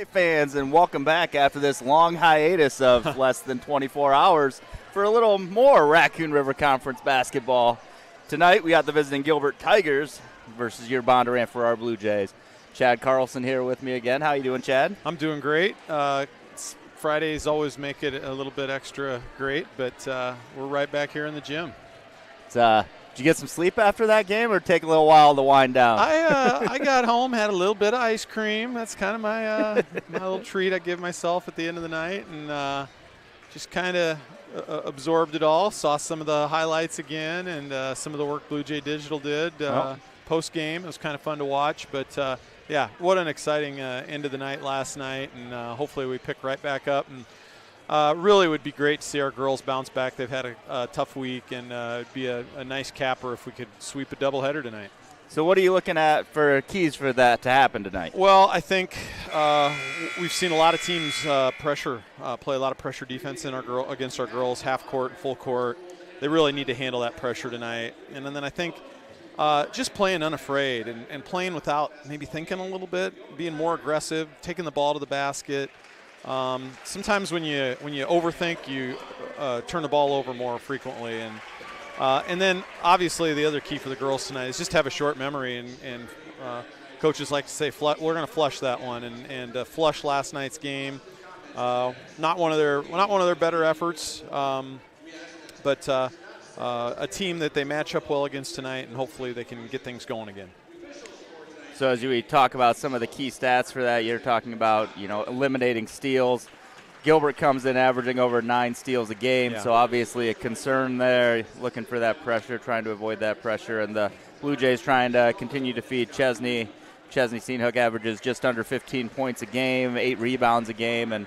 Blue Jay fans, and welcome back after this long hiatus of less than 24 hours for a little more Raccoon River Conference basketball. Tonight we got the visiting Gilbert Tigers versus your Bondurant for our Blue Jays. Chad Carlson here with me again. How you doing, Chad? I'm doing great. Fridays always make it a little bit extra great, but we're right back here in the gym. Did you get some sleep after that game, or take a little while to wind down? I got home, had a little bit of ice cream. That's kind of my my little treat I give myself at the end of the night, and just kind of absorbed it all. Saw some of the highlights again, and some of the work Blue Jay Digital did post game. It was kind of fun to watch, but yeah, what an exciting end of the night last night, and hopefully we pick right back up. And really would be great to see our girls bounce back. They've had a tough week, and it'd be a nice capper if we could sweep a doubleheader tonight. So what are you looking at for keys for that to happen tonight? Well, I think we've seen a lot of teams play a lot of pressure defense against our girls, half court, full court. They really need to handle that pressure tonight. And then I think just playing unafraid and playing without maybe thinking a little bit, being more aggressive, taking the ball to the basket. Sometimes when you overthink, you turn the ball over more frequently, and then obviously the other key for the girls tonight is just have a short memory, and coaches like to say we're going to flush that one, and flush last night's game. Not one of their better efforts, but a team that they match up well against tonight, and hopefully they can get things going again. So as we talk about some of the key stats for that, you're talking about, eliminating steals. Gilbert comes in averaging over 9 steals a game, so obviously a concern there, looking for that pressure, trying to avoid that pressure. And the Blue Jays trying to continue to feed Chesney. Chesney Steenhook averages just under 15 points a game, 8 rebounds a game, and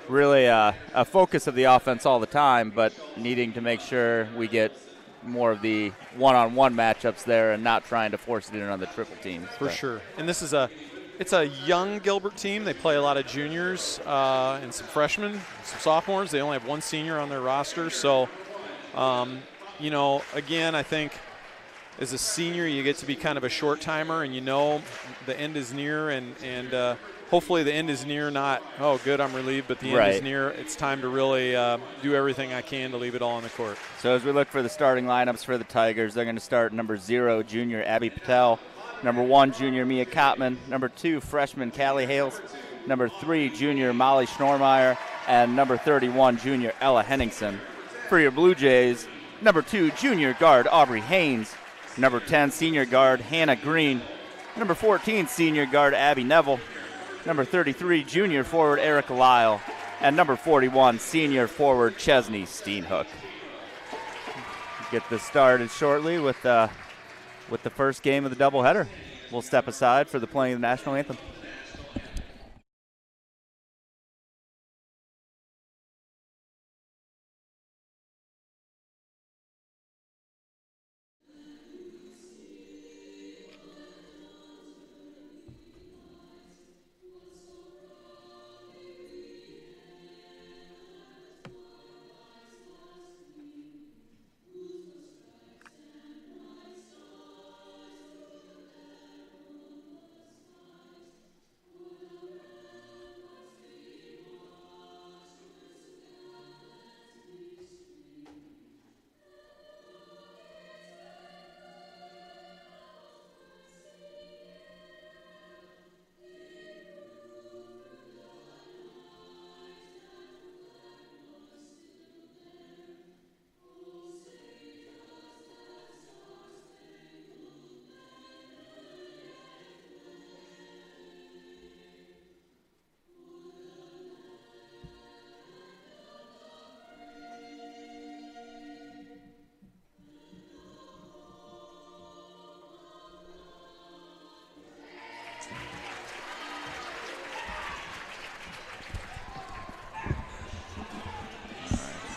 really a focus of the offense all the time, but needing to make sure we get more of the one-on-one matchups there and not trying to force it in on the triple teams. For sure. And this is it's a young Gilbert team. They play a lot of juniors and some freshmen, some sophomores. They only have one senior on their roster. So, again, I think as a senior you get to be kind of a short timer, and the end is near, and hopefully the end is near, not, oh, good, I'm relieved, but the end is near. It's time to really do everything I can to leave it all on the court. So as we look for the starting lineups for the Tigers, they're going to start number 0, junior Abby Patel, number 1, junior Mia Kottman, number 2, freshman Callie Hales, number 3, junior Molly Schnormeyer, and number 31, junior Ella Henningsen. For your Blue Jays, number 2, junior guard Aubrey Haynes, number 10, senior guard Hannah Green, number 14, senior guard Abby Neville, number 33, junior forward Erica Lyle, and number 41, senior forward Chesney Steenhook. Get this started shortly with the first game of the doubleheader. We'll step aside for the playing of the national anthem.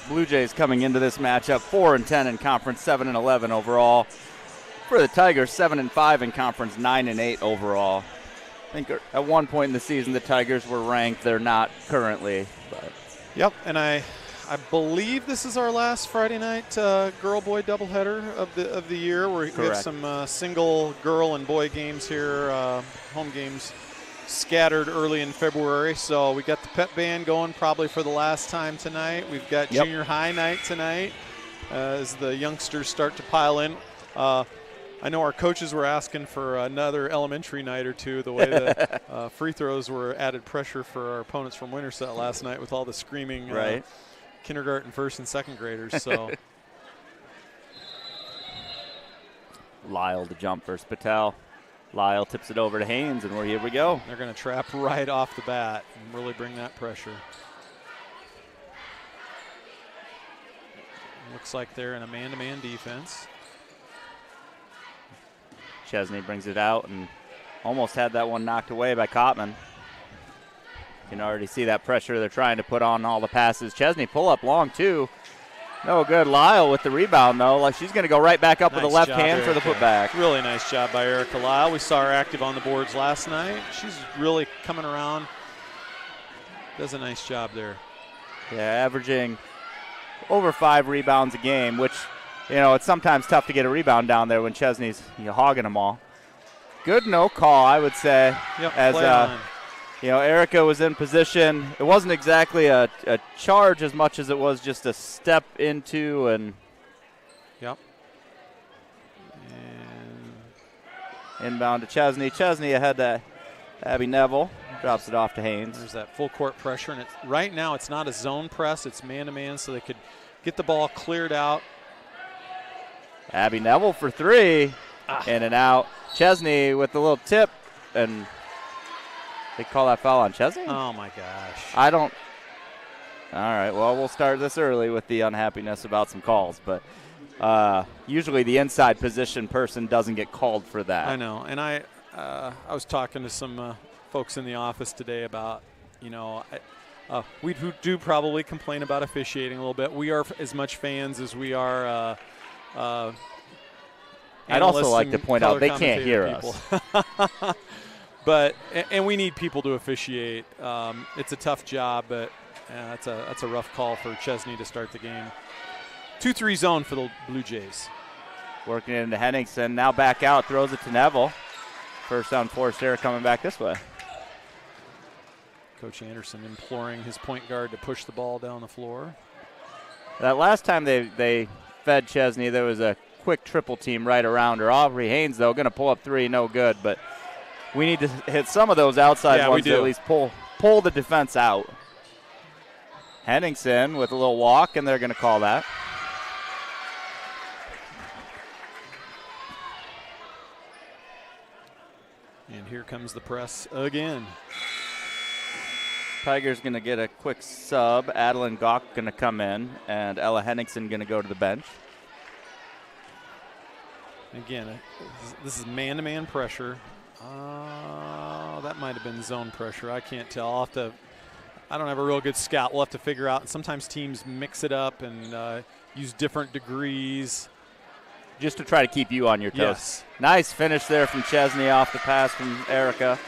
Blue Jays coming into this matchup 4-10 in conference, 7-11 overall. For the Tigers, 7-5 in conference, 9-8 overall. I think at one point in the season the Tigers were ranked. They're not currently. But. Yep, and I believe this is our last Friday night girl-boy doubleheader of the year. We have some single girl and boy games here, home games scattered early in February. So we got the pep band going probably for the last time tonight. We've got junior high night tonight as the youngsters start to pile in. I know our coaches were asking for another elementary night or two, the way that free throws were added pressure for our opponents from Winterset last night with all the screaming kindergarten, first, and second graders. So Lyle to jump versus Patel. Lyle tips it over to Haynes, and here we go. They're going to trap right off the bat and really bring that pressure. Looks like they're in a man-to-man defense. Chesney brings it out and almost had that one knocked away by Kottman. You can already see that pressure they're trying to put on all the passes. Chesney pull up long too. No good. Lyle with the rebound though. Like she's going to go right back up with the left hand for the putback. Really nice job by Erica Lyle. We saw her active on the boards last night. She's really coming around. Does a nice job there. Yeah, averaging over 5 rebounds a game, which, you know, it's sometimes tough to get a rebound down there when Chesney's hogging them all. Good no call, I would say. Yep, as you know, Erica was in position. It wasn't exactly a charge as much as it was just a step into and. Yep. And inbound to Chesney. Chesney ahead to Abby Neville. Drops it off to Haynes. There's that full court pressure, and right now it's not a zone press. It's man-to-man, so they could get the ball cleared out. Abby Neville for 3, in and out. Chesney with the little tip, and they call that foul on Chesney? Oh, my gosh. I don't. All right, well, we'll start this early with the unhappiness about some calls, but usually the inside position person doesn't get called for that. I know, and I was talking to some folks in the office today about, you know, we do probably complain about officiating a little bit. We are as much fans as we are I'd also like to point out they can't hear us. But and we need people to officiate. It's a tough job, but that's a rough call for Chesney to start the game. 2-3 zone for the Blue Jays. Working it into Henningsen. Now back out, throws it to Neville. First down, forced error coming back this way. Coach Anderson imploring his point guard to push the ball down the floor. That last time they fed Chesney, there was a quick triple team right around her. Aubrey Haynes, though, going to pull up 3, no good. But we need to hit some of those outside ones to at least pull the defense out. Henningsen with a little walk, and they're going to call that. And here comes the press again. Tigers going to get a quick sub. Adeline Gawk going to come in, and Ella Henningsen going to go to the bench. Again, this is man-to-man pressure. That might have been zone pressure. I can't tell. I don't have a real good scout. We'll have to figure out. Sometimes teams mix it up and use different degrees. Just to try to keep you on your toes. Yes. Nice finish there from Chesney off the pass from Erica.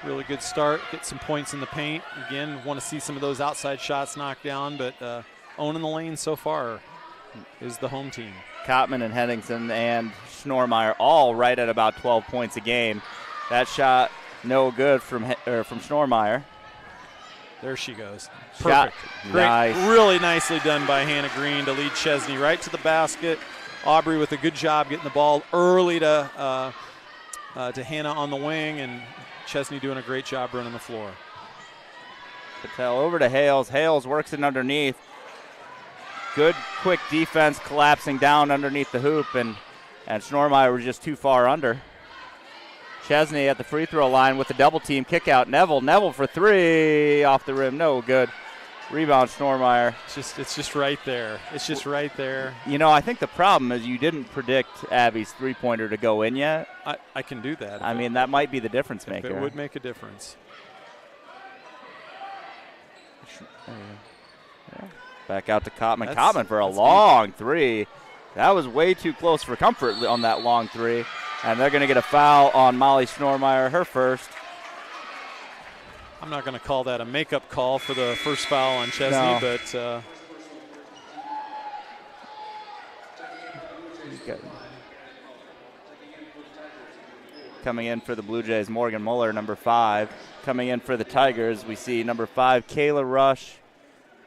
Really good start. Get some points in the paint. Again, want to see some of those outside shots knocked down, but owning the lane so far is the home team. Kottman and Henningsen and Schnormeyer all right at about 12 points a game. That shot no good from Schnormeyer. There she goes. Shot. Perfect. Great. Nice. Really nicely done by Hannah Green to lead Chesney right to the basket. Aubrey with a good job getting the ball early to Hannah on the wing, and Chesney doing a great job running the floor. Patel over to Hales. Hales works it underneath. Good quick defense, collapsing down underneath the hoop, and Schnormeyer was just too far under. Chesney at the free throw line with the double team kick out. Neville for 3 off the rim, no good. Rebound Schnormeyer. It's just right there. It's just right there. You know, I think the problem is you didn't predict Abby's three-pointer to go in yet. I can do that. I mean, that might be the difference maker. It would make a difference. Yeah. Back out to Kottman. Kottman for a long 3. That was way too close for comfort on that long 3. And they're going to get a foul on Molly Schnormeyer, her first. I'm not going to call that a makeup call for the first foul on Chesney, but Coming in for the Blue Jays, Morgan Muller, number 5. Coming in for the Tigers, we see number 5, Kayla Rush.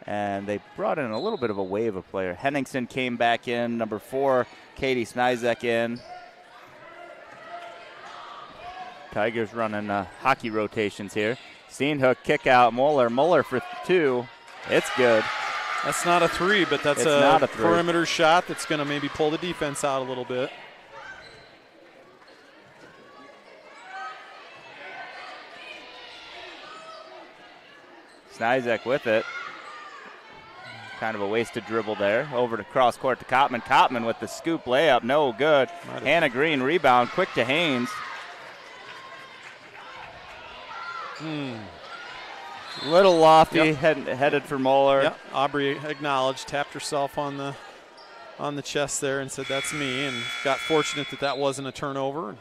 And they brought in a little bit of a wave of player. Henningsen came back in. Number 4, Katie Snizek in. Tigers running hockey rotations here. Steenhook kick out. Muller for 2. It's good. That's not a 3, but that's a perimeter shot that's going to maybe pull the defense out a little bit. Snizek with it. Kind of a wasted dribble there. Over to cross court to Kottman. Kottman with the scoop layup. No good. Hannah Green rebound. Quick to Haynes. Little lofty. Headed for Muller. Yep. Aubrey acknowledged, tapped herself on the chest there and said, "That's me," and got fortunate that wasn't a turnover.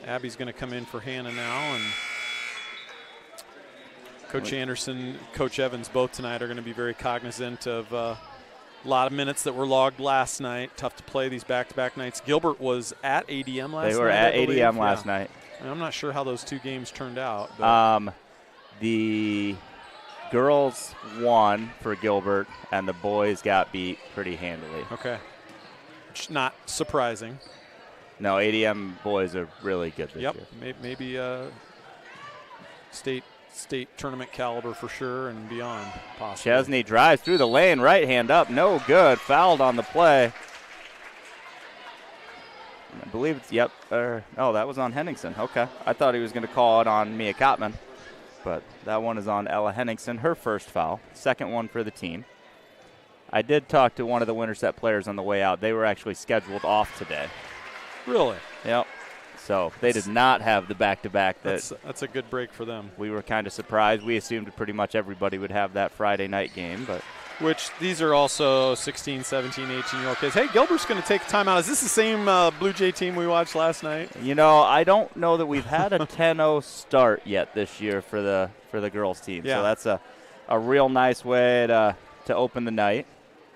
Abby's going to come in for Hannah now, and Coach Anderson, Coach Evans, both tonight are going to be very cognizant of a lot of minutes that were logged last night. Tough to play these back-to-back nights. Gilbert was at ADM last night. They were at ADM last night. I'm not sure how those 2 games turned out. The girls won for Gilbert, and the boys got beat pretty handily. Okay. Not surprising. No, ADM boys are really good this year. Maybe state tournament caliber for sure and beyond possibly. Chesney drives through the lane, right hand up, no good. Fouled on the play. I believe it's, that was on Henningsen. Okay. I thought he was going to call it on Mia Kottman, but that one is on Ella Henningsen, her first foul, second one for the team. I did talk to one of the Winterset players on the way out. They were actually scheduled off today. Really? Yep. So they did not have the back-to-back. That's a good break for them. We were kind of surprised. We assumed pretty much everybody would have that Friday night game, but which these are also 16, 17, 18-year-old kids. Hey, Gilbert's going to take time out. Is this the same Blue Jay team we watched last night? You know, I don't know that we've had a 10-0 start yet this year for the girls team. Yeah. So that's a real nice way to open the night.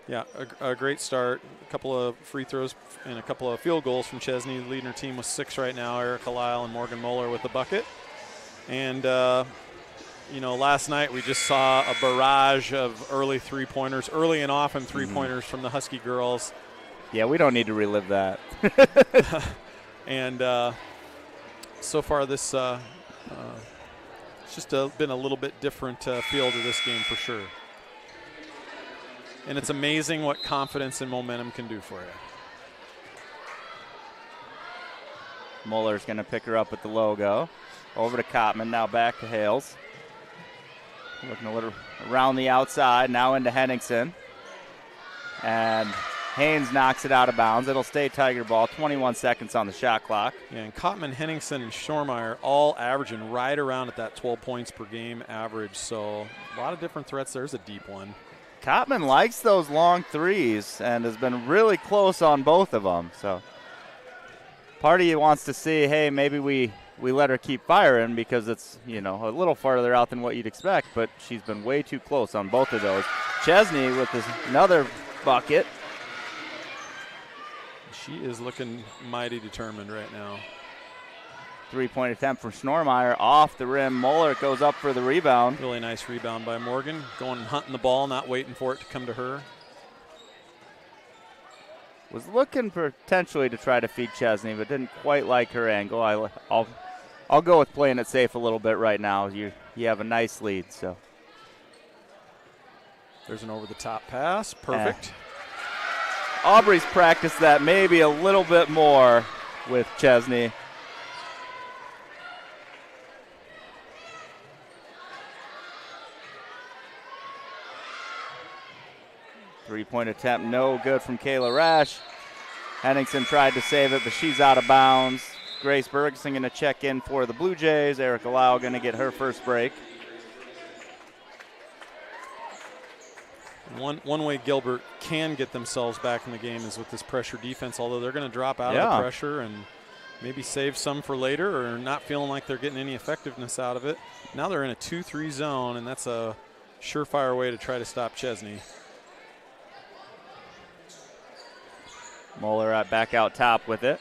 Yeah, a great start. A couple of free throws and a couple of field goals from Chesney, leading her team with 6 right now. Erica Lyle and Morgan Muller with the bucket. And, last night we just saw a barrage of early three-pointers, early and often three-pointers from the Husky girls. Yeah, we don't need to relive that. And so far this it's just been a little bit different feel to this game for sure. And it's amazing what confidence and momentum can do for you. Muller's going to pick her up at the logo. Over to Kottman, now back to Hales. Looking a little around the outside, now into Henningsen. And Haynes knocks it out of bounds. It'll stay Tiger ball, 21 seconds on the shot clock. Yeah, and Kottman, Henningsen, and Schnormeyer all averaging right around at that 12 points per game average. So a lot of different threats. There's a deep one. Kottman likes those long threes and has been really close on both of them. So part of you wants to see, hey, maybe we let her keep firing because it's, a little farther out than what you'd expect, but she's been way too close on both of those. Chesney with another bucket. She is looking mighty determined right now. Three-point attempt from Schnormeyer off the rim. Muller goes up for the rebound. Really nice rebound by Morgan. Going and hunting the ball, not waiting for it to come to her. Was looking potentially to try to feed Chesney, but didn't quite like her angle. I'll go with playing it safe a little bit right now. You have a nice lead, so. There's an over-the-top pass. Perfect. Aubrey's practiced that maybe a little bit more with Chesney. Three-point attempt, no good from Kayla Rash. Henningsen tried to save it, but she's out of bounds. Grace Bergson going to check in for the Blue Jays. Erica Lau going to get her first break. One way Gilbert can get themselves back in the game is with this pressure defense, although they're going to drop out of the pressure and maybe save some for later or not feeling like they're getting any effectiveness out of it. Now they're in a 2-3 zone, and that's a surefire way to try to stop Chesney. Muller back out top with it.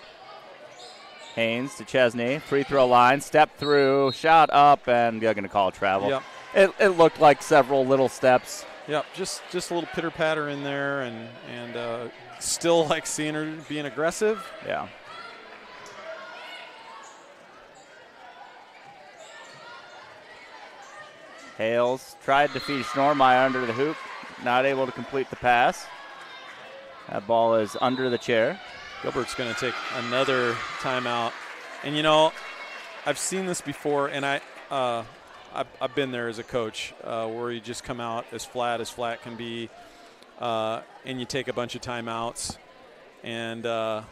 Haynes to Chesney, free throw line, step through, shot up, and they're going to call travel. Yep. It looked like several little steps. Yep, just a little pitter patter in there, and still like seeing her being aggressive. Yeah. Hales tried to feed Schnormeyer under the hoop, not able to complete the pass. That ball is under the chair. Gilbert's going to take another timeout. And, I've seen this before, and I've been there as a coach where you just come out as flat can be, and you take a bunch of timeouts. And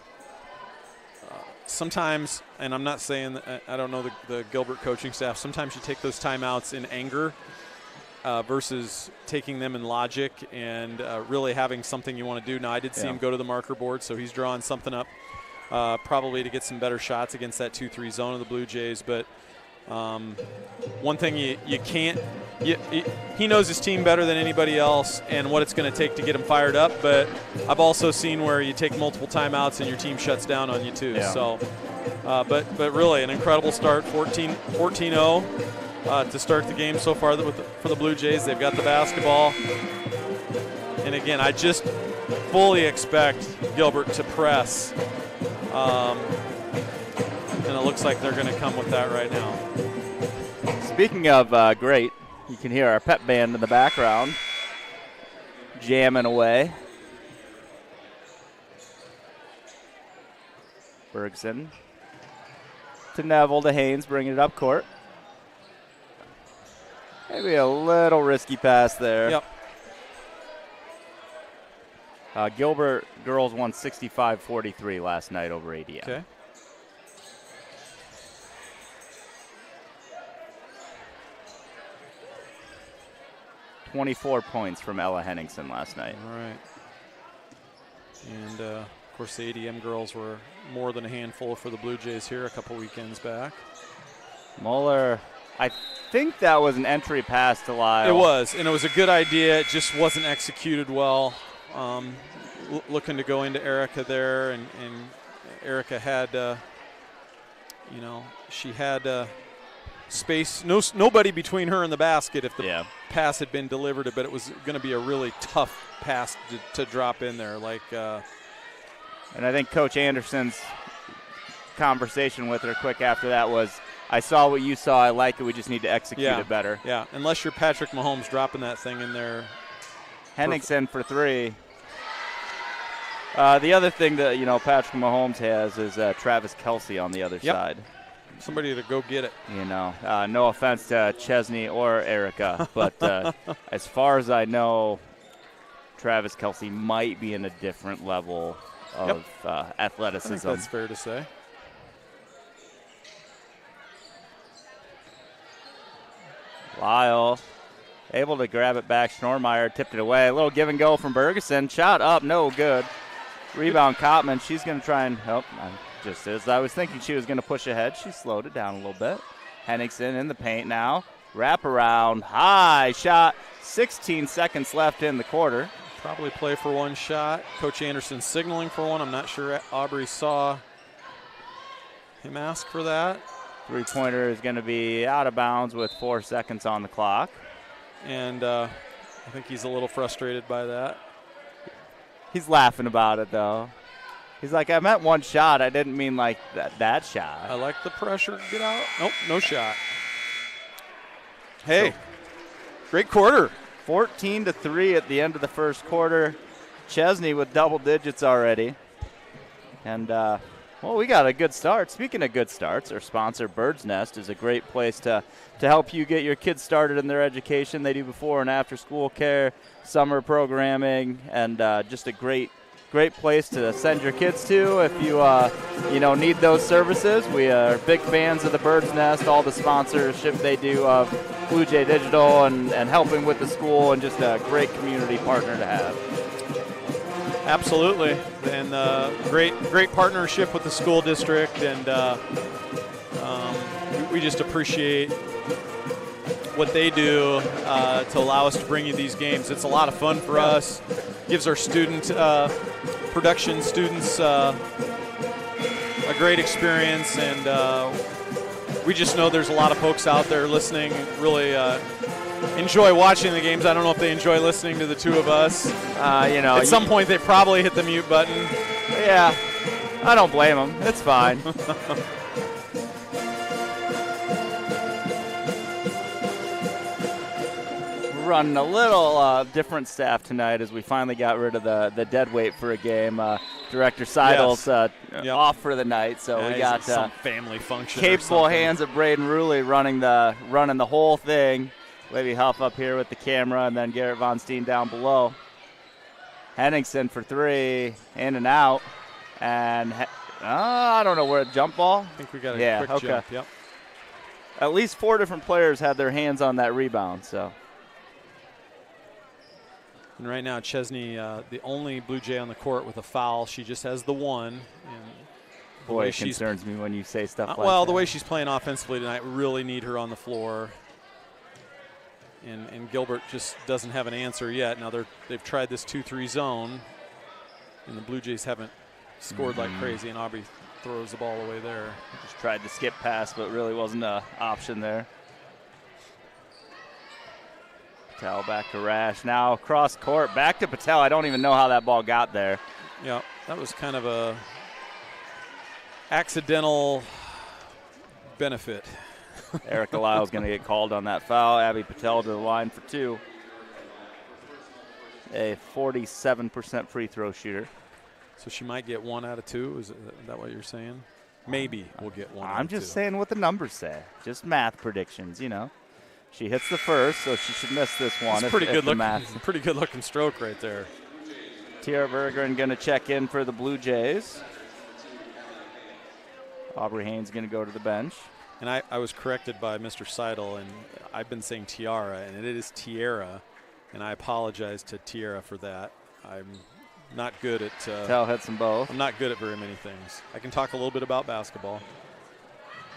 sometimes, and I'm not saying that, I don't know the Gilbert coaching staff, sometimes you take those timeouts in anger versus taking them in logic and really having something you want to do. Now, I did see him go to the marker board, so he's drawing something up probably to get some better shots against that 2-3 zone of the Blue Jays. But one thing you can't he knows his team better than anybody else and what it's going to take to get him fired up. But I've also seen where you take multiple timeouts and your team shuts down on you too. Yeah. So, but really an incredible start, 14-0 to start the game so far for the Blue Jays. They've got the basketball. And again, I just fully expect Gilbert to press. And it looks like they're going to come with that right now. Speaking of great, you can hear our pep band in the background jamming away. Bergson to Neville to Haynes, bringing it up court. Maybe a little risky pass there. Yep. Gilbert girls won 65-43 last night over ADM. Okay. $24 points from Ella Henningsen last night. All right. And, of course, the ADM girls were more than a handful for the Blue Jays here a couple weekends back. Muller, I think that was an entry pass to Lyle. It was, and it was a good idea. It just wasn't executed well. Looking to go into Erica there, and Erica had, she had space. Nobody between her and the basket if the pass had been delivered, but it was going to be a really tough pass to drop in there. And I think Coach Anderson's conversation with her quick after that was, I saw what you saw. I like it. We just need to execute it better. Yeah, unless you're Patrick Mahomes dropping that thing in there. Henningsen for three. The other thing that, Patrick Mahomes has is Travis Kelce on the other side. Somebody to go get it. No offense to Chesney or Erica, but as far as I know, Travis Kelce might be in a different level of athleticism. I think that's fair to say. Lyle able to grab it back. Schnormeyer tipped it away. A little give and go from Bergeson. Shot up, no good. Rebound Kottman. She's going to try and help. Just as I was thinking she was going to push ahead, she slowed it down a little bit. Henningsen in the paint now. Wrap around. High shot. 16 seconds left in the quarter. Probably play for one shot. Coach Anderson signaling for one. I'm not sure Aubrey saw him ask for that. Three-pointer is going to be out of bounds with 4 seconds on the clock. And I think he's a little frustrated by that. He's laughing about it, though. He's like, I meant one shot. I didn't mean like that shot. I like the pressure. Get out. Nope, no shot. Hey, great quarter. 14-3 at the end of the first quarter. Chesney with double digits already. And, we got a good start. Speaking of good starts, our sponsor, Bird's Nest, is a great place to help you get your kids started in their education. They do before and after school care, summer programming, and just a great place to send your kids to if you need those services. We are big fans of the Bird's Nest, all the sponsorship they do of Blue Jay Digital and helping with the school, and just a great community partner to have. Absolutely, and great partnership with the school district, and we just appreciate what they do to allow us to bring you these games. It's a lot of fun for us. Gives our production students a a great experience, and we just know there's a lot of folks out there listening, really enjoy watching the games. I don't know if they enjoy listening to the two of us. At some point they probably hit the mute button. Yeah, I don't blame them. It's fine. Running a little different staff tonight as we finally got rid of the dead weight for a game. Director Seidel's off for the night, so we got some family function. Capable hands of Braden Ruley running the whole thing. Levy Huff up here with the camera, and then Garrett Von Steen down below. Henningsen for 3, in and out, and I don't know where jump ball. I think we got a quick jump. Yep. At least 4 different players had their hands on that rebound. So. And right now, Chesney, the only Blue Jay on the court with a foul. She just has the one. And boy, it concerns me when you say stuff like that. Well, the way she's playing offensively tonight, really need her on the floor. And Gilbert just doesn't have an answer yet. Now they've tried this 2-3 zone, and the Blue Jays haven't scored like crazy, and Aubrey throws the ball away there. Just tried to skip pass, but really wasn't an option there. Patel back to Rash. Now cross court, back to Patel. I don't even know how that ball got there. Yeah, that was kind of a accidental benefit. Erica Lyle's going to get called on that foul. Abby Patel to the line for 2. A 47% free throw shooter. So she might get 1 out of 2. Is that what you're saying? Maybe we'll get 1 out of 2. I'm just saying what the numbers say. Just math predictions, She hits the first, so she should miss this one. It's pretty good looking stroke right there. Tiara Bergeron going to check in for the Blue Jays. Aubrey Haynes going to go to the bench. And I was corrected by Mr. Seidel, and I've been saying Tiara, and it is Tiara, and I apologize to Tiara for that. I'm not good at Tell hits them both. I'm not good at very many things. I can talk a little bit about basketball.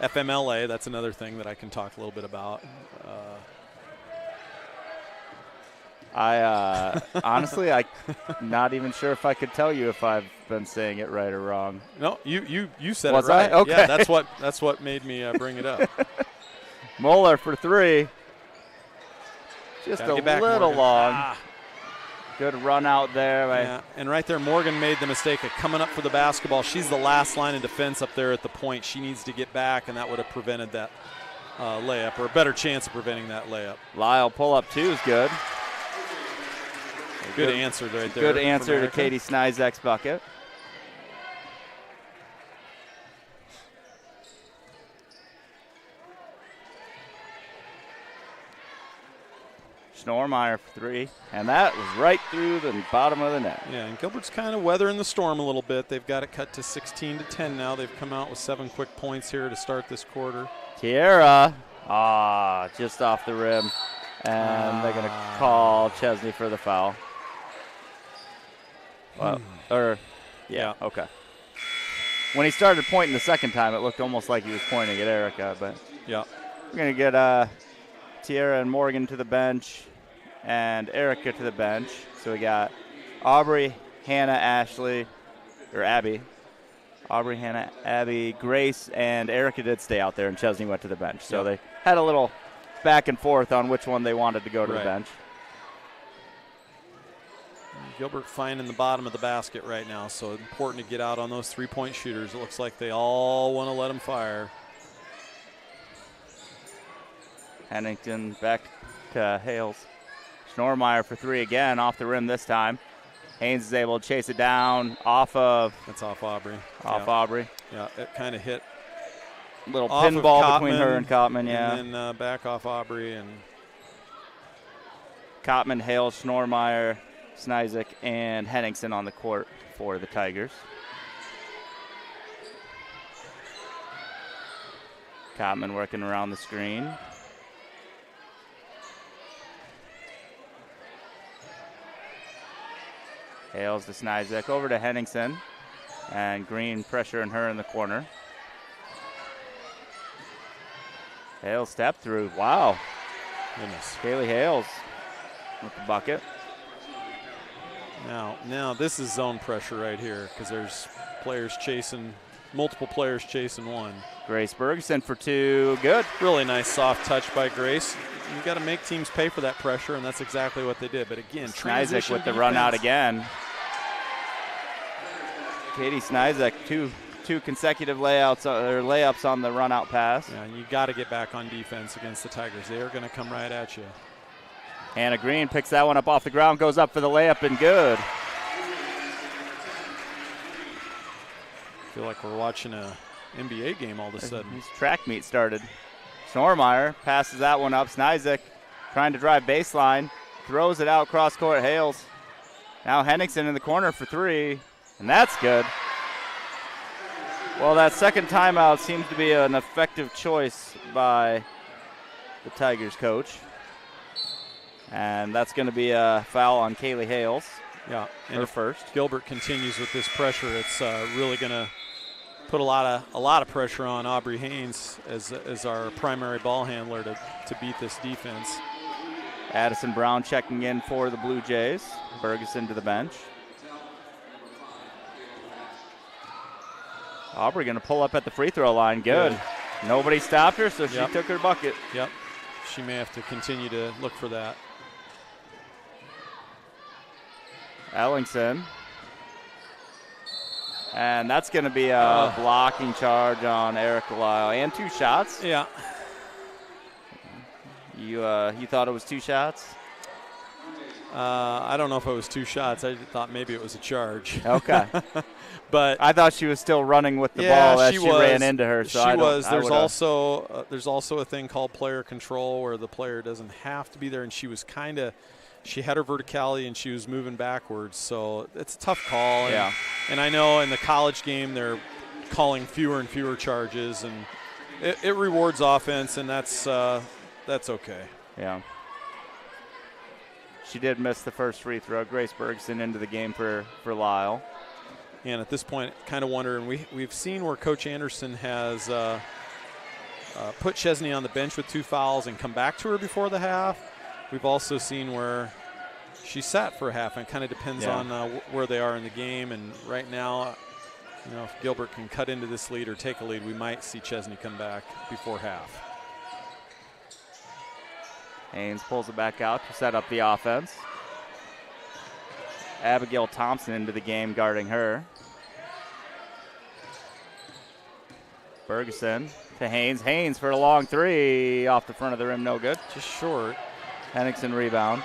FMLA, that's another thing that I can talk a little bit about. I honestly, I'm not even sure if I could tell you if I've been saying it right or wrong. No, you said Was it right. I? Okay. Yeah, that's what made me bring it up. Moeller for 3. Just a little long. Good run out there. Yeah, and right there, Morgan made the mistake of coming up for the basketball. She's the last line of defense up there at the point. She needs to get back, and that would have prevented that layup, or a better chance of preventing that layup. Lyle pull-up 2 is good. Good answer right there. Good answer to Katie Snizek's bucket. Schnormeyer for 3, and that was right through the bottom of the net. Yeah, and Gilbert's kind of weathering the storm a little bit. They've got it cut to 16-10 now. They've come out with 7 quick points here to start this quarter. Tiara, just off the rim, and they're going to call Chesney for the foul. Okay. When he started pointing the second time, it looked almost like he was pointing at Erica, but yeah, we're going to get Tiara and Morgan to the bench and Erica to the bench. So we got Aubrey, Hannah, Abby, Aubrey, Hannah, Abby, Grace, and Erica did stay out there, and Chesney went to the bench. So they had a little back and forth on which one they wanted to go to the bench. Gilbert finding the bottom of the basket right now, so important to get out on those 3-point shooters. It looks like they all want to let them fire. Hennington back to Hales. Schnormeyer for 3 again, off the rim this time. Haynes is able to chase it down off of. That's off Aubrey. Aubrey. Yeah, it kind of hit. Little pinball between her and Cotman, And then back off Aubrey. And Cotman, Hales, Schnormeyer, Snizek, and Henningsen on the court for the Tigers. Cotman working around the screen. Hales to Snizek, over to Henningsen, and Green pressuring her in the corner. Hales step through. Wow. Goodness. Kaylee Hales with the bucket. Now this is zone pressure right here because there's players chasing multiple players chasing one. Grace Bergeson for 2. Good. Really nice soft touch by Grace. You got to make teams pay for that pressure, and that's exactly what they did. But again, Snizek with the run out again. Katie Snizek, two consecutive layups on the run out pass. Yeah, you got to get back on defense against the Tigers. They are going to come right at you. Hannah Green picks that one up off the ground, goes up for the layup, and good. I feel like we're watching a NBA game all of a sudden. This track meet started. Schnormeyer passes that one up. Snizek trying to drive baseline, throws it out cross court. Hales. Now Henningsen in the corner for 3, and that's good. Well, that second timeout seems to be an effective choice by the Tigers coach. And that's going to be a foul on Kaylee Hales. Yeah, and her first. Gilbert continues with this pressure, it's really going to put a lot of pressure on Aubrey Haynes as our primary ball handler to beat this defense. Addison Brown checking in for the Blue Jays. Bergeson to the bench. Aubrey going to pull up at the free throw line. Good. Nobody stopped her, so she took her bucket. Yep. She may have to continue to look for that. Ellingson. And that's going to be a blocking charge on Erica Lyle. And 2 shots. Yeah. You thought it was 2 shots? I don't know if it was 2 shots. I thought maybe it was a charge. Okay. But I thought she was still running with the ball as she ran into her. So she was. There's also a thing called player control where the player doesn't have to be there, and she was she had her verticality and she was moving backwards. So it's a tough call. And I know in the college game they're calling fewer and fewer charges, and it rewards offense, and that's okay. Yeah. She did miss the first free throw. Grace Bergeson into the game for Lyle. And at this point, kind of wondering, we've seen where Coach Anderson has put Chesney on the bench with 2 fouls and come back to her before the half. We've also seen where she sat for a half, and it kind of depends on where they are in the game. And right now, if Gilbert can cut into this lead or take a lead, we might see Chesney come back before half. Haynes pulls it back out to set up the offense. Abigail Thompson into the game guarding her. Bergeson to Haynes. Haynes for a long 3 off the front of the rim, no good. Just short. Henningsen rebound.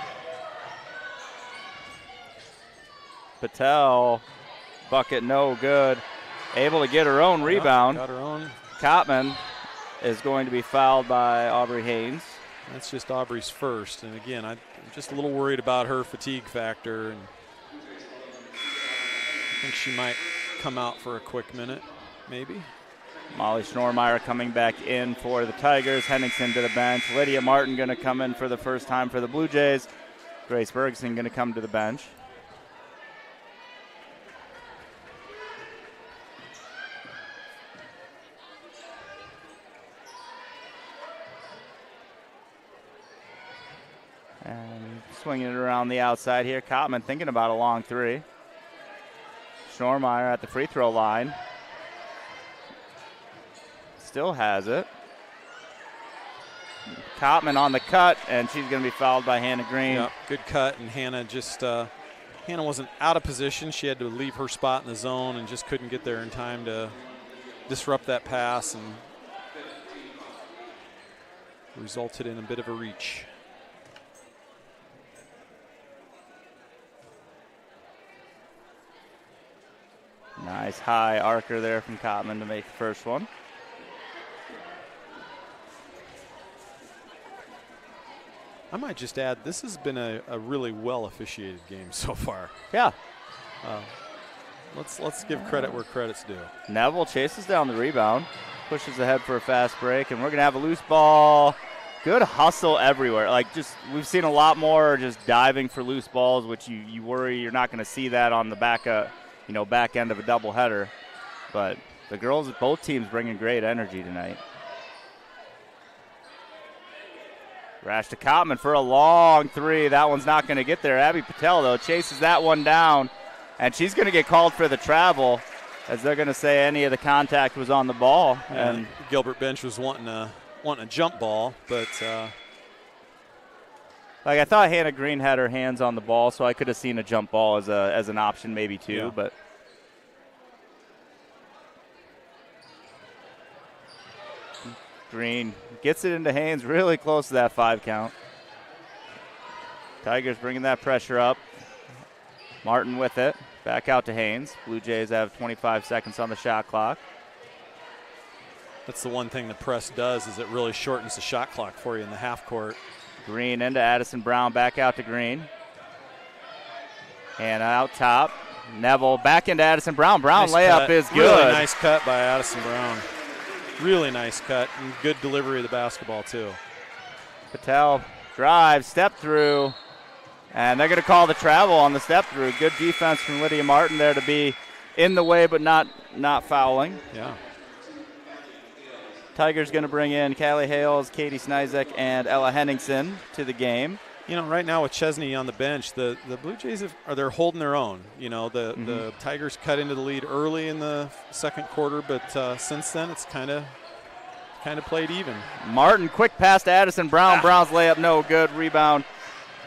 Patel, bucket no good. Able to get her own rebound. Got her own. Kottman is going to be fouled by Aubrey Haynes. That's just Aubrey's first. And again, I'm just a little worried about her fatigue factor. And I think she might come out for a quick minute, maybe. Molly Schnormeyer coming back in for the Tigers. Henningsen to the bench. Lydia Martin going to come in for the first time for the Blue Jays. Grace Bergeson going to come to the bench. And swinging it around the outside here. Kottman thinking about a long 3. Schnormeyer at the free throw line. Still has it. Kottman on the cut, and she's going to be fouled by Hannah Green. Yep, good cut, and Hannah Hannah wasn't out of position. She had to leave her spot in the zone and just couldn't get there in time to disrupt that pass, and resulted in a bit of a reach. Nice high arcer there from Kottman to make the first one. I might just add, this has been a really well officiated game so far. Yeah. Let's give credit where credit's due. Neville chases down the rebound, pushes ahead for a fast break, and we're going to have a loose ball. Good hustle everywhere. We've seen a lot more just diving for loose balls, which you worry you're not going to see that on the back end of a doubleheader. But the girls, both teams bringing great energy tonight. Rash to Kottman for a long 3. That one's not going to get there. Abby Patel, though, chases that one down, and she's going to get called for the travel. as they're going to say any of the contact was on the ball. Yeah, and Gilbert bench was wanting a jump ball, but like I thought Hannah Green had her hands on the ball, so I could have seen a jump ball as an option maybe too. Yeah. But Green gets it into Haynes really close to that 5 count. Tigers bringing that pressure up. Martin with it. Back out to Haynes. Blue Jays have 25 seconds on the shot clock. That's the one thing the press does, is it really shortens the shot clock for you in the half court. Green into Addison Brown. Back out to Green. And out top. Neville back into Addison Brown. Brown Nice layup cut. is good. Really nice cut by Addison Brown. Really nice cut and good delivery of the basketball too. Patel drives, step through, and they're going to call the travel on the step through. Good defense from Lydia Martin there to be in the way but not fouling. Yeah. Tigers going to bring in Callie Hales, Katie Snizek, and Ella Henningsen to the game. You know, right now with Chesney on the bench, the Blue Jays they're holding their own. You know, the Tigers cut into the lead early in the second quarter, but since then it's kind of played even. Martin, quick pass to Addison Brown. Brown's layup no good. Rebound,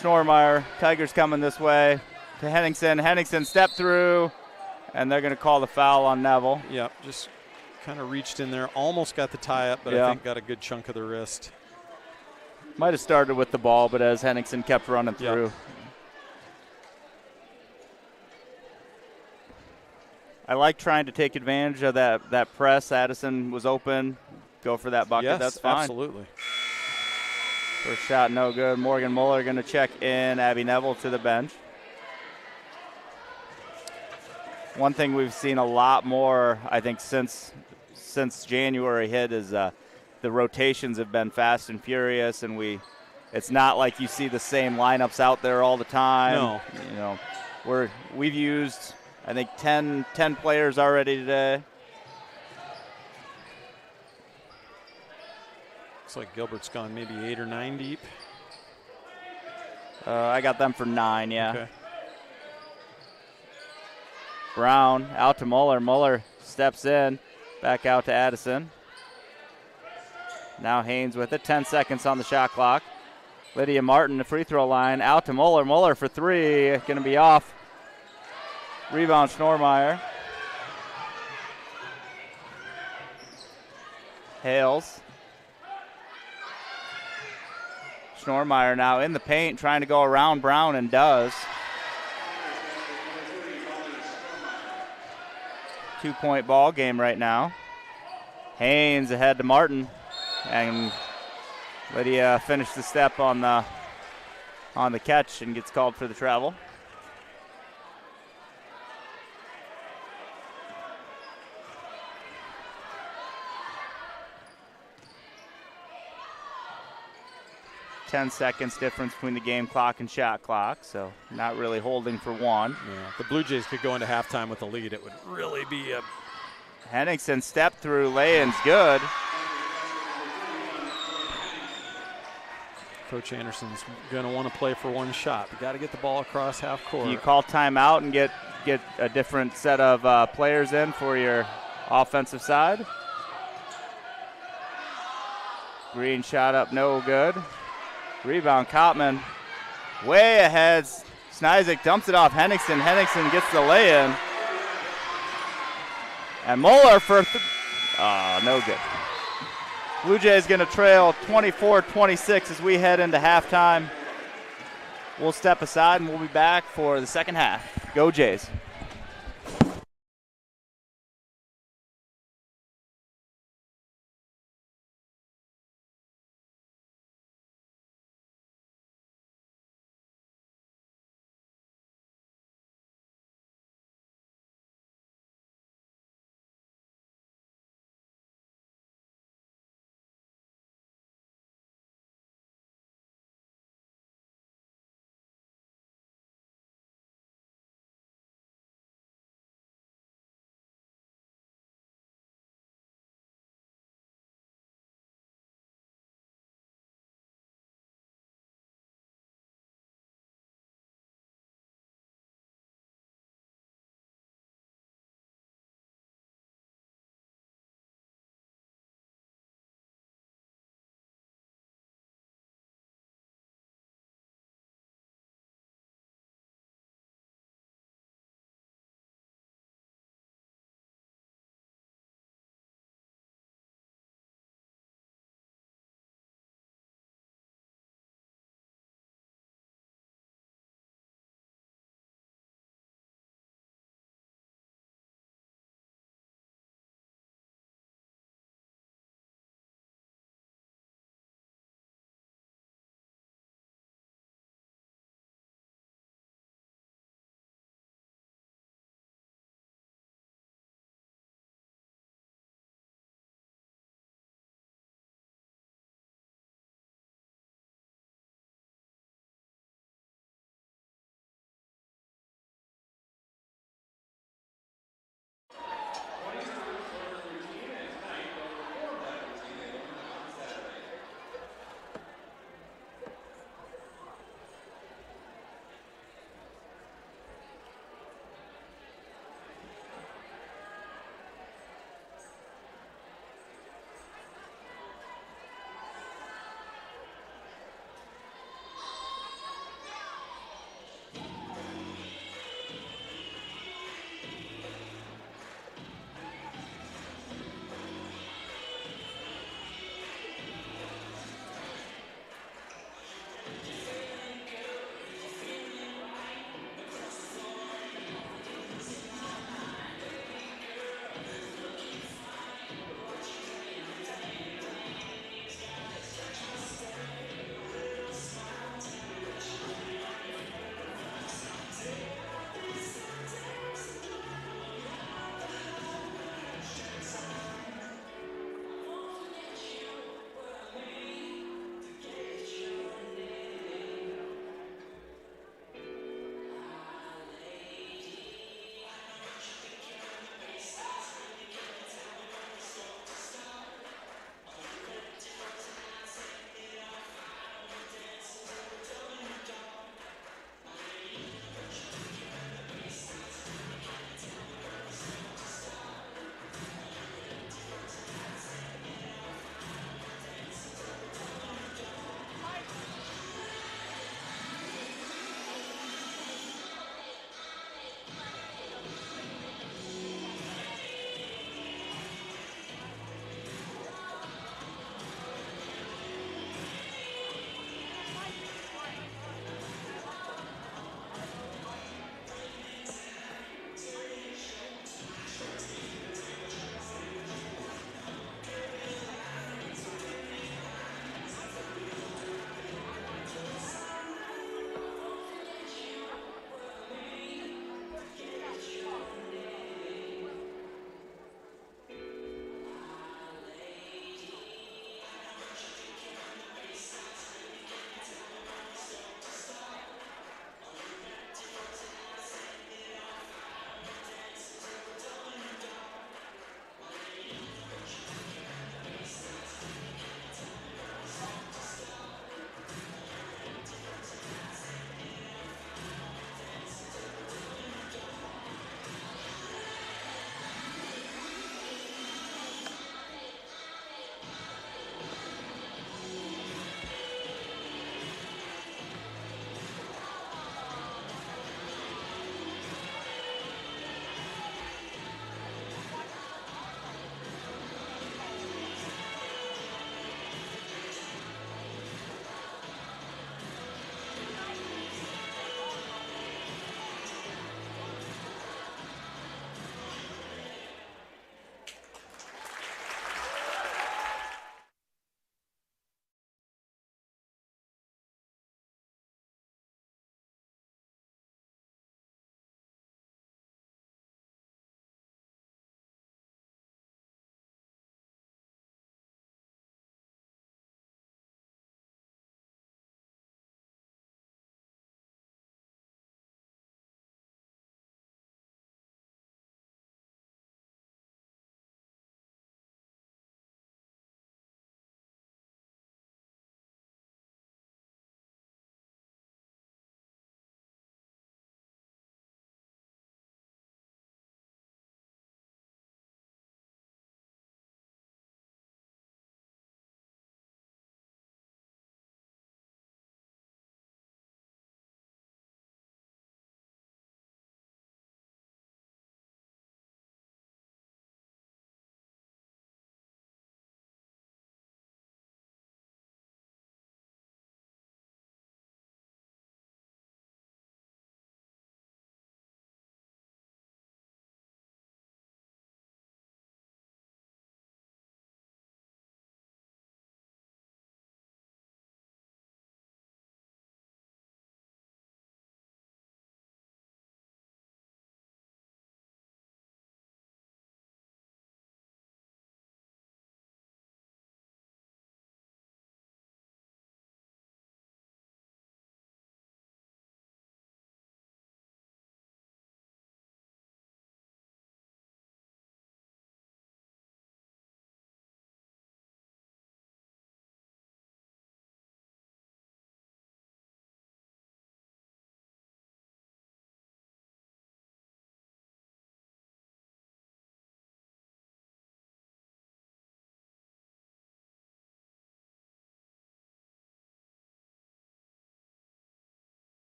Schnormeyer. Tigers coming this way to Henningsen. Henningsen step through, and they're going to call the foul on Neville. Yep, just kind of reached in there, almost got the tie up, but I think got a good chunk of the wrist. Might have started with the ball, but as Henningsen kept running through. Yep. I like trying to take advantage of that press. Addison was open. Go for that bucket. Yes, that's fine. Absolutely. First shot, no good. Morgan Muller going to check in. Abby Neville to the bench. One thing we've seen a lot more, I think, since January hit is the rotations have been fast and furious, and it's not like you see the same lineups out there all the time. No. You know, we've used, I think, 10 players already today. Looks like Gilbert's gone maybe 8 or 9 deep. I got them for 9, yeah. Okay. Brown out to Muller. Muller steps in, back out to Addison. Now Haynes with it. 10 seconds on the shot clock. Lydia Martin, the free throw line. Out to Muller. Muller for 3. Going to be off. Rebound, Schnormeyer. Hales. Schnormeyer now in the paint, trying to go around Brown, and does. 2-point ball game right now. Haynes ahead to Martin. And Lydia finished the step on the catch and gets called for the travel. $10 seconds difference between the game clock and shot clock, so not really holding for one. Yeah. The Blue Jays could go into halftime with a lead. It would really be a... Henningsen step through, lay-in's good. Coach Anderson's going to want to play for one shot. You got to get the ball across half court. Do you call timeout and get a different set of players in for your offensive side? Green shot up, no good. Rebound, Kottman. Way ahead. Snizek dumps it off Henningsen. Henningsen gets the lay-in. And Muller for no good. Blue Jays going to trail 24-26 as we head into halftime. We'll step aside and we'll be back for the second half. Go Jays.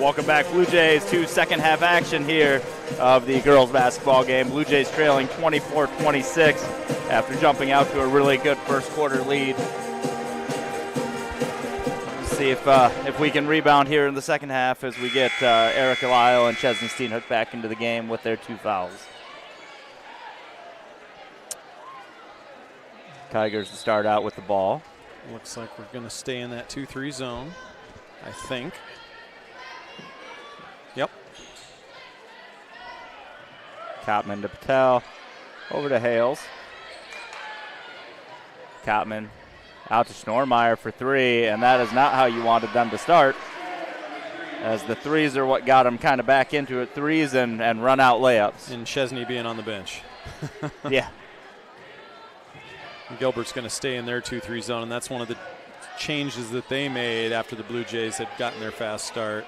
Welcome back, Blue Jays, to second half action here of the girls basketball game. Blue Jays trailing 24-26 after jumping out to a really good first quarter lead. Let's see if we can rebound here in the second half as we get Erica Lyle and Chesney Steenhook back into the game with their 2 fouls. Tigers to start out with the ball. Looks like we're going to stay in that 2-3 zone, I think. Yep. Cotman to Patel, over to Hales. Cotman out to Schnormeyer for 3, and that is not how you wanted them to start, as the threes are what got them kind of back into it, threes and run-out layups. And Chesney being on the bench. Yeah. Gilbert's going to stay in their 2-3 zone, and that's one of the changes that they made after the Blue Jays had gotten their fast start.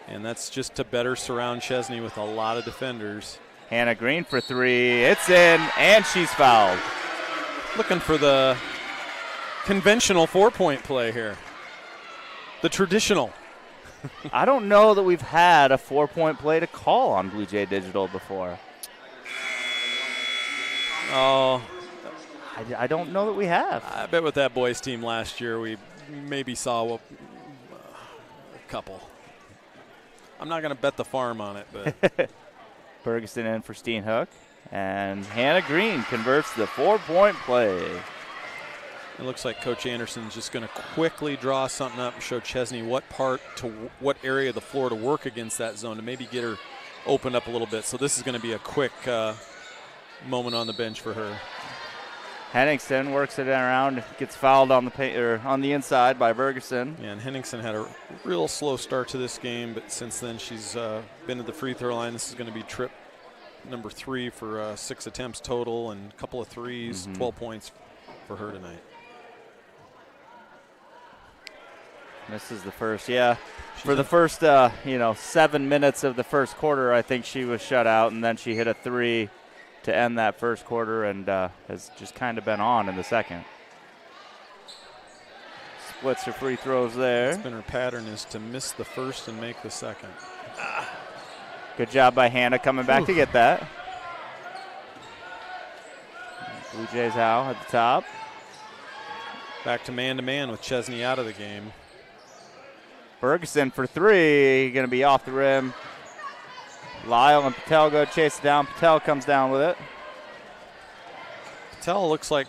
And that's just to better surround Chesney with a lot of defenders. Hannah Green for 3. It's in, and she's fouled. Looking for the conventional 4-point play here. The traditional. I don't know that we've had a 4-point play to call on Blue Jay Digital before. Oh, I don't know that we have. I bet with that boys team last year we maybe saw a couple. I'm not going to bet the farm on it, but. Ferguson in for Steenhook, and Hannah Green converts the 4-point play. It looks like Coach Anderson's just going to quickly draw something up and show Chesney what area of the floor to work against that zone to maybe get her opened up a little bit. So this is going to be a quick moment on the bench for her. Henningsen works it around, gets fouled on the inside by Ferguson. Yeah, and Henningsen had a real slow start to this game, but since then she's been to the free throw line. This is going to be trip number 3 for 6 attempts total and a couple of threes, 12 points for her tonight. Misses the first, yeah. For the first, 7 minutes of the first quarter, I think she was shut out, and then she hit a 3 to end that first quarter and has just kind of been on in the second. Splits her free throws there. It's been her pattern is to miss the first and make the second. Good job by Hannah coming back to get that. Blue Jays Howe at the top. Back to man with Chesney out of the game. Ferguson for 3, going to be off the rim. Lyle and Patel go chase it down. Patel comes down with it. Patel looks like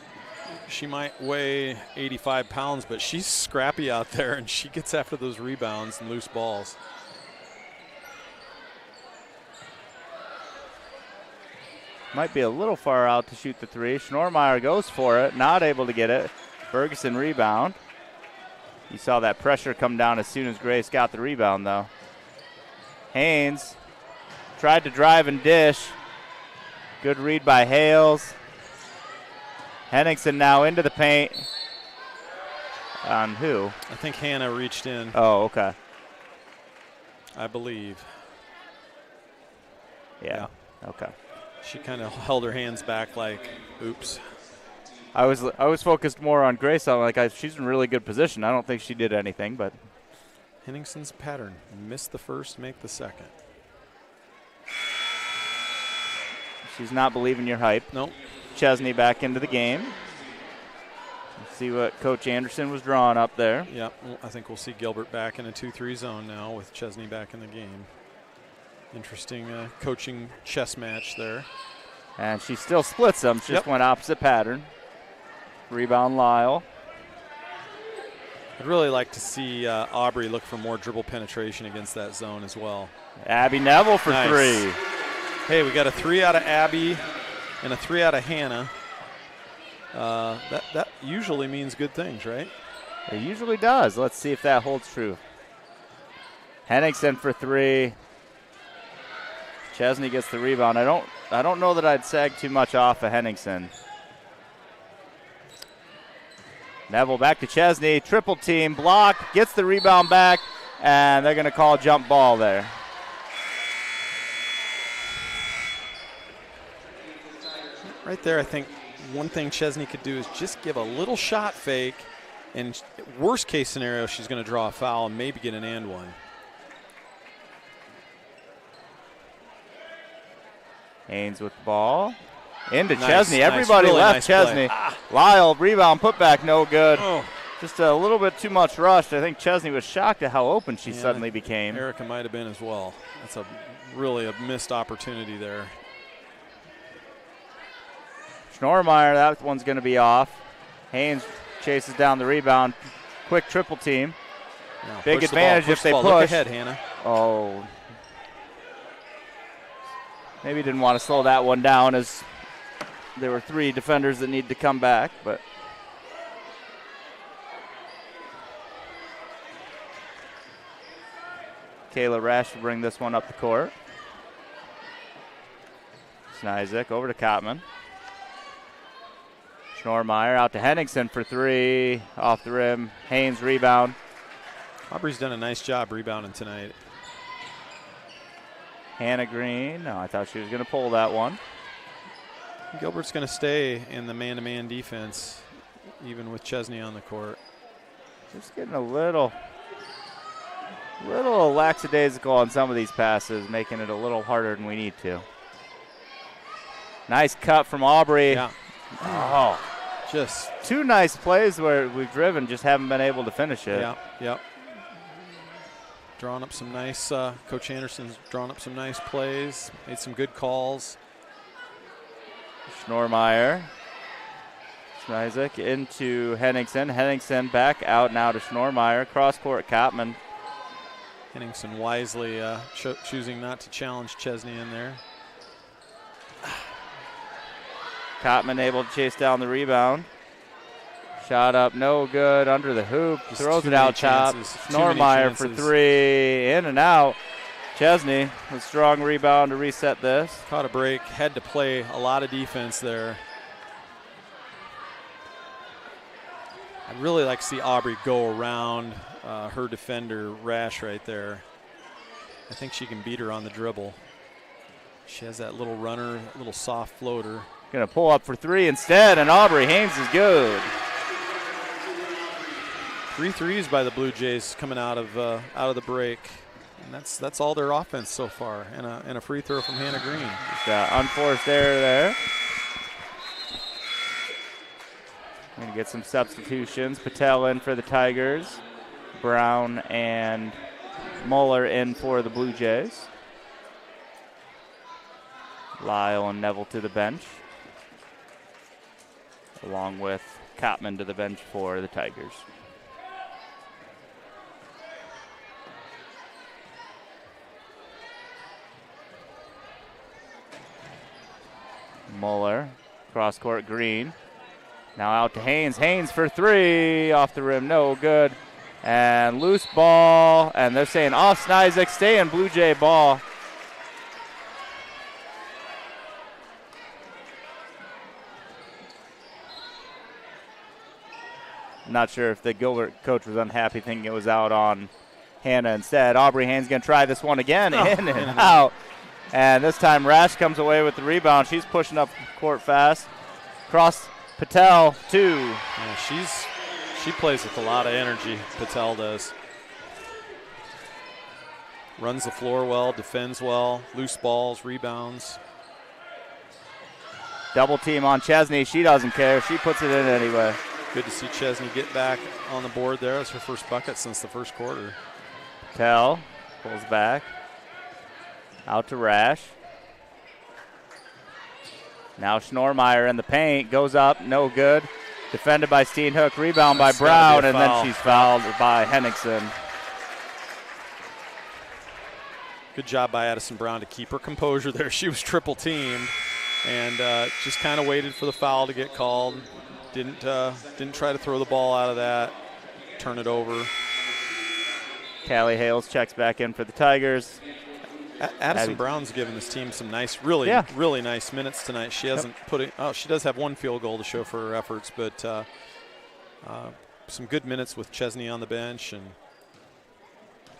she might weigh 85 pounds, but she's scrappy out there, and she gets after those rebounds and loose balls. Might be a little far out to shoot the 3. Schnormeyer goes for it, not able to get it. Ferguson rebound. You saw that pressure come down as soon as Grace got the rebound, though. Haynes tried to drive and dish. Good read by Hales. Henningsen now into the paint. On who? I think Hannah reached in. Oh, okay. I believe. Yeah. Okay. She kind of held her hands back like, oops. I was focused more on Grace. I'm like, she's in really good position. I don't think she did anything, but. Henningsen's pattern. Miss the first, make the second. She's not believing your hype. Nope. Chesney back into the game. Let's see what Coach Anderson was drawing up there. Yep, I think we'll see Gilbert back in a 2-3 zone now with Chesney back in the game. Interesting coaching chess match there. And she still splits them. She just went opposite pattern. Rebound Lyle. I'd really like to see Aubrey look for more dribble penetration against that zone as well. Abby Neville for nice. 3. Hey, we got a 3 out of Abby and a 3 out of Hannah. That usually means good things, right? It usually does. Let's see if that holds true. Henningsen for 3. Chesney gets the rebound. I don't know that I'd sag too much off of Henningsen. Neville back to Chesney. Triple team block. Gets the rebound back, and they're going to call jump ball there. Right there, I think one thing Chesney could do is just give a little shot fake, and worst case scenario, she's going to draw a foul and maybe get an and one. Haynes with the ball. Into Nice, Chesney. nice, Everybody really left nice Chesney. play. Lyle, rebound, put back, no good. Oh. Just a little bit too much rushed. I think Chesney was shocked at how open she Yeah, suddenly became. Erica might have been as well. That's really a missed opportunity there. Schnormeyer, that one's going to be off. Haynes chases down the rebound. Quick triple team. Now, Big advantage if they push. Look ahead, Hannah. Oh. Maybe didn't want to slow that one down as there were 3 defenders that need to come back, but Kayla Rash will bring this one up the court. Snyzik over to Kottman. Schnormeyer out to Henningsen for 3. Off the rim. Haynes rebound. Aubrey's done a nice job rebounding tonight. Hannah Green. No, I thought she was going to pull that one. Gilbert's going to stay in the man-to-man defense, even with Chesney on the court. Just getting a little lackadaisical on some of these passes, making it a little harder than we need to. Nice cut from Aubrey. Yeah. Oh, just 2 nice plays where we've driven, just haven't been able to finish it. Yeah. Drawing up some nice, Coach Anderson's drawn up some nice plays, made some good calls. Schnormeyer. Snyzik into Henningsen. Henningsen back out now to Schnormeyer. Cross court, Kottman. Henningsen wisely choosing not to challenge Chesney in there. Kottman able to chase down the rebound. Shot up, no good, under the hoop. Just throws it out top. Schnormeyer for 3, in and out. Chesney with strong rebound to reset this. Caught a break, had to play a lot of defense there. I'd really like to see Aubrey go around her defender, Rash, right there. I think she can beat her on the dribble. She has that little runner, little soft floater. Going to pull up for 3 instead, and Aubrey Haynes is good. 3 threes by the Blue Jays coming out of the break, and that's all their offense so far. And a free throw from Hannah Green. Just unforced error there. Going to get some substitutions. Patel in for the Tigers. Brown and Muller in for the Blue Jays. Lyle and Neville to the bench, along with Kottman to the bench for the Tigers. Muller, cross court, Green. Now out to Haynes. Haynes for 3, off the rim, no good. And loose ball, and they're saying off Snyzik, stay in Blue Jay ball. Not sure if the Gilbert coach was unhappy thinking it was out on Hannah instead. Aubrey Haynes going to try this one again, in and out. And this time Rash comes away with the rebound. She's pushing up court fast. Cross Patel, 2. Yeah, she plays with a lot of energy, Patel does. Runs the floor well, defends well, loose balls, rebounds. Double team on Chesney. She doesn't care. She puts it in anyway. Good to see Chesney get back on the board there. That's her first bucket since the first quarter. Patel pulls back. Out to Rash. Now Schnormeyer in the paint. Goes up, no good. Defended by Steenhoek. Rebound by Brown, and then she's fouled by Henningsen. Good job by Addison Brown to keep her composure there. She was triple teamed and just kind of waited for the foul to get called. Didn't try to throw the ball out of that, turn it over. Callie Hales checks back in for the Tigers. Addison Brown's given this team some nice, really nice minutes tonight. She hasn't put it. Oh, she does have 1 field goal to show for her efforts, but some good minutes with Chesney on the bench and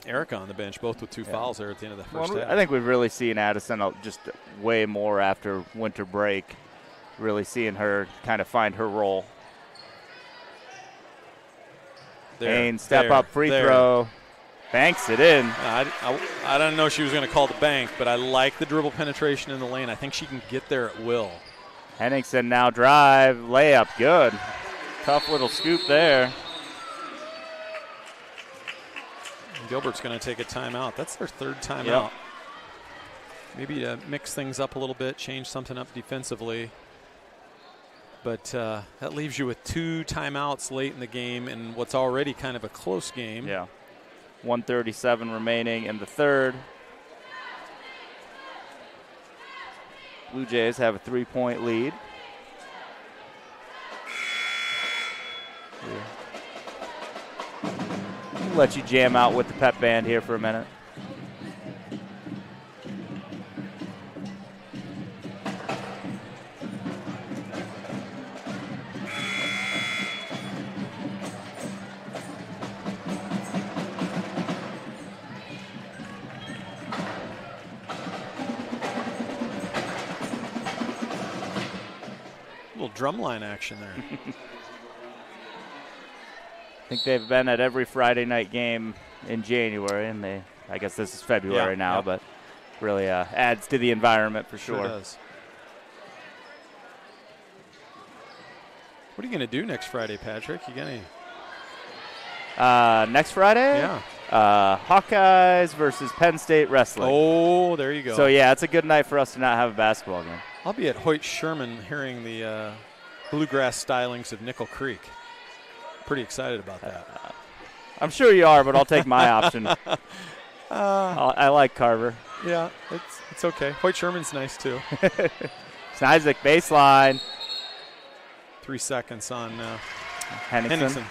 Erica on the bench, both with 2 fouls there at the end of the first half. I think we've really seen Addison just way more after winter break. Really seeing her kind of find her role. Haynes, step up free throw. Banks it in. I don't know she was going to call the bank, but I like the dribble penetration in the lane. I think she can get there at will. Henningsen now drive, layup, good. Tough little scoop there. Gilbert's going to take a timeout. That's their third timeout. Yep. Maybe to mix things up a little bit, change something up defensively. But that leaves you with 2 timeouts late in the game in what's already kind of a close game. Yeah. 1:37 remaining in the third. Blue Jays have a 3-point lead. We'll let you jam out with the pep band here for a minute. Drumline action there. I think they've been at every Friday night game in January, and I guess this is February now, but really adds to the environment for sure. Sure does. What are you going to do next Friday, Patrick? You got any? Next Friday? Yeah. Hawkeyes versus Penn State Wrestling. Oh, there you go. So, yeah, it's a good night for us to not have a basketball game. I'll be at Hoyt Sherman hearing the bluegrass stylings of Nickel Creek. Pretty excited about that. I'm sure you are, but I'll take my option. I like Carver. Yeah, it's okay. Hoyt Sherman's nice too. Isaac baseline. 3 seconds on Henningsen.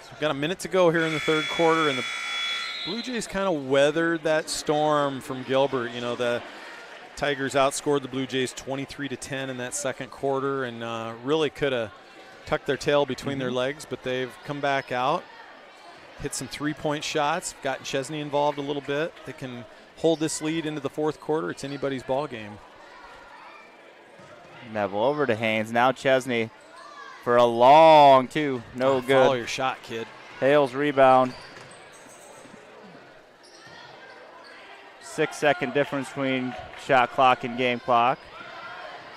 So we've got a minute to go here in the third quarter, and the Blue Jays kind of weathered that storm from Gilbert. You know, the Tigers outscored the Blue Jays 23-10 in that second quarter, and really could have tucked their tail between their legs, but they've come back out, hit some three-point shots, gotten Chesney involved a little bit. They can hold this lead into the fourth quarter. It's anybody's ball game. Neville over to Haynes. Now Chesney for a long two. No good. Follow your shot, kid. Hales rebound. 6-second difference between shot clock and game clock.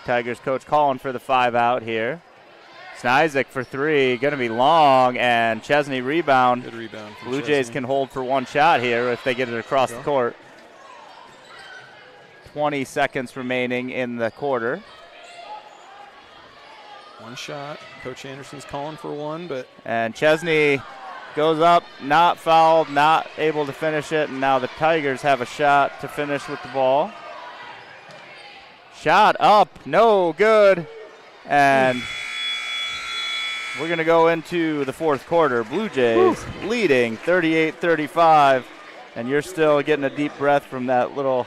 Tigers coach calling for the 5 out here. Isaac for 3, going to be long, and Chesney rebound. Good rebound. Blue Jays can hold for one shot here if they get it across the court. 20 seconds remaining in the quarter. One shot. Coach Anderson's calling for one, but. And Chesney goes up, not fouled, not able to finish it, and now the Tigers have a shot to finish with the ball. Shot up, no good, and we're going to go into the fourth quarter. Blue Jays leading 38-35, and you're still getting a deep breath from that little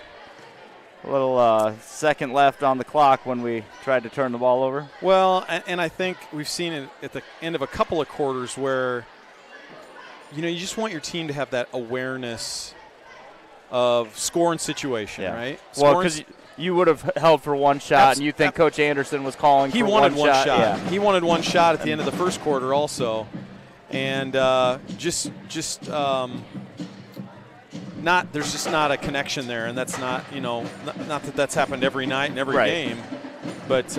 second left on the clock when we tried to turn the ball over. Well, and I think we've seen it at the end of a couple of quarters where, you know, you just want your team to have that awareness of score and situation, right? Well, because you would have held for one shot, and you think Coach Anderson was calling for one shot. He wanted one shot. Yeah. He wanted one shot at the end of the first quarter also. And there's just not a connection there, and that's not, you know, not that that's happened every night in every game. But,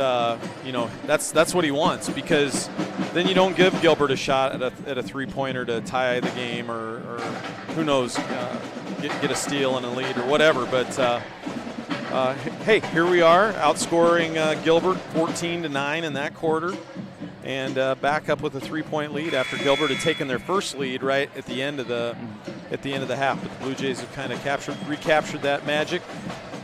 you know, that's what he wants, because then you don't give Gilbert a shot at a three-pointer to tie the game or who knows, get a steal and a lead or whatever. But, hey, here we are outscoring Gilbert 14-9 in that quarter, and back up with a three-point lead after Gilbert had taken their first lead right at the end of the half. But the Blue Jays have kind of recaptured that magic.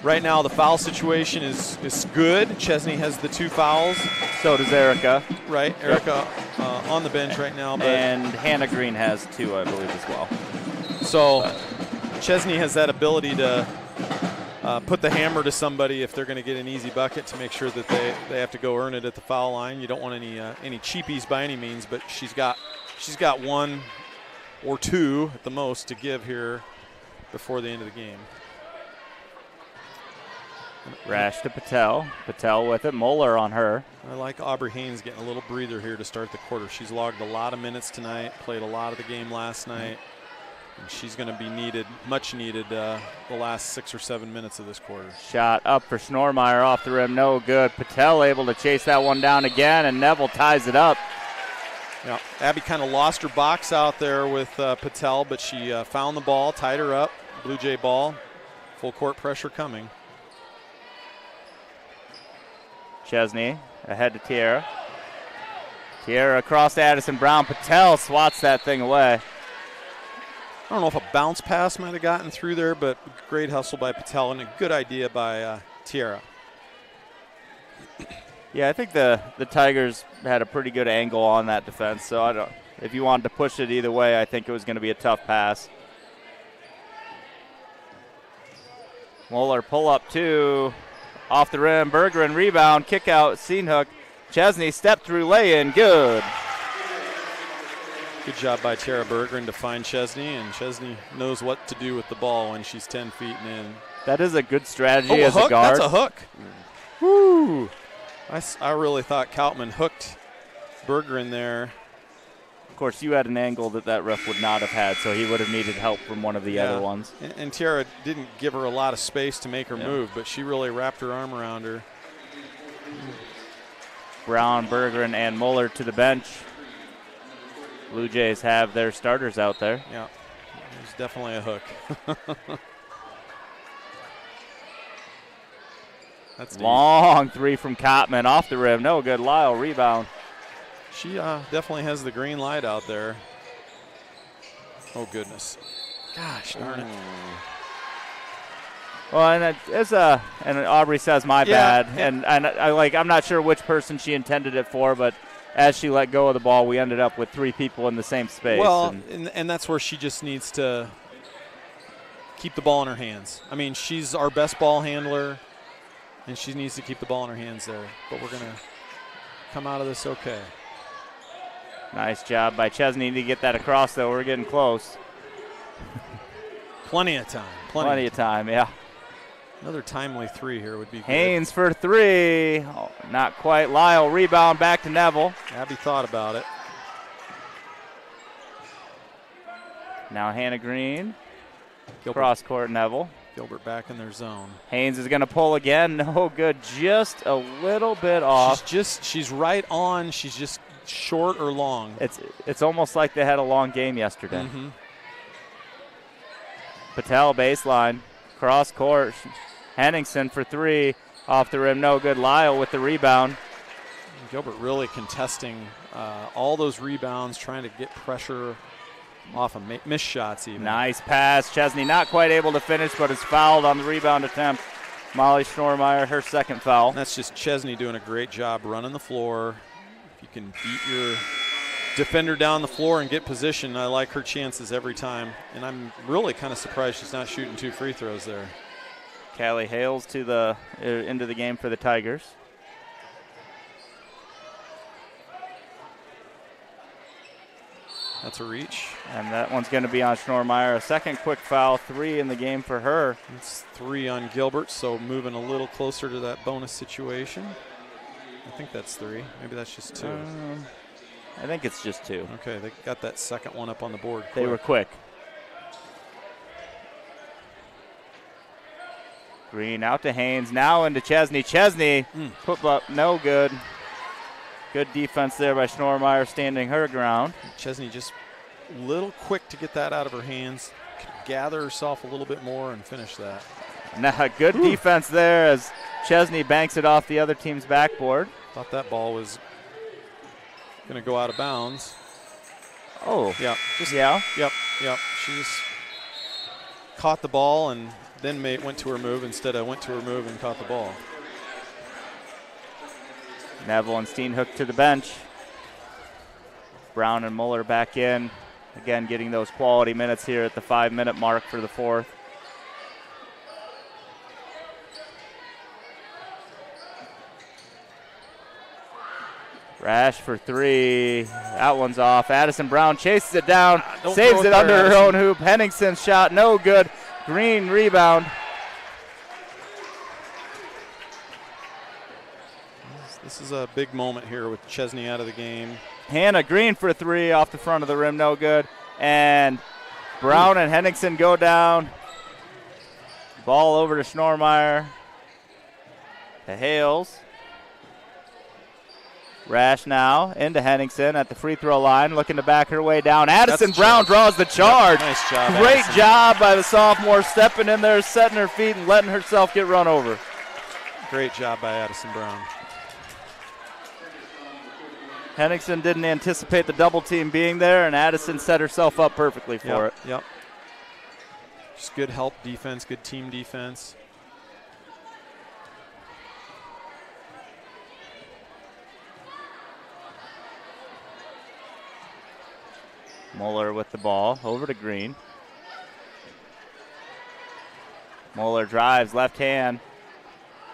Right now, the foul situation is good. Chesney has the 2 fouls. So does Erica. Right, Erica on the bench right now. But and Hannah Green has 2, I believe, as well. So Chesney has that ability to put the hammer to somebody if they're going to get an easy bucket, to make sure that they have to go earn it at the foul line. You don't want any cheapies by any means, but she's got 1 or 2 at the most to give here before the end of the game. Rash to Patel. Patel with it. Moeller on her. I like Aubrey Haynes getting a little breather here to start the quarter. She's logged a lot of minutes tonight, played a lot of the game last night, and she's going to be needed, much needed, the last 6 or 7 minutes of this quarter. Shot up for Schnormeyer off the rim, no good. Patel able to chase that one down again, and Neville ties it up. Yeah, Abby kind of lost her box out there with Patel, but she found the ball, tied her up. Blue Jay ball, full court pressure coming. Chesney ahead to Tierra. Tierra across to Addison Brown. Patel swats that thing away. I don't know if a bounce pass might have gotten through there, but great hustle by Patel and a good idea by Tierra. Yeah, I think the Tigers had a pretty good angle on that defense, so if you wanted to push it either way, I think it was going to be a tough pass. Moeller pull up two. Off the rim, Bergeron rebound, kick out, Steenhoek. Chesney step through lay-in, good. Good job by Tara Bergeron to find Chesney, and Chesney knows what to do with the ball when she's 10 feet and in. That is a good strategy as a guard. That's a hook. Woo! I really thought Kautman hooked Bergeron there. Of course, you had an angle that ref would not have had, so he would have needed help from one of the other ones. And Tierra didn't give her a lot of space to make her move, but she really wrapped her arm around her. Brown, Bergeron, and Moeller to the bench. Blue Jays have their starters out there. Yeah, it was definitely a hook. That's deep. Long three from Kottman off the rim. No good. Lyle rebound. She definitely has the green light out there. Oh, goodness. Gosh darn it. Well, and and Aubrey says my bad, and I'm not sure which person she intended it for, but as she let go of the ball, we ended up with three people in the same space. Well, and that's where she just needs to keep the ball in her hands. I mean, she's our best ball handler, and she needs to keep the ball in her hands there. But we're going to come out of this okay. Nice job by Chesney to get that across, though. We're getting close. Plenty of time. Plenty of time, yeah. Another timely three here would be good. Haynes for three. Oh, not quite. Lyle rebound back to Neville. Abby thought about it. Now Hannah Green. Gilbert. Cross court Neville. Gilbert back in their zone. Haynes is going to pull again. No good. Just a little bit off. She's right on. She's just short or long. It's almost like they had a long game yesterday. Mm-hmm. Patel baseline. Cross court. Henningsen for three. Off the rim. No good. Lyle with the rebound. Gilbert really contesting all those rebounds, trying to get pressure off of missed shots even. Nice pass. Chesney not quite able to finish, but is fouled on the rebound attempt. Molly Schnormeyer, her second foul. And that's just Chesney doing a great job running the floor. If you can beat your defender down the floor and get position, I like her chances every time. And I'm really kind of surprised she's not shooting 2 free throws there. Callie Hales to into the game for the Tigers. That's a reach. And that one's going to be on Schnormeyer. A second quick foul, 3 in the game for her. It's 3 on Gilbert, so moving a little closer to that bonus situation. I think that's 3. Maybe that's just 2. I think it's just 2. Okay, they got that second one up on the board quick. They were quick. Green out to Haynes, now into Chesney. Chesney put up, no good. Good defense there by Schnormeyer, standing her ground. Chesney just a little quick to get that out of her hands. Could gather herself a little bit more and finish that. Now, good defense there as Chesney banks it off the other team's backboard. Thought that ball was going to go out of bounds. Oh. Yeah. Yep. She just caught the ball and then went to her move instead of went to her move and caught the ball. Neville and Steenhoek to the bench. Brown and Muller back in. Again, getting those quality minutes here at the 5-minute mark for the fourth. Rash for 3. That one's off. Addison Brown chases it down, saves it under her own hoop. Henningsen's shot, no good. Green rebound. This is a big moment here with Chesney out of the game. Hannah Green for 3 off the front of the rim, no good. And Brown and Henningsen go down. Ball over to Schnormeyer. To Hales. Rash now into Henningsen at the free throw line, looking to back her way down. Addison Brown draws the charge. Yep, nice job. Great Addison. job by the sophomore, stepping in there, setting her feet, and letting herself get run over. Great job by Addison Brown. Henningsen didn't anticipate the double team being there, and Addison set herself up perfectly for it. Yep. Just good help defense, good team defense. Mueller with the ball, over to Green. Mueller drives, left hand,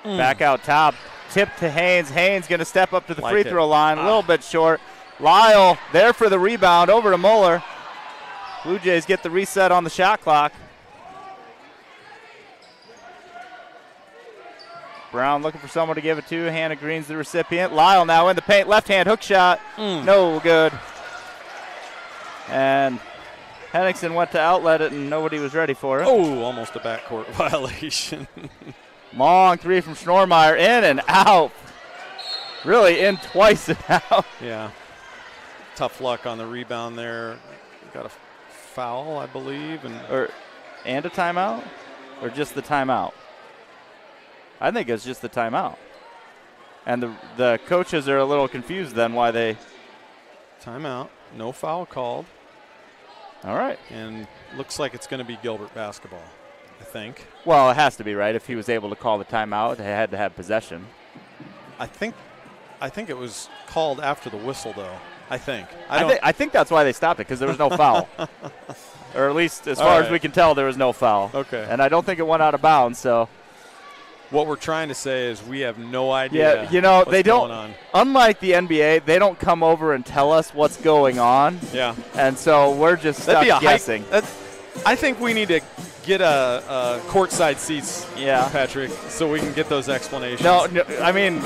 back out top, tip to Haynes. Haynes going to step up to the free throw line, a little bit short. Lyle there for the rebound, over to Mueller. Blue Jays get the reset on the shot clock. Brown looking for someone to give it to. Hannah Green's the recipient. Lyle now in the paint, left hand hook shot, no good. And Henningsen went to outlet it, and nobody was ready for it. Oh, almost a backcourt violation. Long 3 from Schnormeyer, in and out. Really in twice and out. Yeah. Tough luck on the rebound there. Got a foul, I believe. And a timeout? Or just the timeout? I think it's just the timeout. And the coaches are a little confused then why they... Timeout. No foul called. All right. And looks like it's going to be Gilbert basketball, I think. Well, it has to be, right? If he was able to call the timeout, they had to have possession. I think it was called after the whistle, though. I think that's why they stopped it, because there was no foul. Or at least as far as we can tell, there was no foul. Okay. And I don't think it went out of bounds, so. What we're trying to say is we have no idea. Yeah, you know, what's they don't. Going on. Unlike the NBA, they don't come over and tell us what's going on. Yeah. And so we're just stuck guessing. I think we need to get a courtside seats, yeah, Patrick, so we can get those explanations. No, I mean,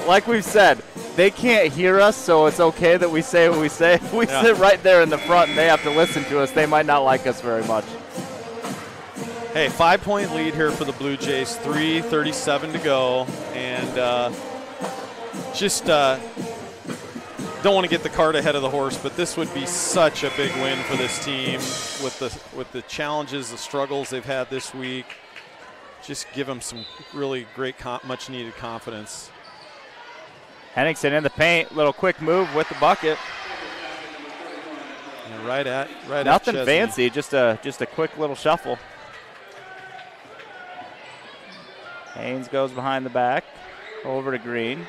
like we've said, they can't hear us, so it's okay that we say what we say. If we sit right there in the front and they have to listen to us, they might not like us very much. Hey, 5-point lead here for the Blue Jays, 3:37 to go, and just don't want to get the cart ahead of the horse, but this would be such a big win for this team with the challenges, the struggles they've had this week. Just give them some really great, much-needed confidence. Henningsen in the paint, little quick move with the bucket. Yeah, right at nothing Chesney. fancy, just a quick little shuffle. Haynes goes behind the back, over to Green.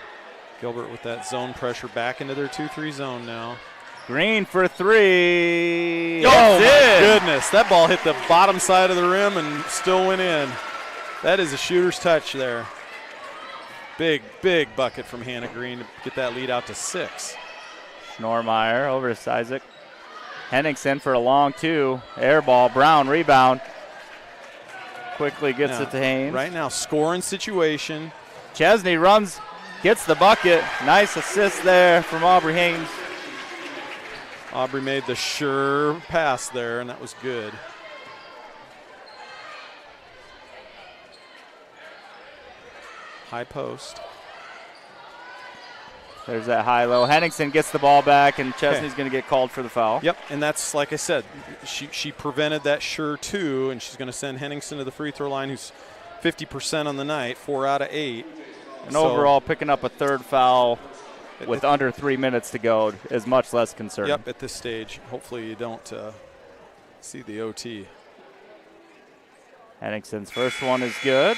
Gilbert with that zone pressure back into their 2-3 zone now. Green for 3. Oh, my goodness. That ball hit the bottom side of the rim and still went in. That is a shooter's touch there. Big, big bucket from Hannah Green to get that lead out to 6. Schnormeyer over to Sizek. Henningsen for a long 2. Air ball. Brown rebound. Quickly gets it to Haynes. Right now, scoring situation. Chesney runs, gets the bucket. Nice assist there from Aubrey Haynes. Aubrey made the sure pass there, and that was good. High post. There's that high-low. Henningsen gets the ball back, and Chesney's going to get called for the foul. Yep, and that's, like I said, she prevented that sure 2, and she's going to send Henningsen to the free throw line, who's 50% on the night, 4 out of 8. And overall, picking up a third foul with under 3 minutes to go is much less concerning. Yep, at this stage. Hopefully you don't see the OT. Henningsen's first one is good.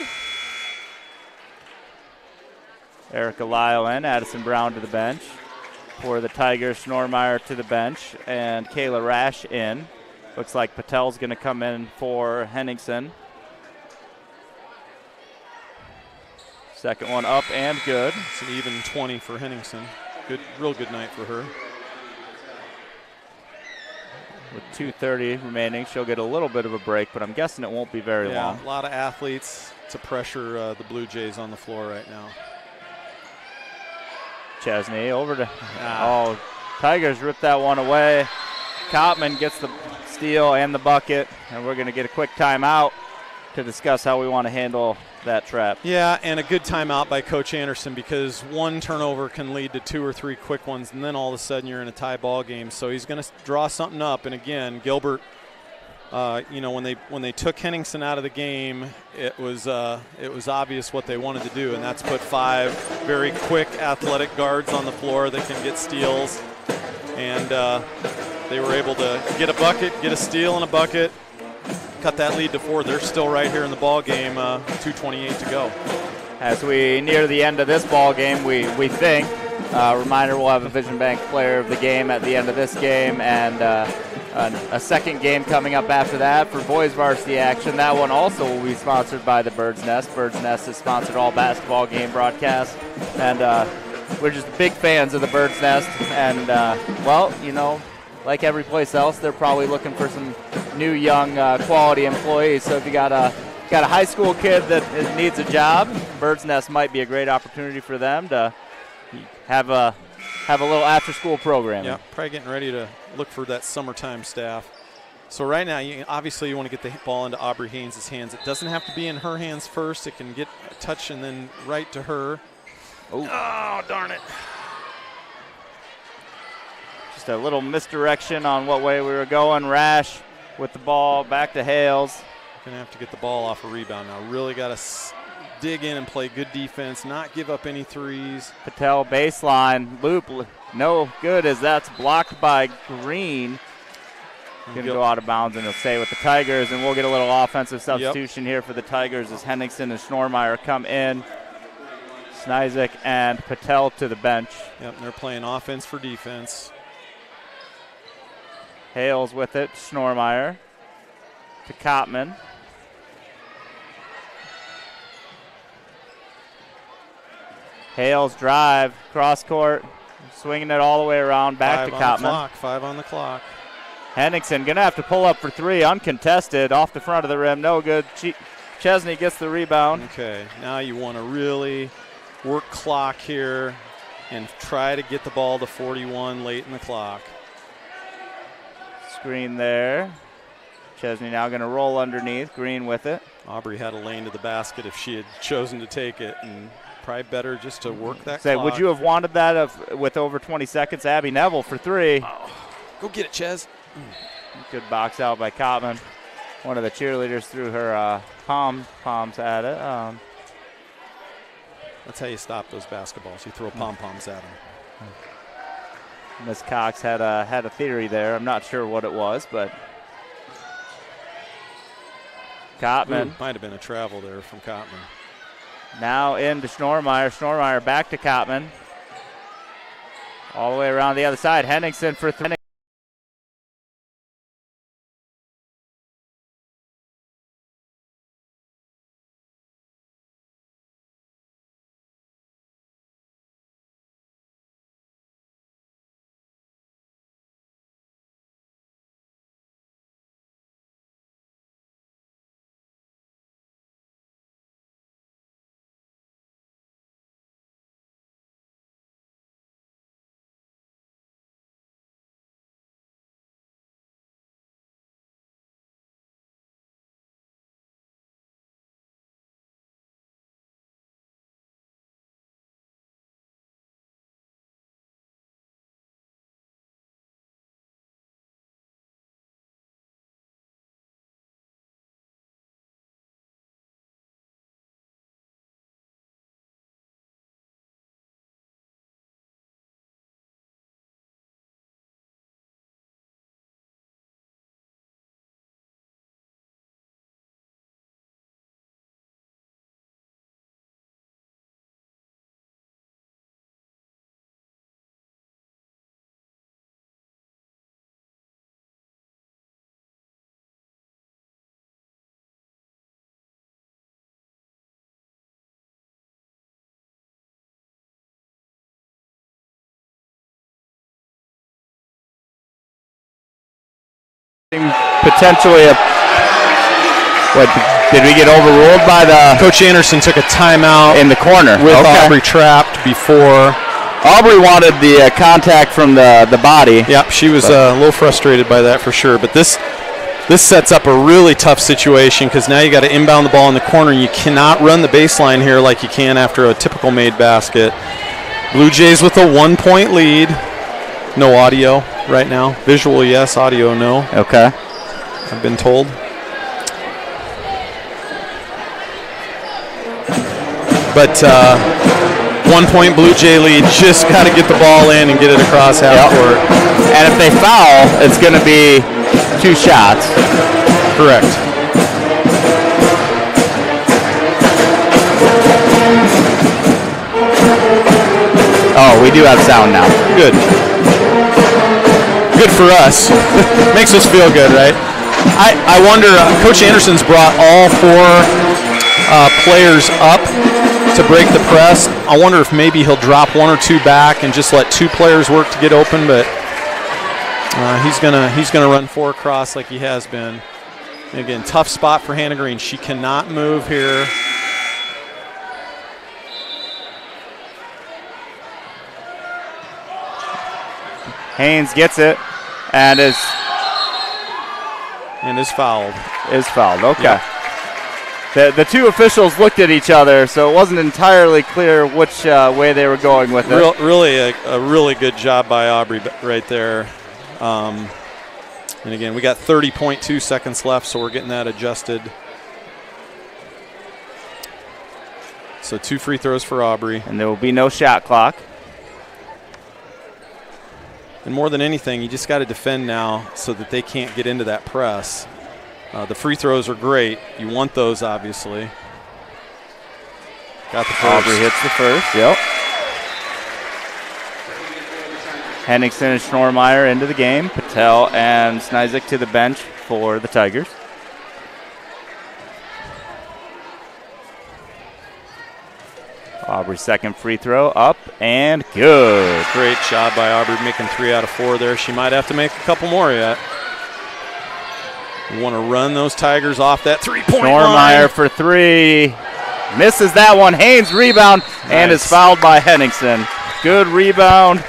Erica Lyle in, Addison Brown to the bench. For the Tigers, Schnormeyer to the bench, and Kayla Rash in. Looks like Patel's going to come in for Henningsen. Second one up and good. It's an even 20 for Henningsen. Good, real good night for her. With 2:30 remaining, she'll get a little bit of a break, but I'm guessing it won't be very long. A lot of athletes to pressure the Blue Jays on the floor right now. Chesney over to, Tigers rip that one away. Kottman gets the steal and the bucket, and we're going to get a quick timeout to discuss how we want to handle that trap. Yeah, and a good timeout by Coach Anderson, because one turnover can lead to 2 or 3 quick ones, and then all of a sudden you're in a tie ball game. So he's going to draw something up. And again, Gilbert, when they took Henningsen out of the game, it was obvious what they wanted to do, and that's put 5 very quick, athletic guards on the floor that can get steals. And they were able to get a bucket, get a steal and a bucket, cut that lead to 4. They're still right here in the ball game, 2:28 to go. As we near the end of this ball game, we think. Reminder, we'll have a Vision Bank player of the game at the end of this game, and a second game coming up after that for boys varsity action. That one also will be sponsored by the Bird's Nest. Bird's Nest has sponsored all basketball game broadcasts, and we're just big fans of the Bird's Nest. And, like every place else, they're probably looking for some new, young, quality employees. So if you got a high school kid that needs a job, Bird's Nest might be a great opportunity for them to have a little after-school program. Yeah, probably getting ready to look for that summertime staff. So right now, obviously you want to get the ball into Aubrey Haynes' hands. It doesn't have to be in her hands first. It can get a touch and then right to her. Oh, darn it. Just a little misdirection on what way we were going. Rash with the ball, back to Hales. Going to have to get the ball off a rebound now. Really got to dig in and play good defense, not give up any threes. Patel baseline, loop, no good as that's blocked by Green. Going to go out of bounds, and he'll stay with the Tigers, and we'll get a little offensive substitution here for the Tigers as Henningsen and Schnormeyer come in. Snyzik and Patel to the bench. Yep, they're playing offense for defense. Hales with it, Schnormeyer to Kottman. Hales drive, cross court, swinging it all the way around, back to Kottman. 5 on the clock. Henningsen going to have to pull up for 3, uncontested, off the front of the rim, no good. Chesney gets the rebound. Okay, now you want to really work clock here and try to get the ball to 41 late in the clock. Screen there. Chesney now going to roll underneath, Green with it. Aubrey had a lane to the basket if she had chosen to take it, and probably better just to work that clock. Would you have wanted that with over 20 seconds? Abby Neville for 3. Oh, go get it, Ches. Good box out by Kottman. One of the cheerleaders threw her pom-poms at it. That's how you stop those basketballs. You throw pom-poms at them. Miss Cox had a theory there. I'm not sure what it was, but Kottman. Might have been a travel there from Kottman. Now into Schnormeyer. Schnormeyer back to Kottman. All the way around the other side. Henningsen for 3. Potentially did we get overruled by the Coach Anderson took a timeout in the corner with Aubrey trapped before Aubrey wanted the contact from the body. Yep, she was a little frustrated by that for sure. But this sets up a really tough situation because now you got to inbound the ball in the corner, and you cannot run the baseline here like you can after a typical made basket. Blue Jays with a 1-point lead. No audio right now. Visual, yes. Audio, no. Okay. I've been told. But 1-point Blue Jay lead. Just got to get the ball in and get it across half court. And if they foul, it's going to be 2 shots. Correct. Oh, we do have sound now. Good. Good for us. Makes us feel good, right? I wonder, Coach Anderson's brought all 4 players up to break the press. I wonder if maybe he'll drop 1 or 2 back and just let 2 players work to get open, but he's gonna run 4 across like he has been. And again, tough spot for Hannah Green. She cannot move here. Haynes gets it and is fouled. Is fouled. Okay. Yep. The 2 officials looked at each other, so it wasn't entirely clear which way they were going with it. Really a really good job by Aubrey right there. And again, we got 30.2 seconds left, so we're getting that adjusted. So 2 free throws for Aubrey. And there will be no shot clock. And more than anything, you just got to defend now so that they can't get into that press. The free throws are great. You want those, obviously. Got the first. Aubrey hits the first. Yep. Henningsen and Schnormeyer into the game. Patel and Snizik to the bench for the Tigers. Aubrey's second free throw up and good. Great job by Aubrey making 3 out of 4 there. She might have to make a couple more yet. You want to run those Tigers off that 3-point line. Schnormeyer for 3. Misses that one. Haynes rebound and is fouled by Henningsen. Good rebound.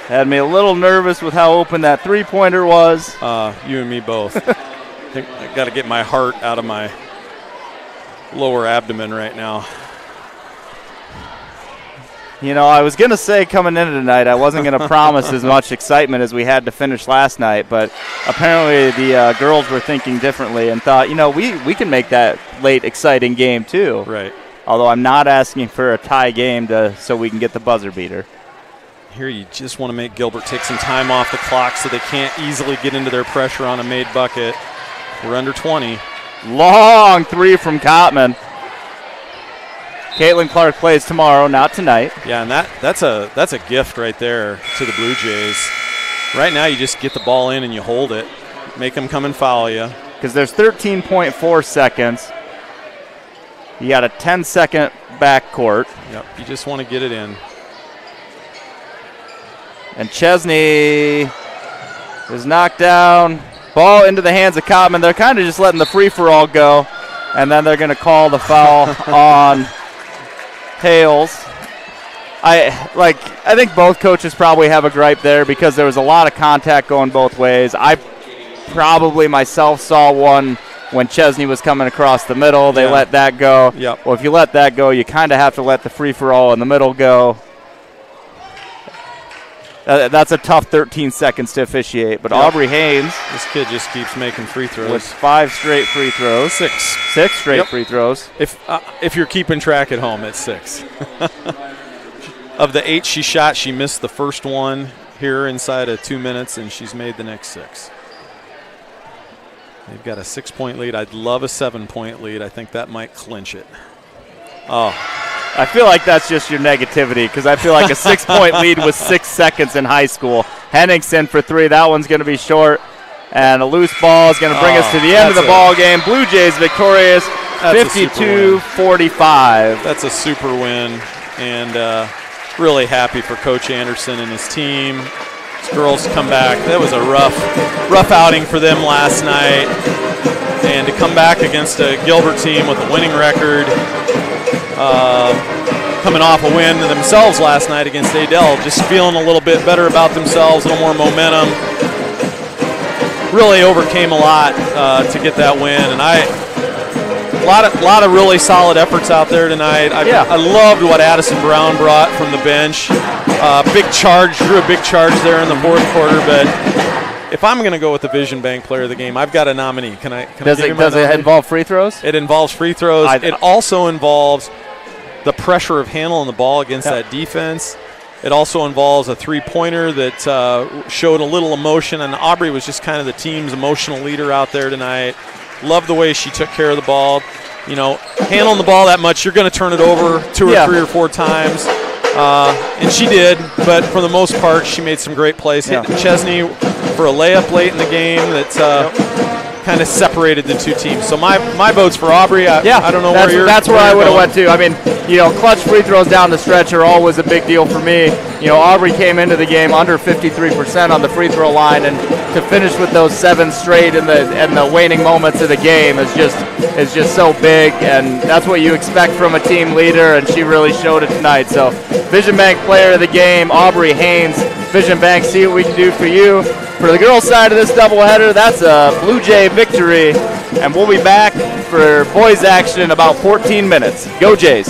Had me a little nervous with how open that 3-pointer was. You and me both. I think I got to get my heart out of my lower abdomen right now. You know, I was going to say coming in tonight I wasn't going to promise as much excitement as we had to finish last night, but apparently the girls were thinking differently and thought, you know, we can make that late exciting game too. Right. Although I'm not asking for a tie game so we can get the buzzer beater. Here you just want to make Gilbert take some time off the clock so they can't easily get into their pressure on a made bucket. We're under 20. Long 3 from Kottman. Caitlin Clark plays tomorrow, not tonight. Yeah, and that's a gift right there to the Blue Jays. Right now you just get the ball in and you hold it. Make them come and foul you. Because there's 13.4 seconds. You got a 10-second backcourt. Yep, you just want to get it in. And Chesney is knocked down. Ball into the hands of Kottman. They're kind of just letting the free-for-all go. And then they're going to call the foul on Hales. I think both coaches probably have a gripe there because there was a lot of contact going both ways. I probably myself saw one when Chesney was coming across the middle. They let that go. Yep. Well, if you let that go, you kind of have to let the free-for-all in the middle go. That's a tough 13 seconds to officiate. But Aubrey Haynes. This kid just keeps making free throws. With 5 straight free throws. 6 straight free throws. If you're keeping track at home, it's 6. Of the 8 she shot, she missed the first one here inside of 2 minutes, and she's made the next 6. They've got a 6-point lead. I'd love a 7-point lead. I think that might clinch it. Oh. I feel like that's just your negativity because I feel like a 6-point lead with 6 seconds in high school. Henningsen for 3. That one's going to be short. And a loose ball is going to bring us to the end of the ball game. Blue Jays victorious 52-45. That's a super win. And really happy for Coach Anderson and his team. These girls come back. That was a rough outing for them last night. And to come back against a Gilbert team with a winning record, coming off a win themselves last night against Adel, just feeling a little bit better about themselves, a little more momentum. Really overcame a lot to get that win, and a lot of really solid efforts out there tonight. I loved what Addison Brown brought from the bench. Big charge, drew a big charge there in the fourth quarter, but if I'm going to go with the Vision Bank player of the game, I've got a nominee. Does it involve free throws? It involves free throws. It also involves the pressure of handling the ball against that defense. It also involves a three-pointer that showed a little emotion, and Aubrey was just kind of the team's emotional leader out there tonight. Loved the way she took care of the ball. You know, handling the ball that much, you're going to turn it over 2 or 3 or 4 times. And she did, but for the most part, she made some great plays. Hit Chesney for a layup late in the game that kind of separated the two teams. So my vote's for Aubrey. I don't know where you're. That's where I would have went too. I mean, clutch free throws down the stretch are always a big deal for me. Aubrey came into the game under 53% on the free throw line, and to finish with those 7 straight in the waning moments of the game is just so big, and that's what you expect from a team leader, and she really showed it tonight. So, Vision Bank player of the game, Aubrey Haynes. Vision Bank, see what we can do for you. For the girls' side of this doubleheader, that's a Blue Jay victory, and we'll be back for boys' action in about 14 minutes. Go Jays!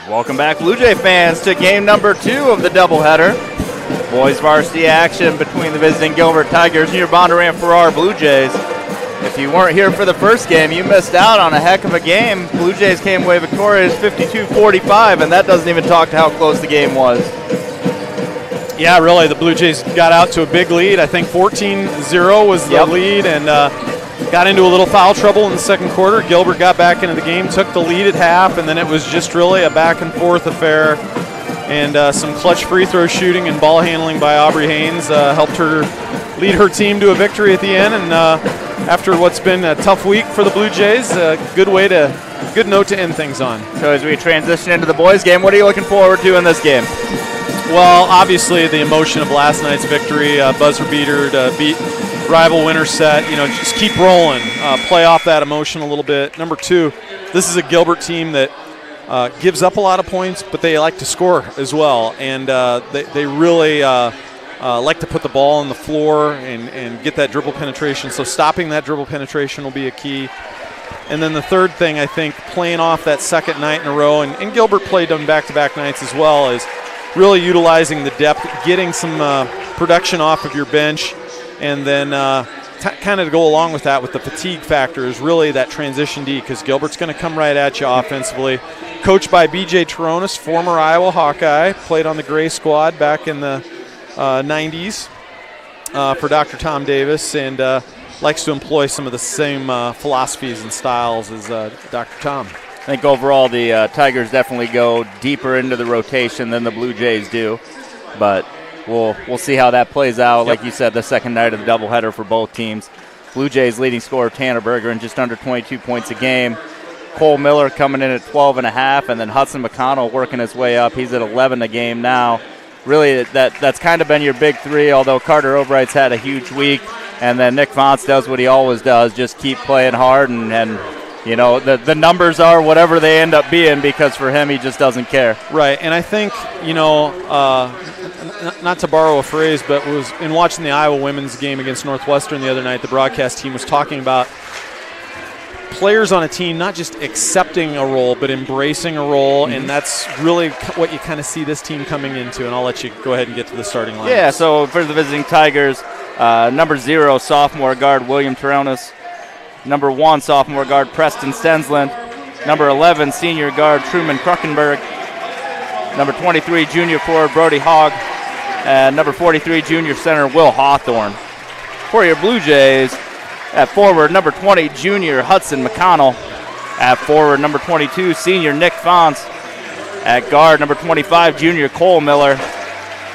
Welcome back, Blue Jay fans, to game number 2 of the doubleheader. Boys varsity action between the visiting Gilbert Tigers and your Bondurant Farrar Blue Jays. If you weren't here for the first game, you missed out on a heck of a game. Blue Jays came away victorious 52-45, and that doesn't even talk to how close the game was. Yeah, really, the Blue Jays got out to a big lead. I think 14-0 was the lead, and got into a little foul trouble in the second quarter. Gilbert got back into the game, took the lead at half, and then it was just really a back-and-forth affair. And some clutch free throw shooting and ball handling by Aubrey Haynes helped her lead her team to a victory at the end. And after what's been a tough week for the Blue Jays, good note to end things on. So as we transition into the boys' game, what are you looking forward to in this game? Well, obviously the emotion of last night's victory, buzzer beater to beat rival winner set. Just keep rolling, play off that emotion a little bit. Number 2, this is a Gilbert team that gives up a lot of points, but they like to score as well, and they really like to put the ball on the floor and get that dribble penetration. So stopping that dribble penetration will be a key. And then the third thing, I think, playing off that second night in a row, and Gilbert played on back-to-back nights as well, is really utilizing the depth, getting some production off of your bench, and then kind of to go along with that with the fatigue factor is really that transition D, because Gilbert's going to come right at you offensively. Coached by B.J. Taronis, former Iowa Hawkeye, played on the Gray squad back in the 90s for Dr. Tom Davis, and likes to employ some of the same philosophies and styles as Dr. Tom. I think overall the Tigers definitely go deeper into the rotation than the Blue Jays do, but we'll see how that plays out. Like you said, the second night of the doubleheader for both teams. Blue Jays leading scorer Tanner Bergeron just under 22 points a game. Cole Miller coming in at 12.5, and then Hudson McConnell working his way up. He's at 11 a game now. Really, that's kind of been your big three, although Carter Obright's had a huge week. And then Nick Vance does what he always does, just keep playing hard, and the numbers are whatever they end up being, because for him, he just doesn't care. Right, and I think, not to borrow a phrase, but was in watching the Iowa women's game against Northwestern the other night, the broadcast team was talking about players on a team not just accepting a role, but embracing a role, and that's really what you kind of see this team coming into, and I'll let you go ahead and get to the starting line. Yeah, so for the visiting Tigers, number 0, sophomore guard William Taronis. Number 1, sophomore guard Preston Stensland. Number 11, senior guard Truman Kruckenberg. Number 23, junior forward Brody Hogg. And number 43, junior center Will Hawthorne. For your Blue Jays, at forward, number 20, junior Hudson McConnell. At forward, number 22, senior Nick Vance. At guard, number 25, junior Cole Miller.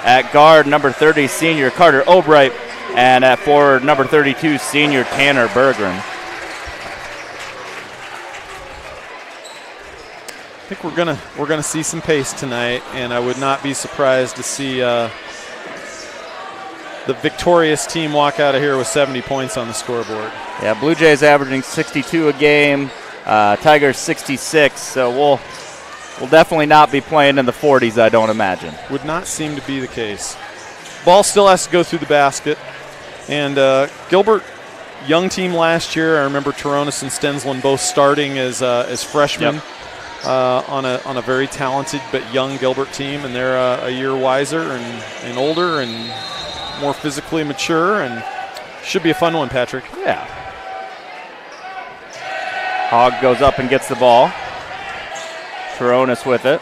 At guard, number 30, senior Carter Obright. And at forward, number 32, senior Tanner Bergeron. I think we're gonna see some pace tonight, and I would not be surprised to see the victorious team walk out of here with 70 points on the scoreboard. Yeah, Blue Jays averaging 62 a game, Tigers 66. So we'll definitely not be playing in the 40s, I don't imagine. Would not seem to be the case. Ball still has to go through the basket, and Gilbert, young team last year. I remember Taronis and Stensland both starting as freshmen. Yep. On a very talented but young Gilbert team, and they're a year wiser and older and more physically mature, and should be a fun one, Patrick. Yeah. Hogg goes up and gets the ball. Taronis with it.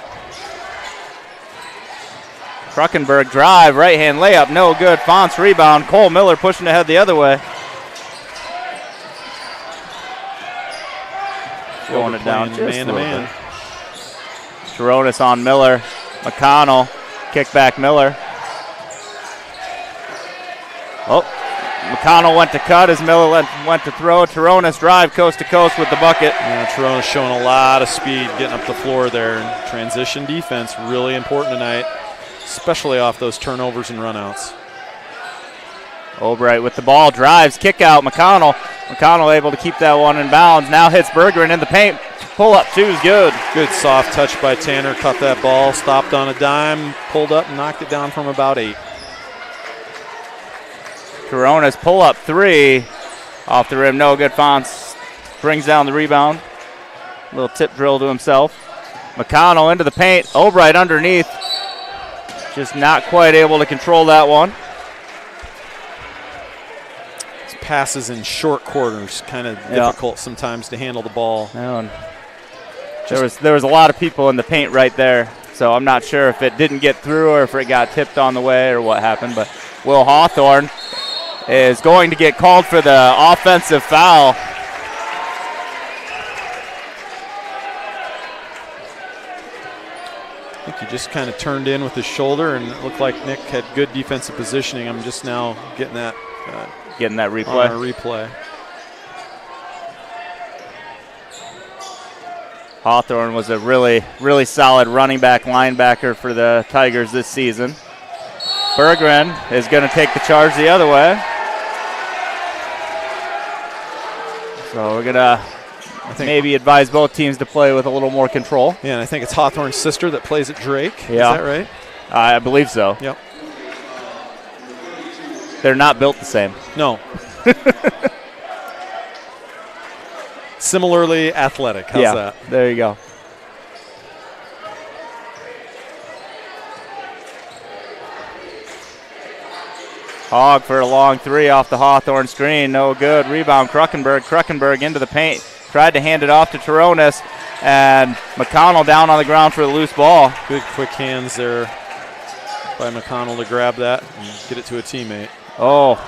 Kruckenberg drive, right-hand layup, no good. Vance rebound. Cole Miller pushing ahead the other way. Going it down just man-to-man. Taronis on Miller. McConnell. Kick back Miller. Oh, McConnell went to cut as Miller went to throw. Taronis drive coast to coast with the bucket. Yeah, Taronis showing a lot of speed getting up the floor there. And transition defense really important tonight, especially off those turnovers and runouts. Albright with the ball, drives, kick out, McConnell. McConnell able to keep that one in bounds. Now hits Bergeron in the paint. Pull up two is good. Good soft touch by Tanner. Caught that ball, stopped on a dime, pulled up and knocked it down from about 8. Taronis pull up 3. Off the rim, no good. Vance brings down the rebound. Little tip drill to himself. McConnell into the paint. Albright underneath. Just not quite able to control that one. His passes in short quarters, kind of difficult sometimes to handle the ball. There was a lot of people in the paint right there, so I'm not sure if it didn't get through or if it got tipped on the way or what happened, but Will Hawthorne is going to get called for the offensive foul. I think he just kind of turned in with his shoulder, and it looked like Nick had good defensive positioning. I'm just now getting that replay. On our replay. Hawthorne was a really, really solid running back linebacker for the Tigers this season. Berggren is going to take the charge the other way. So we're going to maybe advise both teams to play with a little more control. Yeah, and I think it's Hawthorne's sister that plays at Drake. Yeah. Is that right? I believe so. Yep. They're not built the same. No. Similarly athletic. How's that? There you go. Hogg for a long three off the Hawthorne screen. No good. Rebound, Kruckenberg. Kruckenberg into the paint. Tried to hand it off to Taronis. And McConnell down on the ground for the loose ball. Good quick hands there by McConnell to grab that and get it to a teammate. Oh,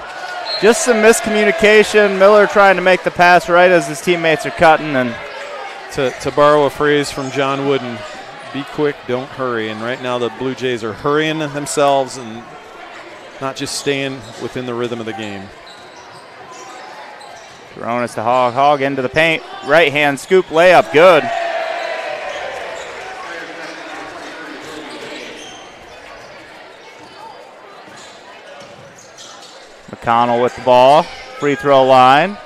just some miscommunication. Miller trying to make the pass right as his teammates are cutting. And to borrow a phrase from John Wooden, be quick, don't hurry. And right now the Blue Jays are hurrying themselves and not just staying within the rhythm of the game. Taronis to Hogg. Hogg into the paint. Right hand scoop layup. Good. McConnell with the ball. Free throw line.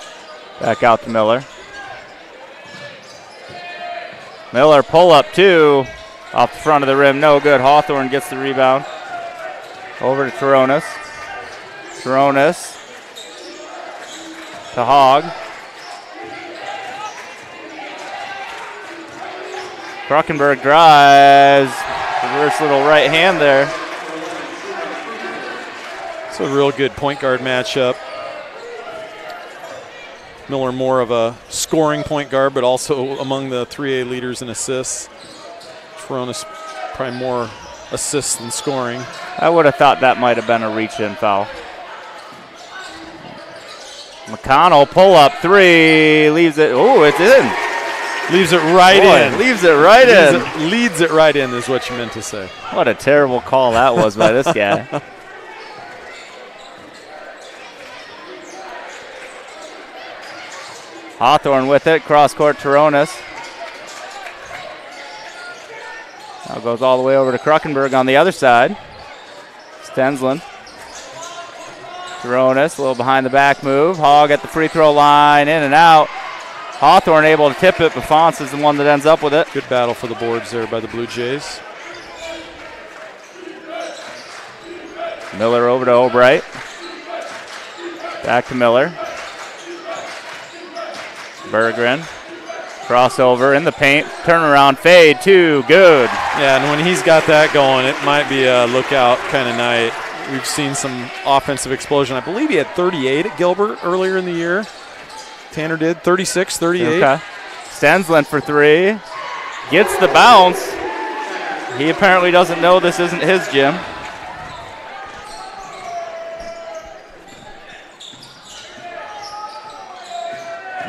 Back out to Miller. Miller pull up two. Off the front of the rim. No good. Hawthorne gets the rebound. Over to Taronis. Taronis to Hogg. Kruckenberg drives. Reverse little right hand there. It's a real good point guard matchup. Miller more of a scoring point guard, but also among the 3A leaders in assists. Taronis probably more assists than scoring. I would have thought that might have been a reach-in foul. McConnell pull up three, leaves it. Oh, it's in. Leaves it right in. Leaves it right in. Leads it right in is what you meant to say. What a terrible call that was by this guy. Hawthorne with it, cross-court Taronis. Now goes all the way over to Kruckenberg on the other side. Stensland. Taronis, a little behind the back move. Hogg at the free throw line, in and out. Hawthorne able to tip it, but Fonce is the one that ends up with it. Good battle for the boards there by the Blue Jays. Miller over to Albright. Back to Miller. Berggren. Crossover in the paint. Turnaround fade, two. Good. Yeah, and when he's got that going, it might be a lookout kind of night. We've seen some offensive explosion. I believe he had 38 at Gilbert earlier in the year. Tanner did 36, 38. Okay. Stensland for three. Gets the bounce. He apparently doesn't know this isn't his gym.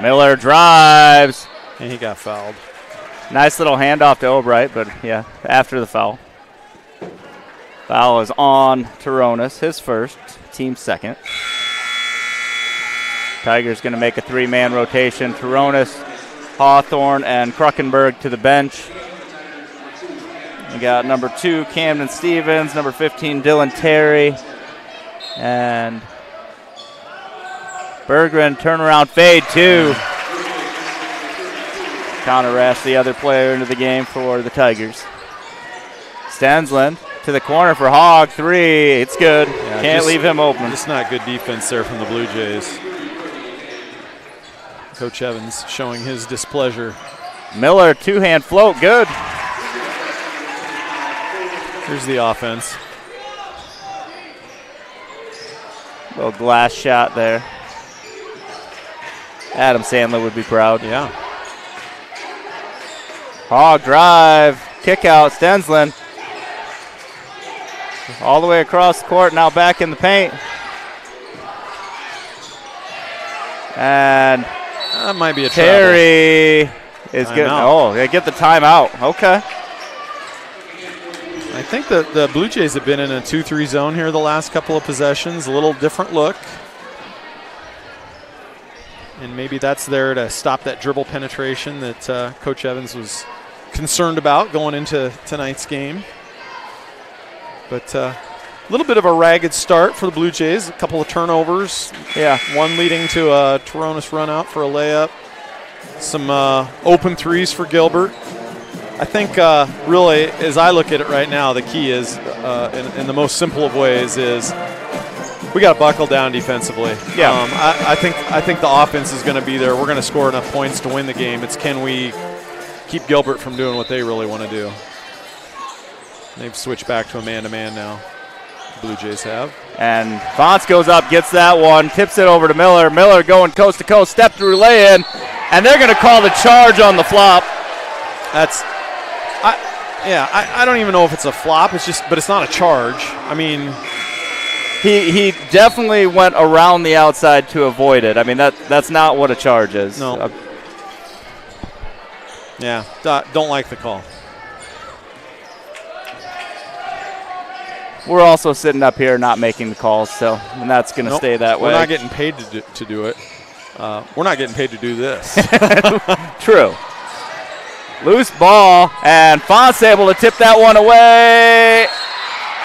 Miller drives. And he got fouled. Nice little handoff to Albright, but yeah, after the foul. Foul is on Taronis, his first, team second. Tigers going to make a three-man rotation. Taronis, Hawthorne, and Kruckenberg to the bench. We got number 2, Camden Stevens, number 15, Dylan Terry, and Berggren turnaround fade, two. Connor Rash, the other player into the game for the Tigers. Stensland to the corner for Hogg, three. It's good. Yeah, can't leave him open. Just not good defense there from the Blue Jays. Coach Evans showing his displeasure. Miller, two-hand float, good. Here's the offense. Little glass shot there. Adam Sandler would be proud. Yeah. Hog drive. Kick out. Stensland. All the way across the court. Now back in the paint. And that might be a Terry is getting. Oh, they get the timeout. Okay. I think the Blue Jays have been in a 2-3 zone here the last couple of possessions. A little different look. And maybe that's there to stop that dribble penetration that Coach Evans was concerned about going into tonight's game. But a little bit of a ragged start for the Blue Jays. A couple of turnovers. Yeah. One leading to a Toronis run out for a layup. Some open threes for Gilbert. I think really, as I look at it right now, the key is, in the most simple of ways, is we got to buckle down defensively. Yeah. I think the offense is going to be there. We're going to score enough points to win the game. It's can we keep Gilbert from doing what they really want to do. They've switched back to a man-to-man now. The Blue Jays have. And Fonts goes up, gets that one, tips it over to Miller. Miller going coast to coast, step through lay-in, and they're going to call the charge on the flop. I don't even know if it's a flop. But it's not a charge. I mean, he definitely went around the outside to avoid it. I mean, that's not what a charge is. No. Don't like the call. We're also sitting up here not making the calls, and that's going to stay that way. We're not getting paid to do it. We're not getting paid to do this. True. Loose ball, and Fonts able to tip that one away.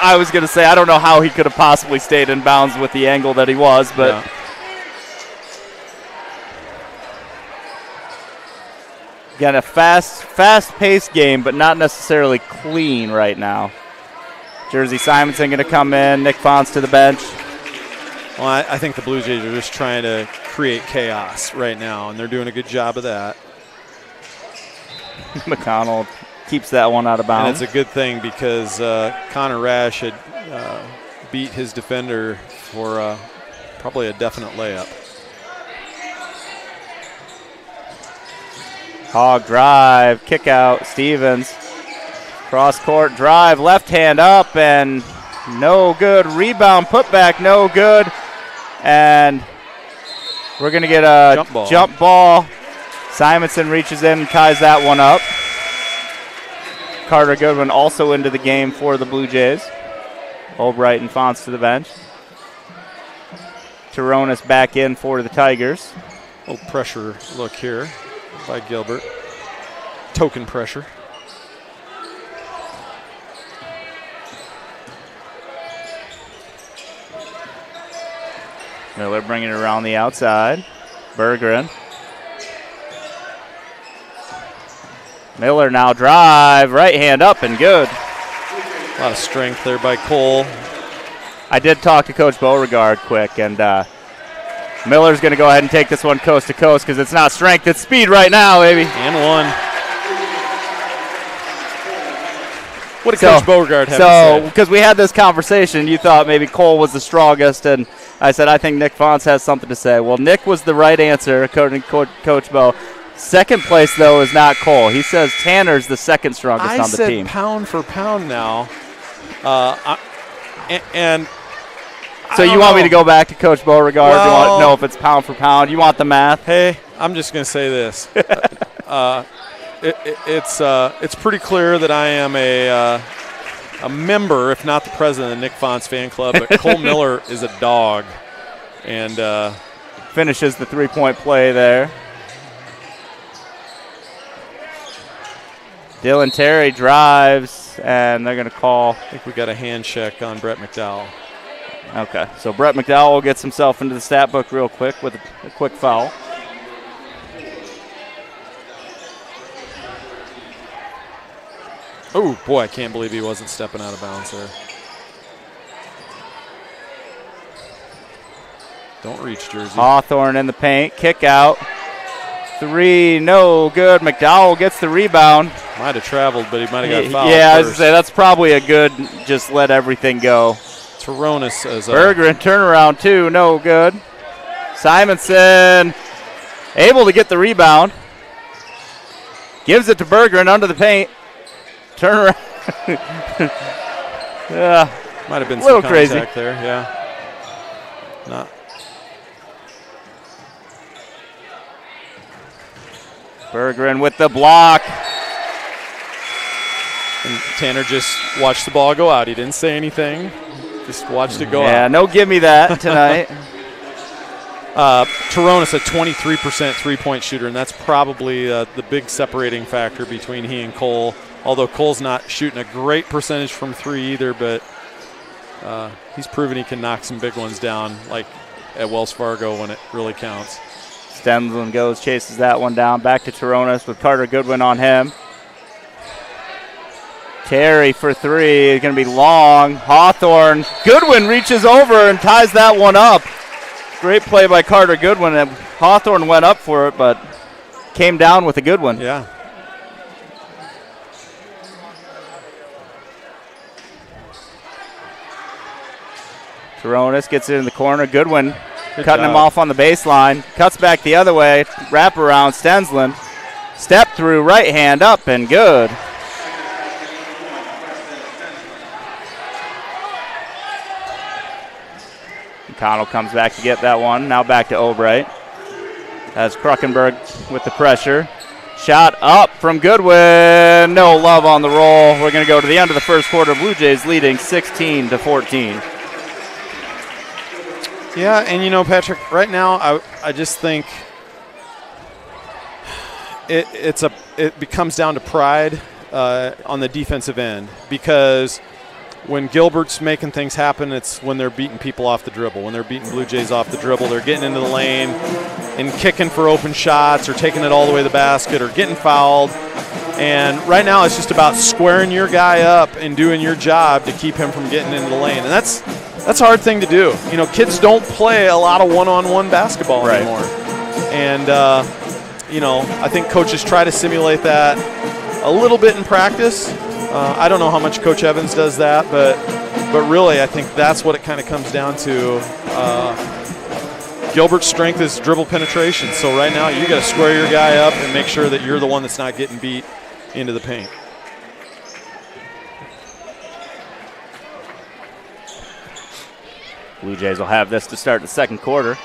I was going to say, I don't know how he could have possibly stayed in bounds with the angle that he was, but. Yeah. Again, a fast-paced game, but not necessarily clean right now. Jersey Simonson going to come in. Nick Fonts to the bench. Well, I think the Blue Jays are just trying to create chaos right now, and they're doing a good job of that. McConnell keeps that one out of bounds. And it's a good thing because Connor Rash had beat his defender for probably a definite layup. Hog drive, kick out, Stevens. Cross court drive, left hand up, and no good. Rebound, put back, no good. And we're going to get a jump ball. Simonson reaches in and ties that one up. Carter Goodwin also into the game for the Blue Jays. Albright and Fonts to the bench. Toronis back in for the Tigers. A little pressure look here by Gilbert. Token pressure. Miller bringing it around the outside. Bergeron. Miller now drive, right hand up and good. A lot of strength there by Cole. I did talk to Coach Beauregard quick, and Miller's going to go ahead and take this one coast to coast because it's not strength, it's speed right now, baby. And one. What did Coach Beauregard have to say? Because we had this conversation, you thought maybe Cole was the strongest, and I said I think Nick Fonts has something to say. Well, Nick was the right answer, according to Coach Beau. Second place, though, is not Cole. He says Tanner's the second strongest on the team. I said pound for pound now. And so you want me to go back to Coach Beauregard? You want to know if it's pound for pound? You want the math? Hey, I'm just going to say this. It's pretty clear that I am a member, if not the president of the Nick Fonts fan club, but Cole Miller is a dog. And finishes the three-point play there. Dylan Terry drives, and they're going to call. I think we got a hand check on Brett McDowell. Okay, so Brett McDowell gets himself into the stat book real quick with a quick foul. Oh, boy, I can't believe he wasn't stepping out of bounds there. Don't reach, Jersey. Hawthorne in the paint, kick out. Three, no good. McDowell gets the rebound. Might have traveled, but he might have got fouled. Yeah, I was going to say, that's probably a good just let everything go. Toronis as a Berggren turnaround, too. No good. Simonson able to get the rebound. Gives it to Berggren under the paint. Turn around. Yeah. Might have been a little some crazy contact there, yeah. Not. Berggren with the block. And Tanner just watched the ball go out. He didn't say anything. Just watched it go out. Yeah, no give me that tonight. Toronis, a 23% three-point shooter, and that's probably the big separating factor between he and Cole. Although Cole's not shooting a great percentage from three either, but he's proven he can knock some big ones down, like at Wells Fargo when it really counts. Stensland goes, chases that one down. Back to Toronis with Carter Goodwin on him. Terry for three is going to be long. Hawthorne. Goodwin reaches over and ties that one up. Great play by Carter Goodwin. And Hawthorne went up for it, but came down with a good one. Yeah. Toronis gets it in the corner. Goodwin cutting him off on the baseline. Cuts back the other way. Wrap around Stensland. Step through right hand up and good. Connell comes back to get that one. Now back to Albright. As Kruckenberg with the pressure. Shot up from Goodwin. No love on the roll. We're going to go to the end of the first quarter. Blue Jays leading 16-14. Yeah, and you know, Patrick, right now I just think it comes down to pride on the defensive end, because when Gilbert's making things happen, it's when they're beating people off the dribble. When they're beating Blue Jays off the dribble, they're getting into the lane and kicking for open shots or taking it all the way to the basket or getting fouled. And right now it's just about squaring your guy up and doing your job to keep him from getting into the lane. And that's a hard thing to do. You know, kids don't play a lot of one-on-one basketball anymore. And, you know, I think coaches try to simulate that a little bit in practice. I don't know how much Coach Evans does that, but really I think that's what it kind of comes down to. Gilbert's strength is dribble penetration. So right now you got to square your guy up and make sure that you're the one that's not getting beat into the paint. Blue Jays will have this to start the second quarter.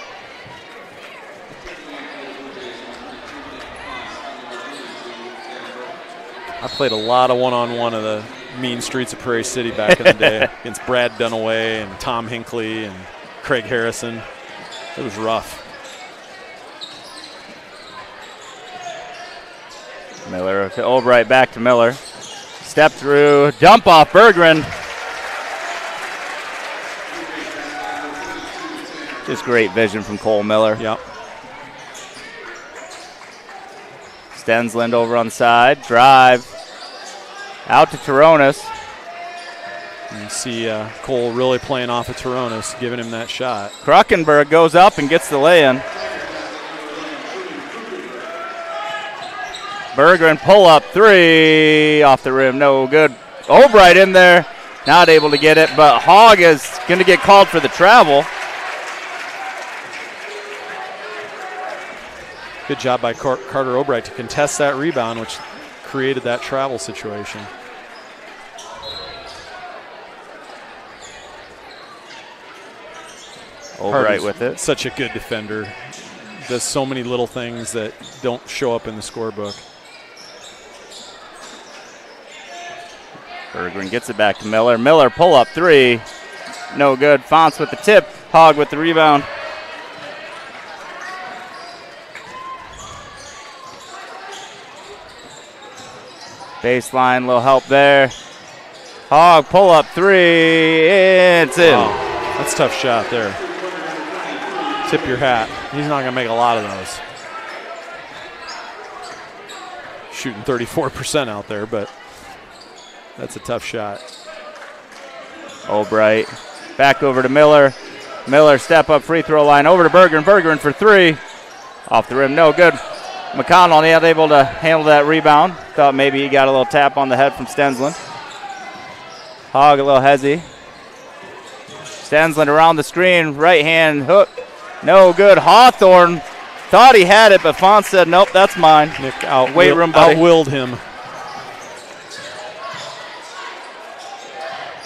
I played a lot of one-on-one of the mean streets of Prairie City back in the day against Brad Dunaway and Tom Hinckley and Craig Harrison. It was rough. Miller to Albright, back to Miller. Step through, dump off Berggren. Just great vision from Cole Miller. Yep. Stensland over on the side. Drive. Out to Toronis. You see Cole really playing off of Toronis, giving him that shot. Kruckenberg goes up and gets the lay-in. Berggren pull-up three. Off the rim, no good. Albright in there. Not able to get it, but Hogg is going to get called for the travel. Good job by Carter Albright to contest that rebound, which created that travel situation. Albright with it. Such a good defender. Does so many little things that don't show up in the scorebook. Berggren gets it back to Miller. Miller pull-up three. No good. Fonts with the tip. Hogg with the rebound. Baseline, little help there. Hogg pull-up three. It's in. Wow. That's a tough shot there. Tip your hat. He's not going to make a lot of those. Shooting 34% out there, but that's a tough shot. Albright back over to Miller. Miller step up free throw line over to Berggren. Berggren for three. Off the rim, no good. McConnell not able to handle that rebound. Thought maybe he got a little tap on the head from Stensland. Hogg a little hezzy. Stensland around the screen, right hand hook. No good. Hawthorne thought he had it, but Font said, nope, that's mine. Nick outwilled him.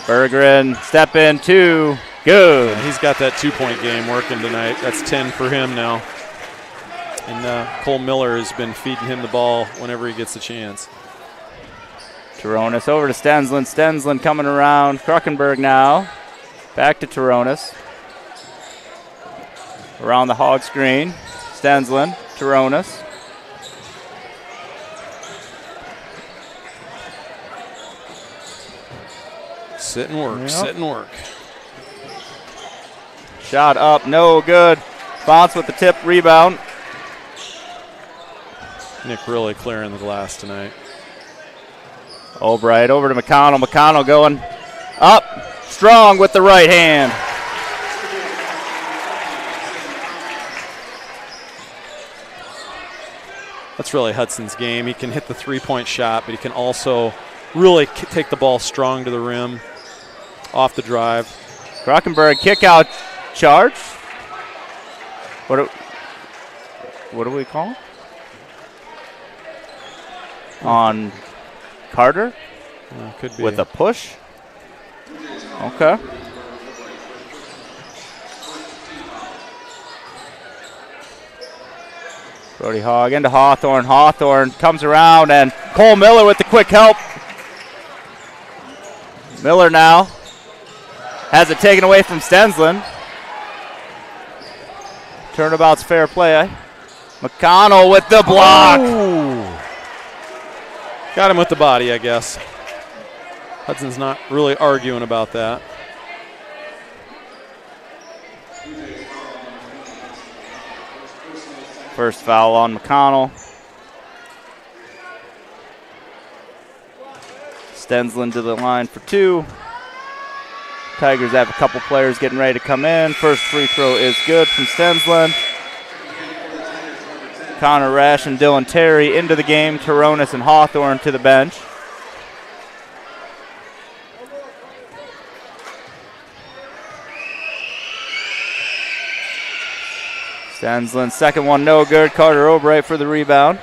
Berggren, step in, 2, good. Yeah, he's got that 2-point game working tonight. That's 10 for him now. And Cole Miller has been feeding him the ball whenever he gets the chance. Toronis over to Stensland. Stensland coming around. Kruckenberg now. Back to Toronis. Around the Hog screen. Stensland, Toronis. Sit and work, sit and work. Shot up, no good. Fonts with the tip rebound. Nick really clearing the glass tonight. Albright over to McConnell. McConnell going up, strong with the right hand. That's really Hudson's game. He can hit the 3-point shot, but he can also really take the ball strong to the rim, off the drive. Krockenberg kick out charge. What do we call? On Carter? Could be. With a push? Okay. Brody Hogg into Hawthorne. Hawthorne comes around, and Cole Miller with the quick help. Miller now has it taken away from Stensland. Turnabout's fair play. McConnell with the block. Ooh. Got him with the body, I guess. Hudson's not really arguing about that. First foul on McConnell. Stensland to the line for 2. Tigers have a couple players getting ready to come in. First free throw is good from Stensland. Connor Rash and Dylan Terry into the game. Toronis and Hawthorne to the bench. Stensland, second one, no good. Carter Albright for the rebound.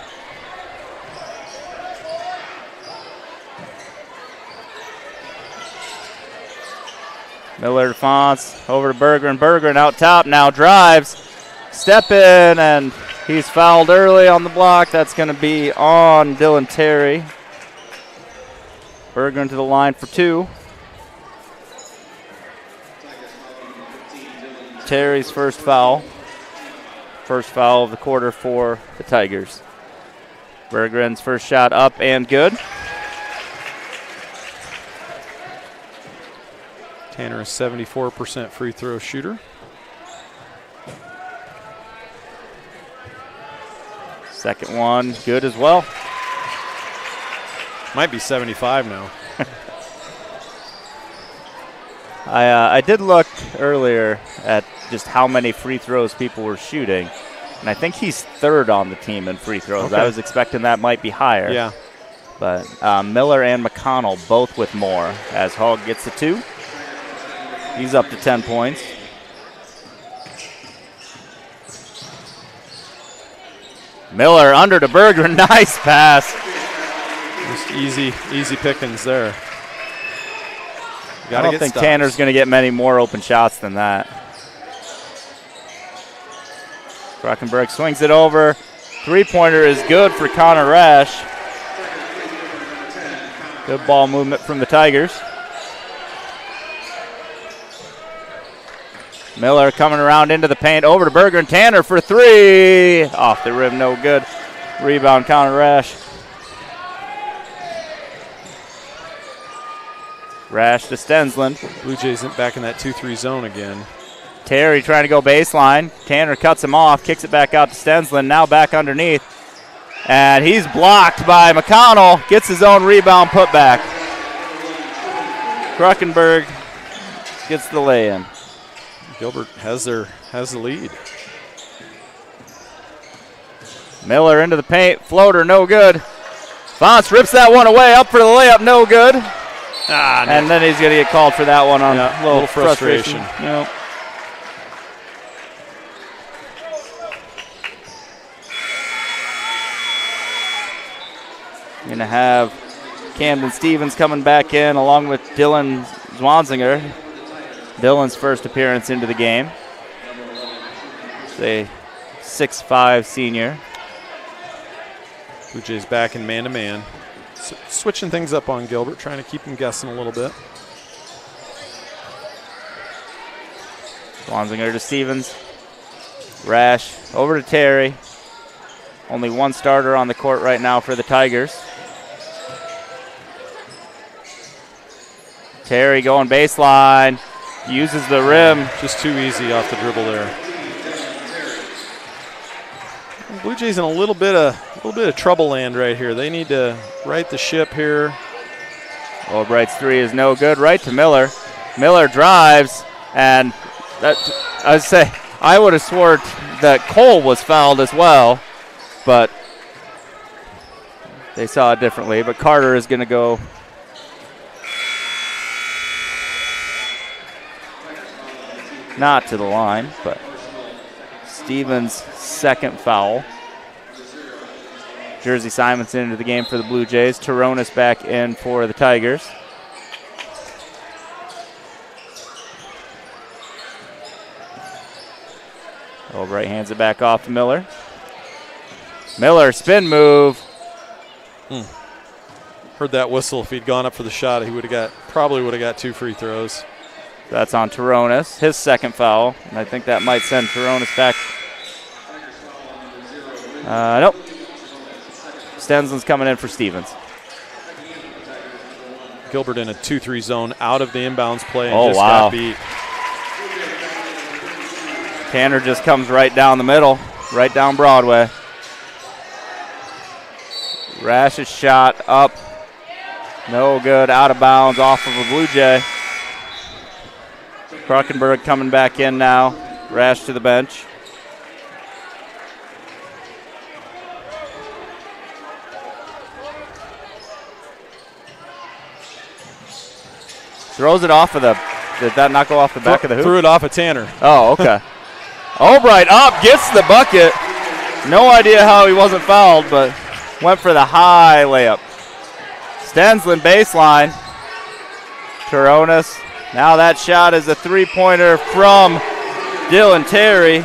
Miller to Fonts, over to Berggren. Berggren out top, now drives. Step in, and he's fouled early on the block. That's going to be on Dylan Terry. Berggren to the line for 2. Terry's first foul. First foul of the quarter for the Tigers. Berggren's first shot up and good. Tanner is 74% free throw shooter. Second one, good as well. Might be 75 now. I did look earlier at just how many free throws people were shooting, and I think he's third on the team in free throws. Okay. I was expecting that might be higher. Yeah. But Miller and McConnell both with more as Hogg gets the 2. He's up to 10 points. Miller under to Berggren. Nice pass. Just easy pickings there. I don't think Tanner's going to get many more open shots than that. Krockenberg swings it over. Three-pointer is good for Connor Rash. Good ball movement from the Tigers. Miller coming around into the paint, over to Berggren. Tanner for 3. Off the rim, no good. Rebound, Connor Rash. Rash to Stensland. Bluejays back in that 2-3 zone again. Terry trying to go baseline. Tanner cuts him off, kicks it back out to Stensland. Now back underneath. And he's blocked by McConnell. Gets his own rebound put back. Kruckenberg gets the lay-in. Gilbert has the lead. Miller into the paint. Floater, no good. Fonce rips that one away. Up for the layup, no good. And then he's going to get called for that one on a little frustration. Yep. Going to have Camden Stevens coming back in along with Dylan Zwanzinger. Dylan's first appearance into the game. It's a 6'5" senior. Bluejays back in man-to-man. Switching things up on Gilbert, trying to keep him guessing a little bit. Zwanzinger to Stevens. Rash over to Terry. Only one starter on the court right now for the Tigers. Terry going baseline. Uses the rim. Just too easy off the dribble there. Blue Jays in a little bit of trouble land right here. They need to right the ship here. Albright's three is no good. Right to Miller. Miller drives, and I would have swore that Cole was fouled as well, but they saw it differently. But Carter is going to go. Not to the line, but Stevens' second foul. Jersey Simonson into the game for the Blue Jays. Taronis back in for the Tigers. Albright hands it back off to Miller. Miller, spin move. Heard that whistle. If he'd gone up for the shot, he probably would have got 2 free throws. That's on Taronis, his second foul. And I think that might send Taronis back. Nope. Stensland's coming in for Stevens. Gilbert in a 2-3 zone out of the inbounds play and got beat. Tanner just comes right down the middle, right down Broadway. Rash's shot up. No good, out of bounds, off of a Blue Jay. Kruckenberg coming back in now. Rash to the bench. Throws it off of the. Did that not go off the back of the hoop? Threw it off of Tanner. Oh, okay. Albright up, gets the bucket. No idea how he wasn't fouled, but went for the high layup. Stensland baseline. Taronis. Now that shot is a three-pointer from Dylan Terry.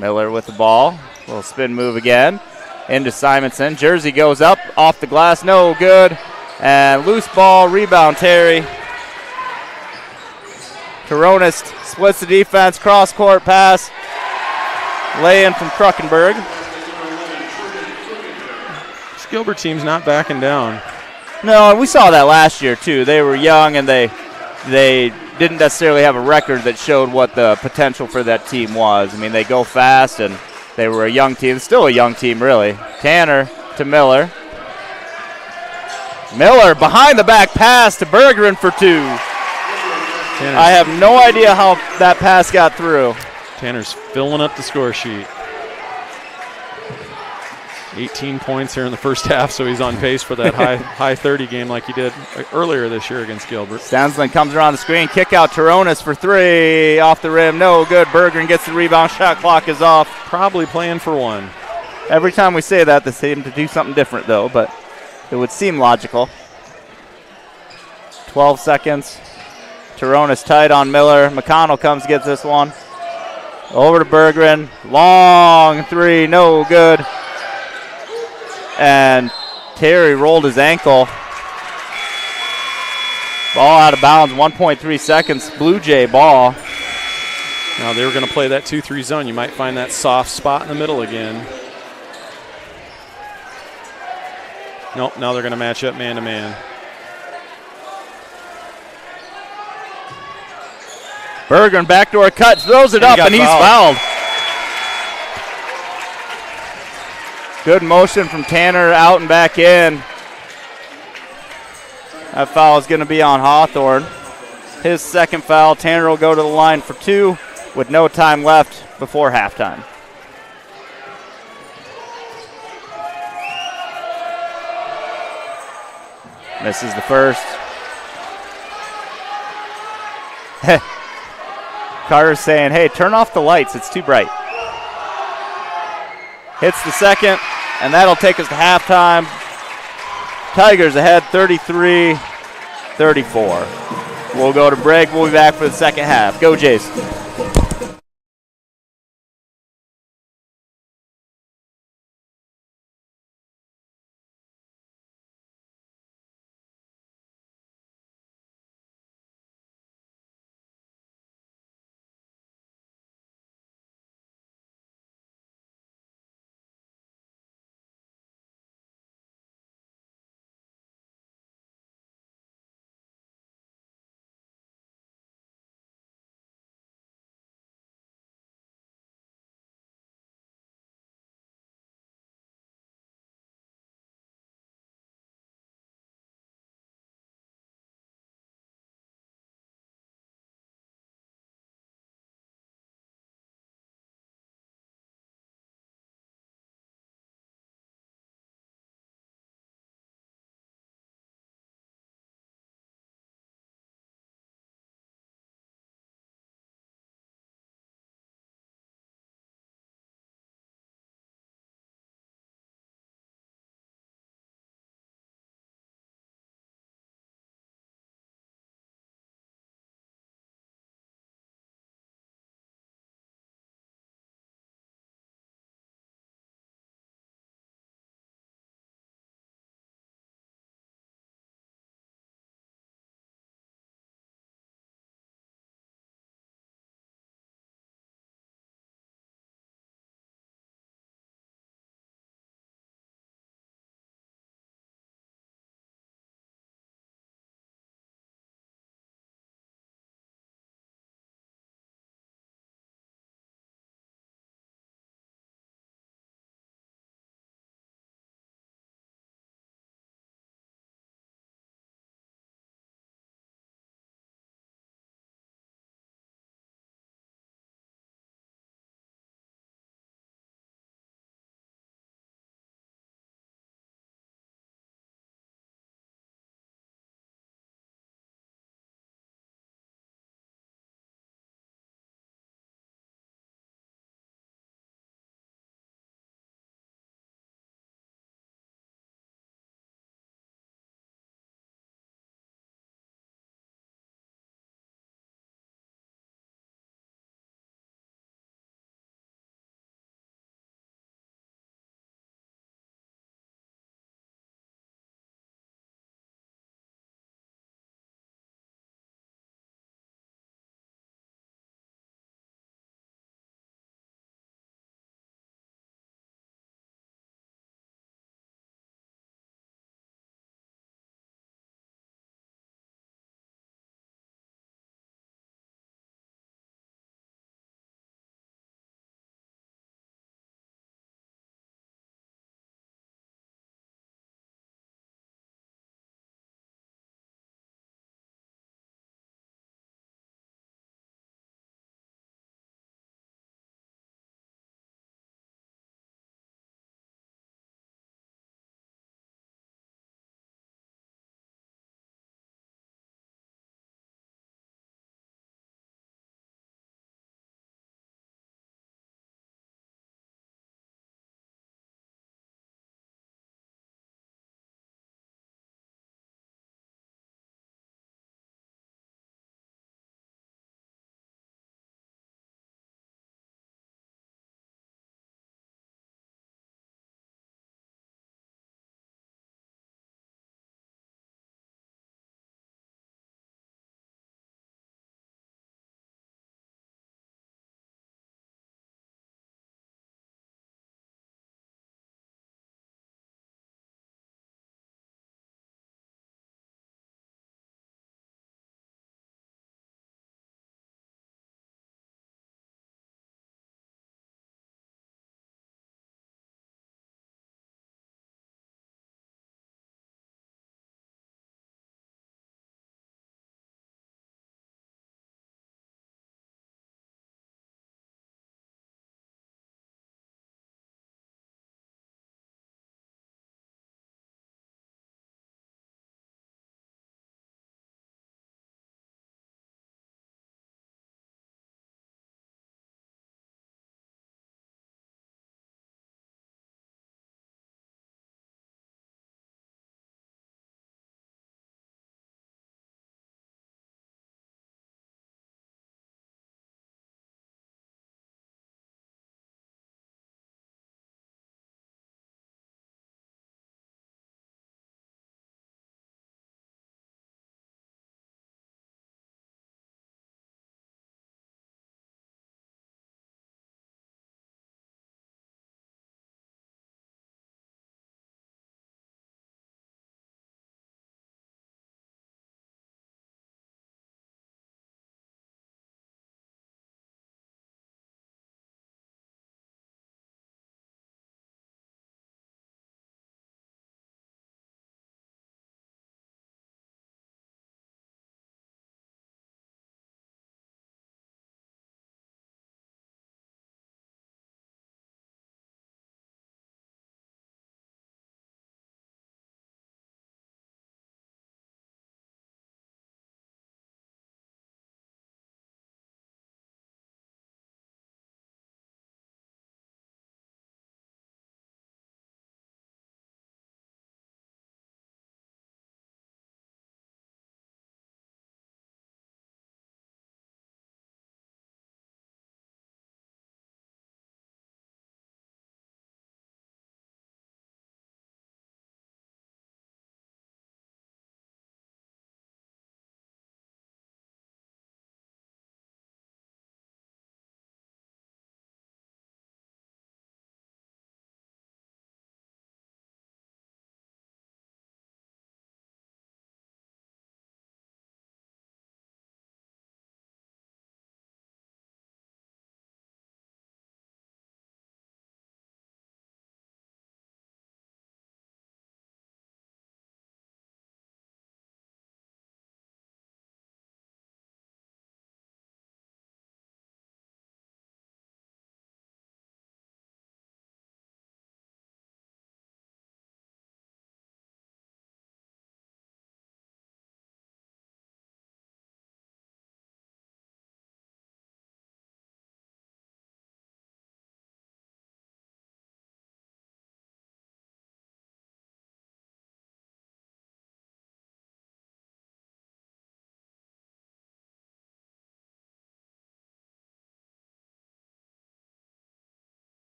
Miller with the ball. Little spin move again. Into Simonson. Jersey goes up, off the glass, no good. And loose ball, rebound Terry. Taronis splits the defense, cross-court pass. Lay-in from Kruckenberg. This Gilbert team's not backing down. No, and we saw that last year too. They were young and they didn't necessarily have a record that showed what the potential for that team was. I mean, they go fast and they were a young team. Still a young team, really. Tanner to Miller. Miller behind the back pass to Bergeron for two. I have no idea how that pass got through. Tanner's filling up the score sheet. 18 points here in the first half, so he's on pace for that high 30 game like he did earlier this year against Gilbert. Stensland comes around the screen, kick out Taronis for three, off the rim, no good. Bergeron gets the rebound, shot clock is off. Probably playing for one. Every time we say that, they seem to do something different though, but it would seem logical. 12 seconds. Taronis tight on Miller. McConnell comes, gets this one. Over to Bergeron. Long three, no good. And Terry rolled his ankle. Ball out of bounds, 1.3 seconds. Blue Jay ball. Now they were going to play that 2-3 zone. You might find that soft spot in the middle again. Nope, now they're going to match up man-to-man. Bergeron backdoor cut, throws it up, and he's fouled. Good motion from Tanner out and back in. That foul is going to be on Hawthorne. his second foul. Tanner will go to the line for 2 with no time left before halftime. Misses the first. Carter's saying, hey, turn off the lights. It's too bright. Hits the second, and that'll take us to halftime. Tigers ahead 33-34. We'll go to break. We'll be back for the second half. Go Jays.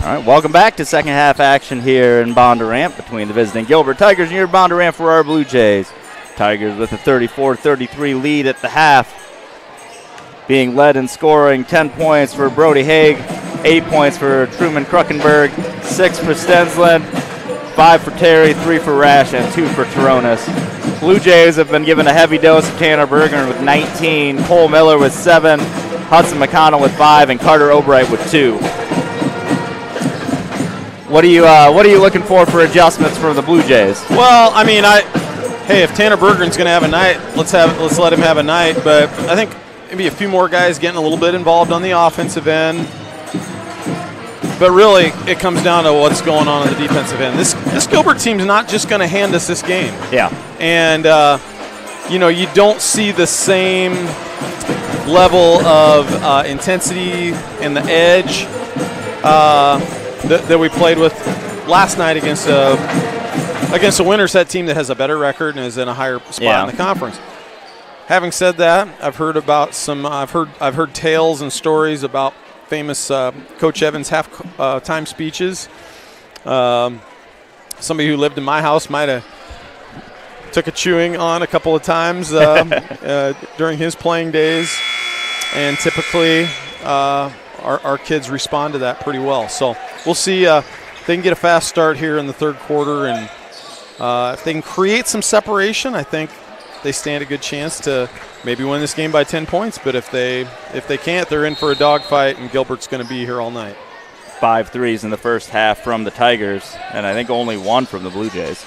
All right, welcome back to second half action here in Bondurant between the visiting Gilbert Tigers and your Bondurant for our Blue Jays. Tigers with a 34-33 lead at the half, being led in scoring 10 points for Brody Haig, 8 points for Truman Kruckenberg, 6 for Stensland, 5 for Terry, 3 for Rash, and 2 for Turonis. Blue Jays have been given a heavy dose of Tanner Bergeron with 19, Cole Miller with 7, Hudson McConnell with 5, and Carter Albright with 2. What are you looking for adjustments from the Blue Jays? Well, I mean, hey, if Tanner Bergeron's going to have a night, let's let him have a night. But I think maybe a few more guys getting a little bit involved on the offensive end. But really, it comes down to what's going on the defensive end. This Gilbert team's not just going to hand us this game. Yeah. And, you don't see the same level of intensity and the edge that we played with last night against a Winterset team that has a better record and is in a higher spot in the conference. Having said that, I've heard tales and stories about famous Coach Evans half-time speeches. Somebody who lived in my house might have took a chewing on a couple of times during his playing days, and typically our kids respond to that pretty well. So we'll see if they can get a fast start here in the third quarter, and if they can create some separation, I think they stand a good chance to maybe win this game by 10 points. But if they can't, they're in for a dogfight, and Gilbert's going to be here all night. 5 threes in the first half from the Tigers, and I think only 1 from the Blue Jays.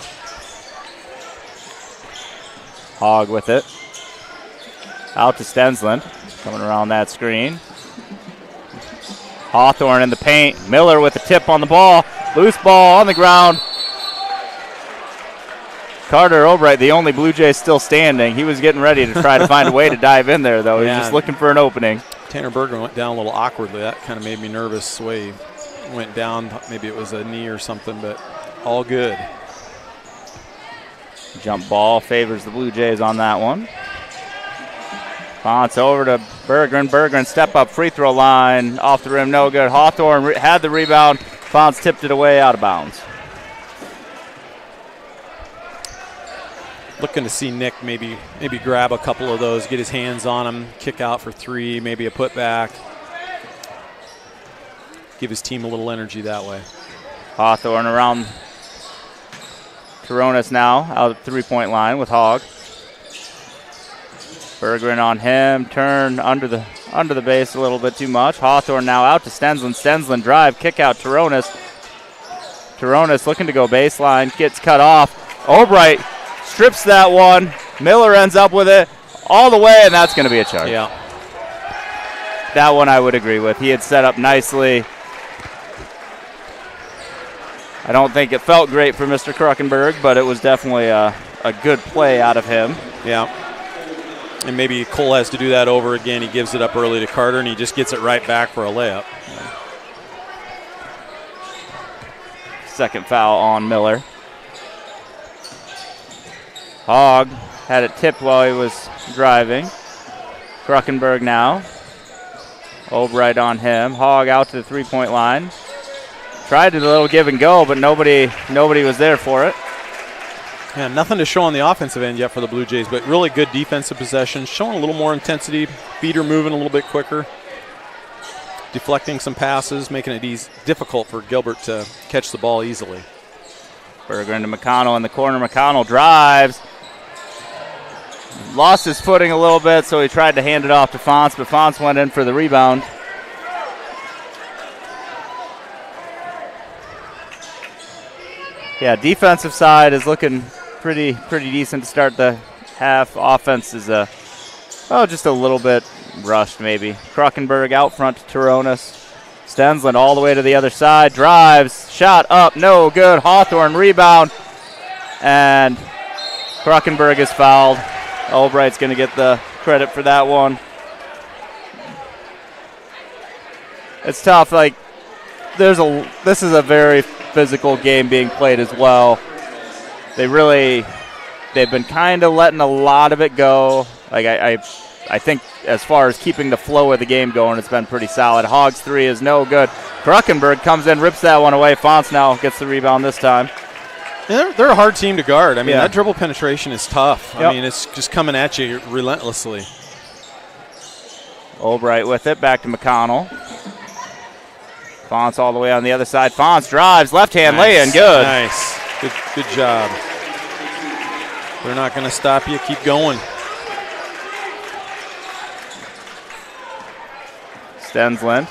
Hogg with it. Out to Stensland, coming around that screen. Hawthorne in the paint. Miller with the tip on the ball. Loose ball on the ground. Carter Albright, the only Blue Jay still standing. He was getting ready to try to find a way to dive in there, though. He was just looking for an opening. Tanner Bergeron went down a little awkwardly. That kind of made me nervous the way he went down. Maybe it was a knee or something, but all good. Jump ball favors the Blue Jays on that one. Fonts over to Bergeron. Bergeron step up free throw line. Off the rim, no good. Hawthorne had the rebound. Fonts tipped it away out of bounds. Looking to see Nick maybe grab a couple of those, get his hands on them, kick out for 3, maybe a putback. Give his team a little energy that way. Hawthorne around Turonis now, out of the three-point line with Hogg. Bergeron on him, turn under the base a little bit too much. Hawthorne now out to Stensland. Stensland drive, kick out Turonis. Turonis looking to go baseline, gets cut off. Albright strips that one. Miller ends up with it all the way, and that's going to be a charge. Yeah. That one I would agree with. He had set up nicely. I don't think it felt great for Mr. Kruckenberg, but it was definitely a good play out of him. Yeah. And maybe Cole has to do that over again. He gives it up early to Carter, and he just gets it right back for a layup. Second foul on Miller. Hogg had it tipped while he was driving. Kruckenberg now. Albright on him. Hogg out to the three-point line. Tried a little give and go, but nobody was there for it. Yeah, nothing to show on the offensive end yet for the Blue Jays, but really good defensive possession, showing a little more intensity, feeder moving a little bit quicker, deflecting some passes, making it difficult for Gilbert to catch the ball easily. Bergeron to McConnell in the corner. McConnell drives. Lost his footing a little bit, so he tried to hand it off to Fonts, but Fonts went in for the rebound. Yeah, defensive side is looking pretty decent to start the half. Offense is just a little bit rushed maybe. Kruckenberg out front to Turonis. Stensland all the way to the other side. Drives, shot up, no good. Hawthorne rebound, and Kruckenberg is fouled. Albright's going to get the credit for that one. It's tough. Like, this is a very physical game being played as well. They've been kind of letting a lot of it go. Like I I think as far as keeping the flow of the game going, it's been pretty solid. Hogg's three is no good. Kruckenberg comes in, rips that one away. Fonts now gets the rebound this time. They're a hard team to guard. I mean, that dribble penetration is tough. Yep. I mean, it's just coming at you relentlessly. Albright with it, back to McConnell. Fonts all the way on the other side. Fonts drives, left hand lay-in, good. Nice, good job. They're not going to stop you. Keep going. Stensland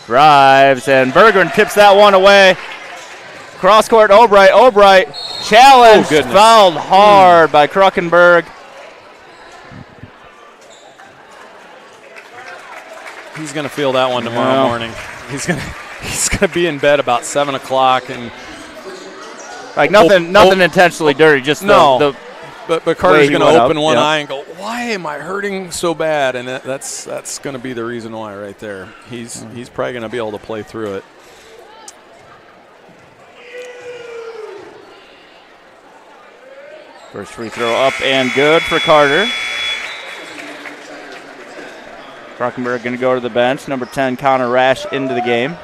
drives, and Bergeron tips that one away. Cross court, Albright challenged, fouled hard by Kruckenberg. He's going to feel that one tomorrow morning. He's going to be in bed about 7 o'clock and like nothing intentionally dirty, just the But Carter's going to open one eye and go, why am I hurting so bad? And that's going to be the reason why right there. He's probably going to be able to play through it. First free throw up and good for Carter. Kruckenberg going to go to the bench. Number 10, Connor Rash, into the game.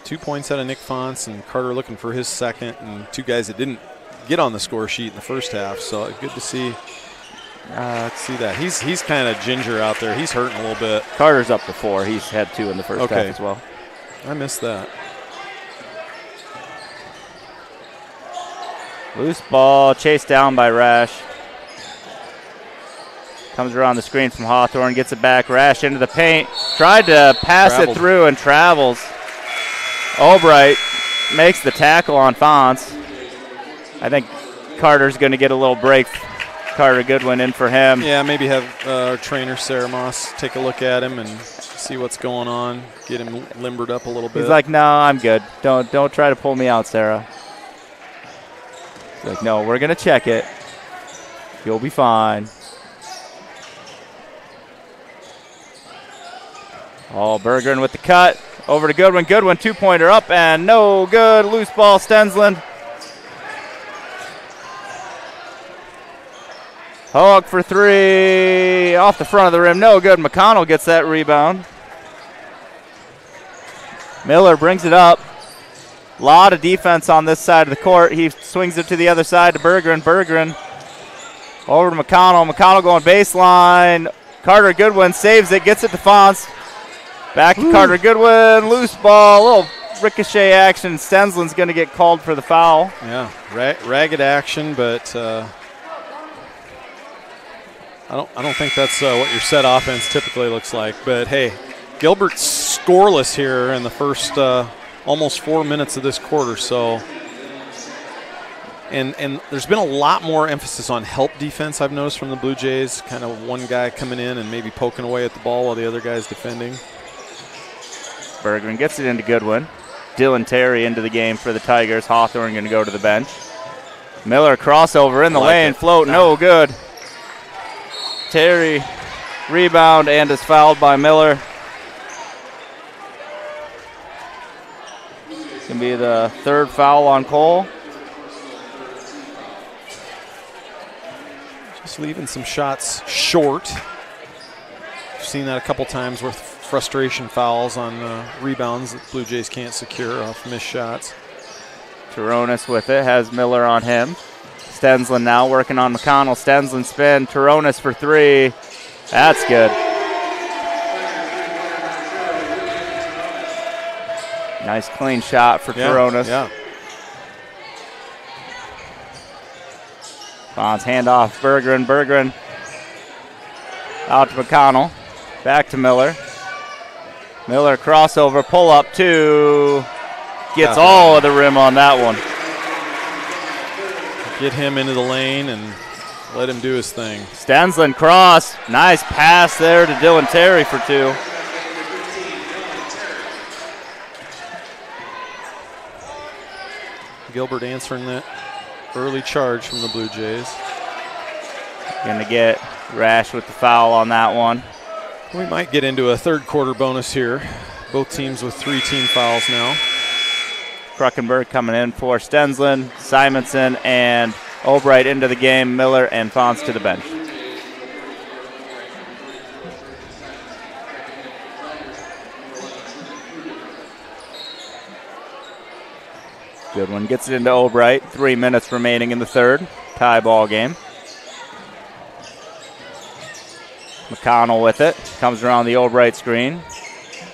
2 points out of Nick Fonts, and Carter looking for his second, and two guys that didn't get on the score sheet in the first half. So good to see that. He's kind of ginger out there. He's hurting a little bit. Carter's up to 4. He's had 2 in the first half as well. I missed that. Loose ball, chased down by Rash. Comes around the screen from Hawthorne, gets it back. Rash into the paint. Tried to pass it through and travels. Albright makes the tackle on Fonts. I think Carter's going to get a little break. Carter Goodwin in for him. Yeah, maybe have our trainer, Sarah Moss, take a look at him and see what's going on. Get him limbered up a little bit. He's like, no, I'm good. Don't try to pull me out, Sarah. He's like, no, we're going to check it. You'll be fine. Bergeron with the cut. Over to Goodwin. Goodwin, 2-pointer up and no good. Loose ball, Stensland. Hogg for 3. Off the front of the rim. No good. McConnell gets that rebound. Miller brings it up. A lot of defense on this side of the court. He swings it to the other side to Bergeron. Bergeron over to McConnell. McConnell going baseline. Carter Goodwin saves it. Gets it to Fonts. Back to Carter Goodwin, loose ball, a little ricochet action. Stensland's going to get called for the foul. Yeah, ragged action, but I don't think that's what your set offense typically looks like. But hey, Gilbert's scoreless here in the first almost 4 minutes of this quarter. So, and there's been a lot more emphasis on help defense, I've noticed, from the Blue Jays. Kind of one guy coming in and maybe poking away at the ball while the other guy's defending. Bergeron gets it into Goodwin. Dylan Terry into the game for the Tigers. Hawthorne going to go to the bench. Miller crossover in the lane. Float, no good. Terry rebound and is fouled by Miller. It's going to be the third foul on Cole. Just leaving some shots short. I've seen that a couple times with frustration fouls on rebounds that Blue Jays can't secure off missed shots. Turonis with it, has Miller on him. Stensland now working on McConnell. Stensland spin, Turonis for 3. That's good. Nice clean shot for Turonis. Yeah. Fonts handoff, Bergeron. Bergeron out to McConnell. Back to Miller. Miller crossover, pull up 2. Gets all of the rim on that one. Get him into the lane and let him do his thing. Stensland cross. Nice pass there to Dylan Terry for 2. Gilbert answering that early charge from the Blue Jays. Going to get Rash with the foul on that one. We might get into a third quarter bonus here. Both teams with 3 team fouls now. Kruckenberg coming in for Stensland, Simonson, and Albright into the game. Miller and Fons to the bench. Goodwin gets it into Albright. 3 minutes remaining in the third. Tie ball game. McConnell with it. Comes around the Albright screen.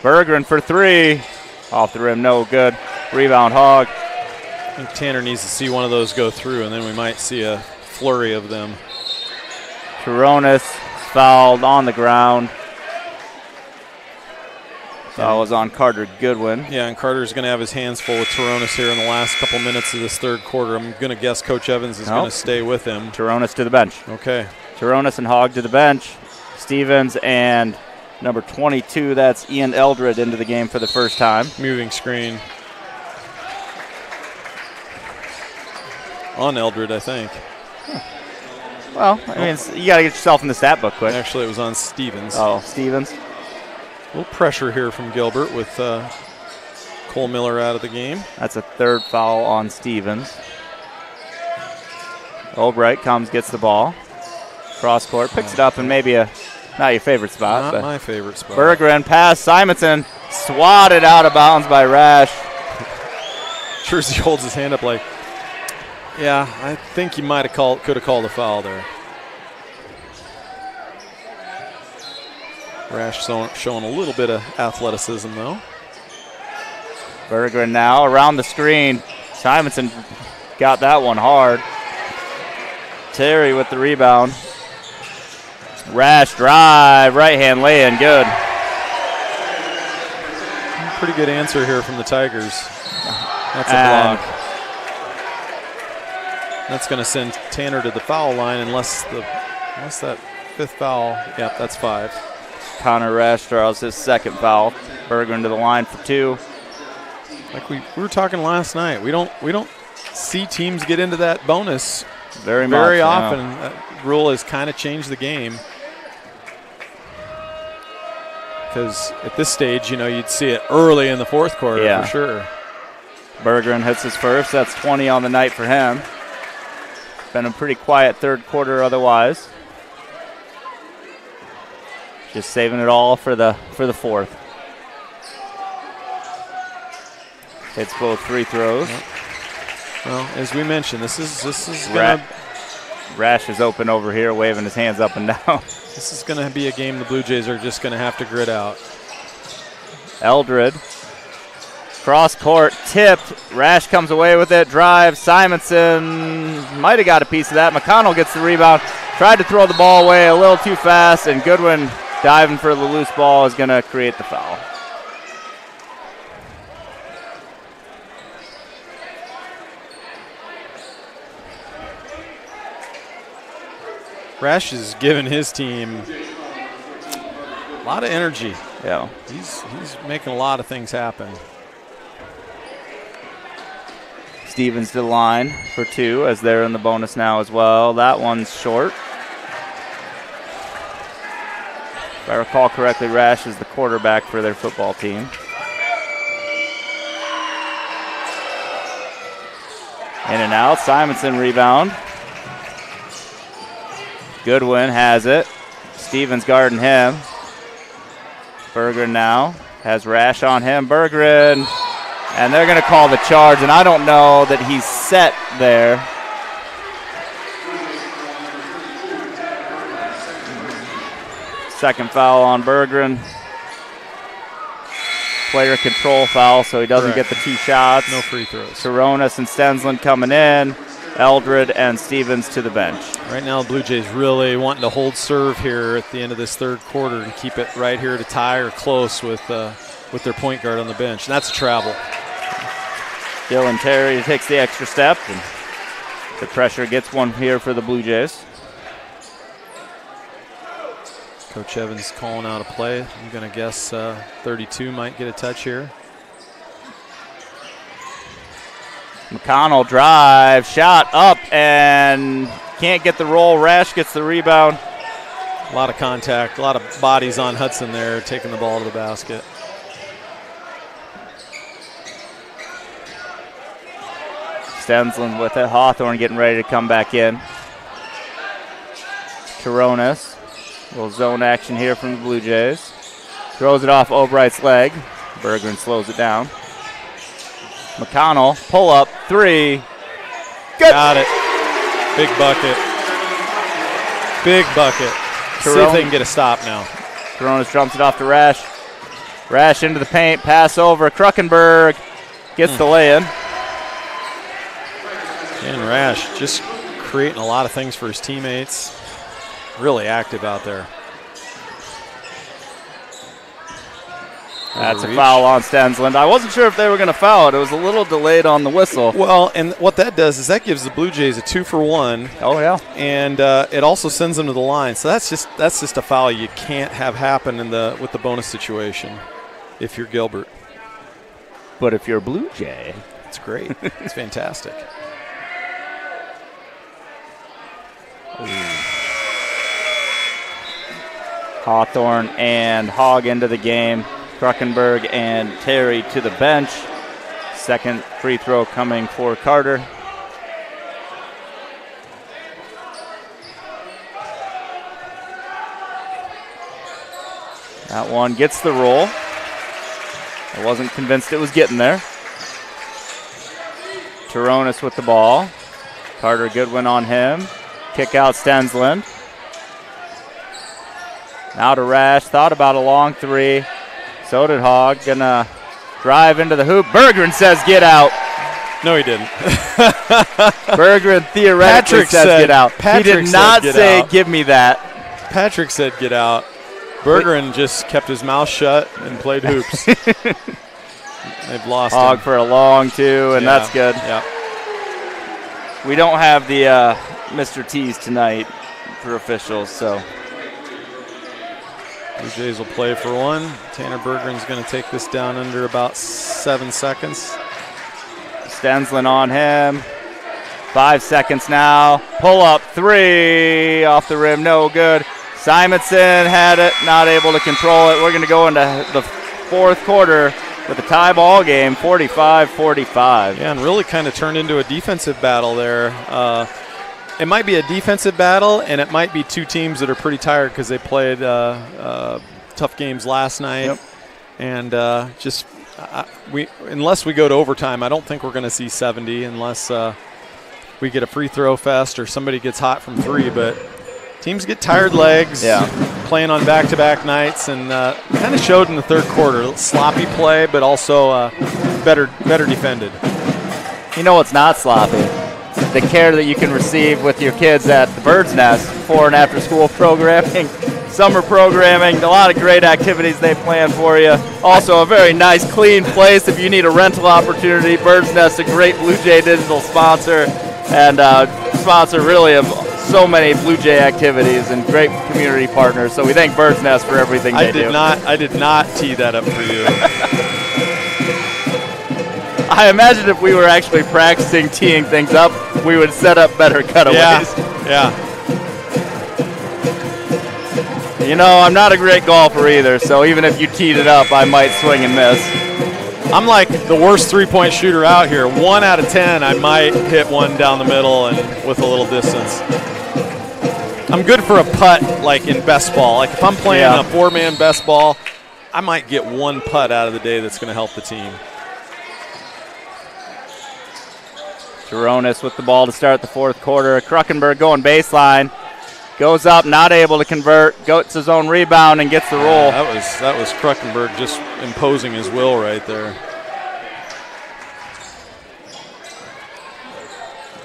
Berggren for three. Off the rim, no good. Rebound, Hogg. I think Tanner needs to see one of those go through, and then we might see a flurry of them. Turonis fouled on the ground. Foul was on Carter Goodwin. Yeah, and Carter's going to have his hands full with Turonis here in the last couple minutes of this third quarter. I'm going to guess Coach Evans is going to stay with him. Turonis to the bench. Okay. Turonis and Hogg to the bench. Stevens and number 22, that's Ian Eldred, into the game for the first time. Moving screen. On Eldred, I think. Well, I mean, you got to get yourself in the stat book quick. Actually, it was on Stevens. Oh, Stevens. A little pressure here from Gilbert with Cole Miller out of the game. That's a third foul on Stevens. Albright comes, gets the ball. Cross court, picks it up, and maybe not your favorite spot. Not my favorite spot. Berggren pass, Simonson swatted out of bounds by Rash. Jersey holds his hand up like, yeah, I think he could have called a foul there. Rash showing a little bit of athleticism, though. Berggren now around the screen. Simonson got that one hard. Terry with the rebound. Rash drive, right hand lay in, good. Pretty good answer here from the Tigers. That's a block. That's going to send Tanner to the foul line unless that fifth foul. Yep, that's 5. Connor Rash draws his second foul. Berggren to the line for 2. Like we were talking last night, we don't see teams get into that bonus very often. That rule has kind of changed the game. Because at this stage, you'd see it early in the fourth quarter for sure. Berggren hits his first. That's 20 on the night for him. Been a pretty quiet third quarter otherwise. Just saving it all for the fourth. Hits both free throws. Yep. Well, as we mentioned, this is gonna. Rash is open over here, waving his hands up and down. This is going to be a game the Blue Jays are just going to have to grit out. Eldred. Cross court, tipped. Rash comes away with it. Drive. Simonson might have got a piece of that. McConnell gets the rebound. Tried to throw the ball away a little too fast, and Goodwin diving for the loose ball is going to create the foul. Rash has given his team a lot of energy. Yeah. He's making a lot of things happen. Stevens to the line for 2 as they're in the bonus now as well. That one's short. If I recall correctly, Rash is the quarterback for their football team. In and out. Simonson rebound. Goodwin has it. Stevens guarding him. Berggren now has Rash on him. Berggren, and they're going to call the charge, and I don't know that he's set there. Second foul on Berggren. Player control foul, so he doesn't get the 2 shots. No free throws. Turonis and Stensland coming in. Eldred and Stevens to the bench. Right now, the Blue Jays really wanting to hold serve here at the end of this third quarter and keep it right here to tie or close with their point guard on the bench. And that's a travel. Dylan Terry takes the extra step, and the pressure gets one here for the Blue Jays. Coach Evans calling out a play. I'm going to guess 32 might get a touch here. McConnell drive, shot up, and can't get the roll. Rash gets the rebound. A lot of contact, a lot of bodies on Hudson there, taking the ball to the basket. Stensland with it. Hawthorne getting ready to come back in. Turonis. Little zone action here from the Blue Jays. Throws it off Albright's leg. Berggren slows it down. McConnell, pull up, 3. Good. Got it. Big bucket. Big bucket. See if they can get a stop now. Turonis jumps it off to Rash. Rash into the paint, pass over. Kruckenberg gets the lay-in. And Rash just creating a lot of things for his teammates. Really active out there. That's a foul on Stensland. I wasn't sure if they were going to foul it. It was a little delayed on the whistle. Well, and what that does is that gives the Blue Jays a 2-for-1. Oh, yeah. And it also sends them to the line. So that's just a foul you can't have happen with the bonus situation if you're Gilbert. But if you're a Blue Jay, it's great. It's fantastic. Hawthorne and Hogg into the game. Kruckenberg and Terry to the bench. Second free throw coming for Carter. That one gets the roll. I wasn't convinced it was getting there. Turonis with the ball. Carter Goodwin on him. Kick out Stensland. Now to Rash. Thought about a long 3. So did Hogg. Gonna drive into the hoop. Berggren says get out. No, he didn't. Berggren theoretically says get out. He did not say give me that. Patrick said get out. Berggren just kept his mouth shut and played hoops. They've lost Hogg him. for a long 2, and that's good. Yeah. We don't have the Mr. T's tonight for officials, so. Blue Jays will play for 1. Tanner Berggren's going to take this down under about 7 seconds. Stensland on him. 5 seconds now. Pull up 3 off the rim, no good. Simonson had it, not able to control it. We're going to go into the fourth quarter with a tie ball game, 45-45. Yeah, and really kind of turned into a defensive battle there. It might be a defensive battle, and it might be two teams that are pretty tired because they played tough games last night. Yep. And unless we go to overtime, I don't think we're going to see 70 unless we get a free throw fest or somebody gets hot from 3. But teams get tired legs, playing on back-to-back nights, and kind of showed in the third quarter. Sloppy play, but also better defended. You know what's not sloppy? The care that you can receive with your kids at the Bird's Nest, before and after school programming, summer programming, a lot of great activities they plan for you. Also a very nice, clean place if you need a rental opportunity. Bird's Nest, a great Blue Jay digital sponsor, and sponsor really of so many Blue Jay activities and great community partners. So we thank Bird's Nest for everything they do. I did not tee that up for you. I imagine if we were actually practicing teeing things up, we would set up better cutaways. Yeah. You know, I'm not a great golfer either, so even if you teed it up, I might swing and miss. I'm like the worst three-point shooter out here. 1 out of 10, I might hit one down the middle and with a little distance. I'm good for a putt, like in best ball. Like if I'm playing a 4-man best ball, I might get one putt out of the day that's going to help the team. Turonis with the ball to start the fourth quarter. Kruckenberg going baseline. Goes up, not able to convert. Goes his own rebound and gets the roll. That was Kruckenberg just imposing his will right there.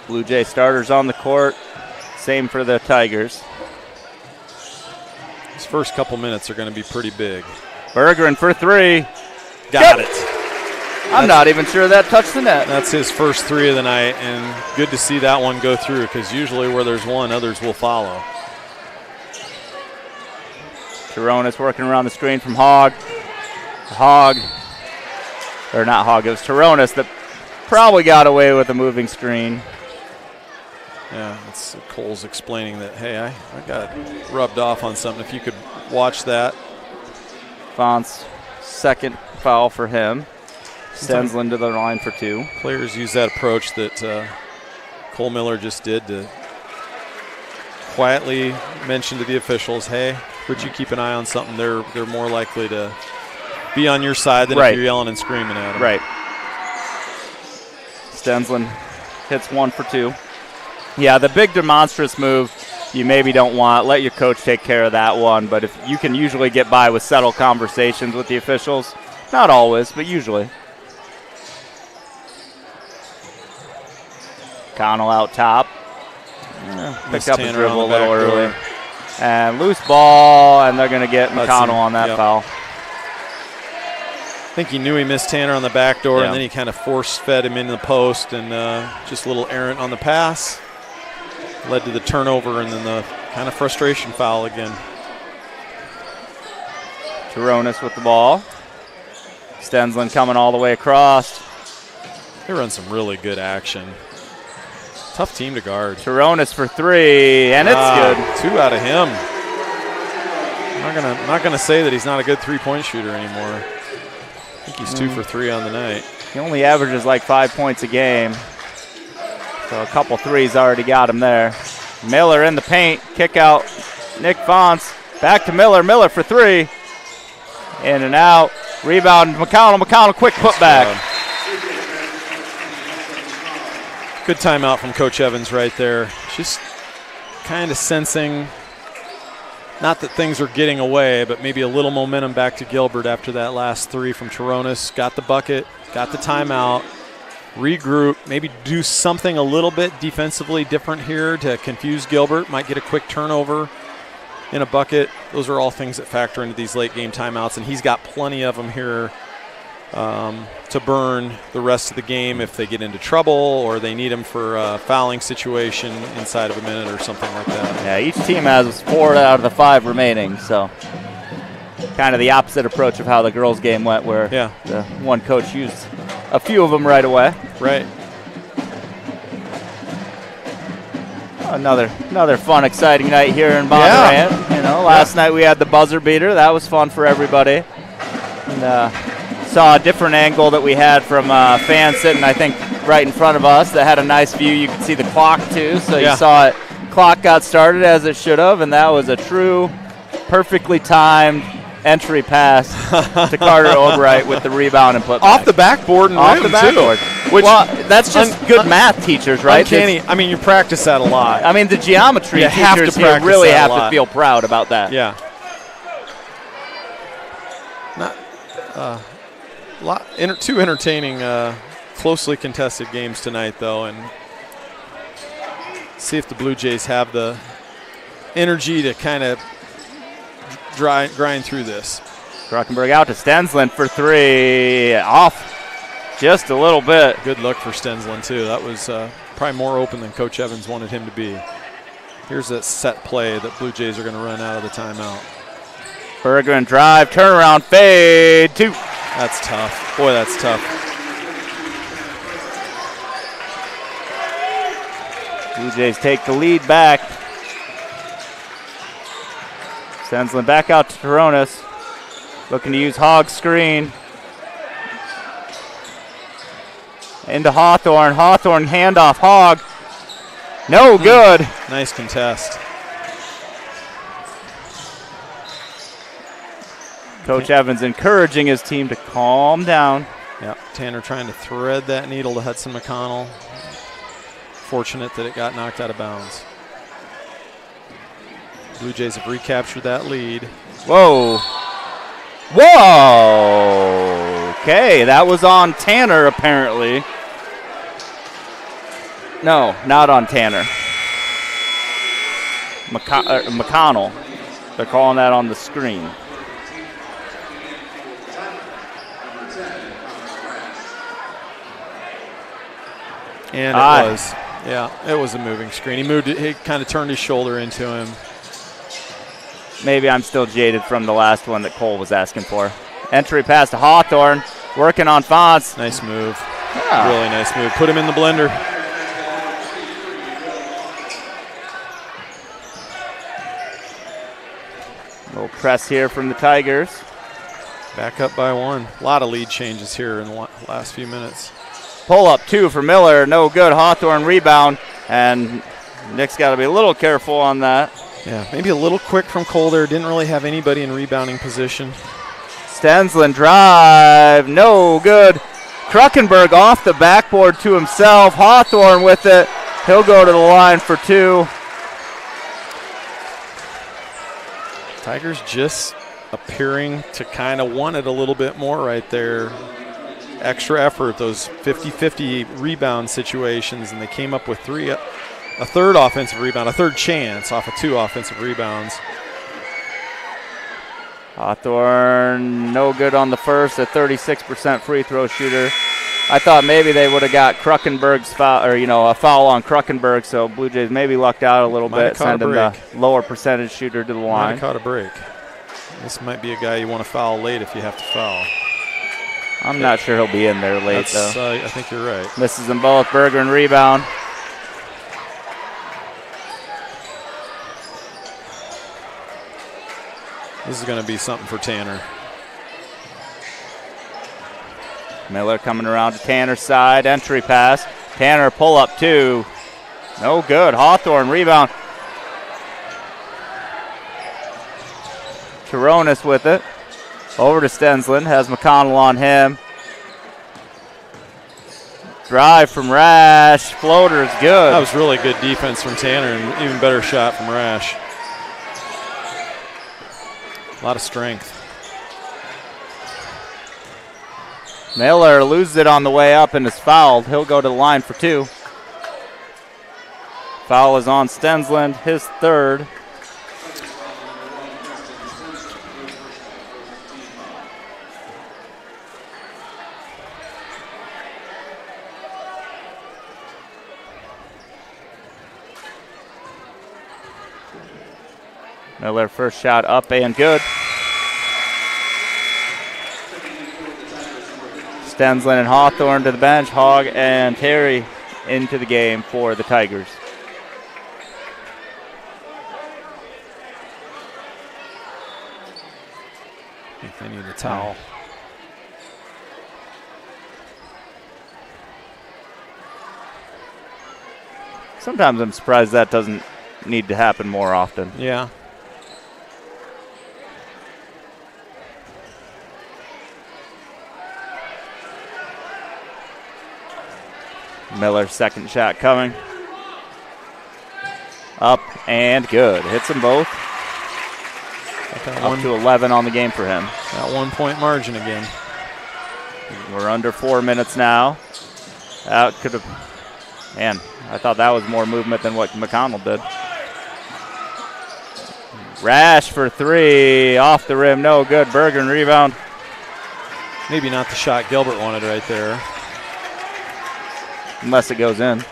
Blue Jay starters on the court. Same for the Tigers. His first couple minutes are going to be pretty big. Berggren for 3. Got it. I'm not even sure that touched the net. That's his first 3 of the night, and good to see that one go through because usually where there's one, others will follow. Turonis working around the screen from Hogg. It was Turonis that probably got away with a moving screen. Yeah, it's Cole's explaining that, hey, I got rubbed off on something. If you could watch that. Font's second foul for him. Stensland to the line for 2. Players use that approach that Cole Miller just did to quietly mention to the officials, hey, would you keep an eye on something? They're more likely to be on your side than if you're yelling and screaming at them. Right. Stensland hits 1 for 2. Yeah, the big demonstrous move you maybe don't want. Let your coach take care of that one. But if you can usually get by with subtle conversations with the officials, not always, but usually. Connell out top. Picked up his dribble a little early. And loose ball, and they're going to get McConnell on that foul. I think he knew he missed Tanner on the back door, and then he kind of force-fed him into the post, and just a little errant on the pass. Led to the turnover and then the kind of frustration foul again. Turonis with the ball. Stensland coming all the way across. They run some really good action. Tough team to guard. Turonis for 3, and it's good. 2 out of him. I'm not gonna say that he's not a good three-point shooter anymore. I think he's 2 for 3 on the night. He only averages like 5 points a game. So a couple threes already got him there. Miller in the paint, kick out. Nick Fonce back to Miller. Miller for 3. In and out. Rebound McConnell. McConnell quick putback. Good timeout from Coach Evans right there. Just kind of sensing, not that things are getting away, but maybe a little momentum back to Gilbert after that last 3 from Turonis. Got the bucket, got the timeout. Regroup, maybe do something a little bit defensively different here to confuse Gilbert. Might get a quick turnover in a bucket. Those are all things that factor into these late game timeouts, and he's got plenty of them here to burn the rest of the game if they get into trouble or they need him for a fouling situation inside of a minute or something like that. Yeah, each team has 4 out of the 5 remaining, so kind of the opposite approach of how the girls' game went, where the one coach used a few of them right away. Right. Another fun, exciting night here in Bondurant. You know, last night we had the buzzer beater. That was fun for everybody. And saw a different angle that we had from fans sitting, I think, right in front of us that had a nice view. You could see the clock too, so you saw it. Clock got started as it should have, and that was a true, perfectly timed entry pass to Carter Albright with the rebound and putback. Off the backboard and off the backboard. Which that's just good math teachers, right? Uncanny. I mean, you practice that a lot. I mean, the geometry teachers here really have to feel proud about that. Yeah. Two entertaining, closely contested games tonight, though, and see if the Blue Jays have the energy to kind of grind through this. Druckenberg out to Stensland for 3. Off just a little bit. Good look for Stensland, too. That was probably more open than Coach Evans wanted him to be. Here's that set play that Blue Jays are going to run out of the timeout. Berggren drive, turnaround, fade, 2. That's tough. Boy, that's tough. Blue Jays take the lead back. Stensland back out to Turonis. Looking to use Hogg's screen. Into Hawthorne. Hawthorne handoff. Hogg. No good. Nice contest. Coach Evans encouraging his team to calm down. Yeah, Tanner trying to thread that needle to Hudson McConnell. Fortunate that it got knocked out of bounds. Blue Jays have recaptured that lead. Whoa. Whoa. Okay, that was on Tanner apparently. No, not on Tanner. McConnell. They're calling that on the screen. And it was a moving screen. He moved it, he kind of turned his shoulder into him. Maybe I'm still jaded from the last one that Cole was asking for. Entry pass to Hawthorne, working on Fonce. Nice move. Yeah. Really nice move. Put him in the blender. Little press here from the Tigers. Back up by 1. A lot of lead changes here in the last few minutes. Pull up 2 for Miller. No good. Hawthorne rebound. And Nick's got to be a little careful on that. Yeah, maybe a little quick from Cole there. Didn't really have anybody in rebounding position. Stensland drive. No good. Kruckenberg off the backboard to himself. Hawthorne with it. He'll go to the line for 2. Tigers just appearing to kind of want it a little bit more right there. Extra effort, those 50-50 rebound situations, and they came up with a third offensive rebound, a third chance off of 2 offensive rebounds. Hawthorne no good on the first, a 36% free throw shooter. I thought maybe they would have got Kruckenberg's foul, or a foul on Kruckenberg, so Blue Jays maybe lucked out a little bit, sending the lower percentage shooter to the line. Might have caught a break. This might be a guy you want to foul late if you have to foul. I'm not sure he'll be in there late, though. I think you're right. Misses them both. Bergeron rebound. This is going to be something for Tanner. Miller coming around to Tanner's side. Entry pass. Tanner pull up 2. No good. Hawthorne rebound. Turonis with it. Over to Stensland. Has McConnell on him. Drive from Rash. Floater is good. That was really good defense from Tanner and even better shot from Rash. A lot of strength. Miller loses it on the way up and is fouled. He'll go to the line for 2. Foul is on Stensland, his 3rd. Miller first shot up and good. Stensland and Hawthorne to the bench. Hogg and Terry into the game for the Tigers. I think they need a towel. Sometimes I'm surprised that doesn't need to happen more often. Yeah. Miller's second shot coming. Up and good. Hits them both. Up to 11 on the game for him. That 1 point margin again. We're under 4 minutes now. That could have, man, I thought that was more movement than what McConnell did. Rash for 3. Off the rim, no good. Bergeron rebound. Maybe not the shot Gilbert wanted right there. Unless it goes in.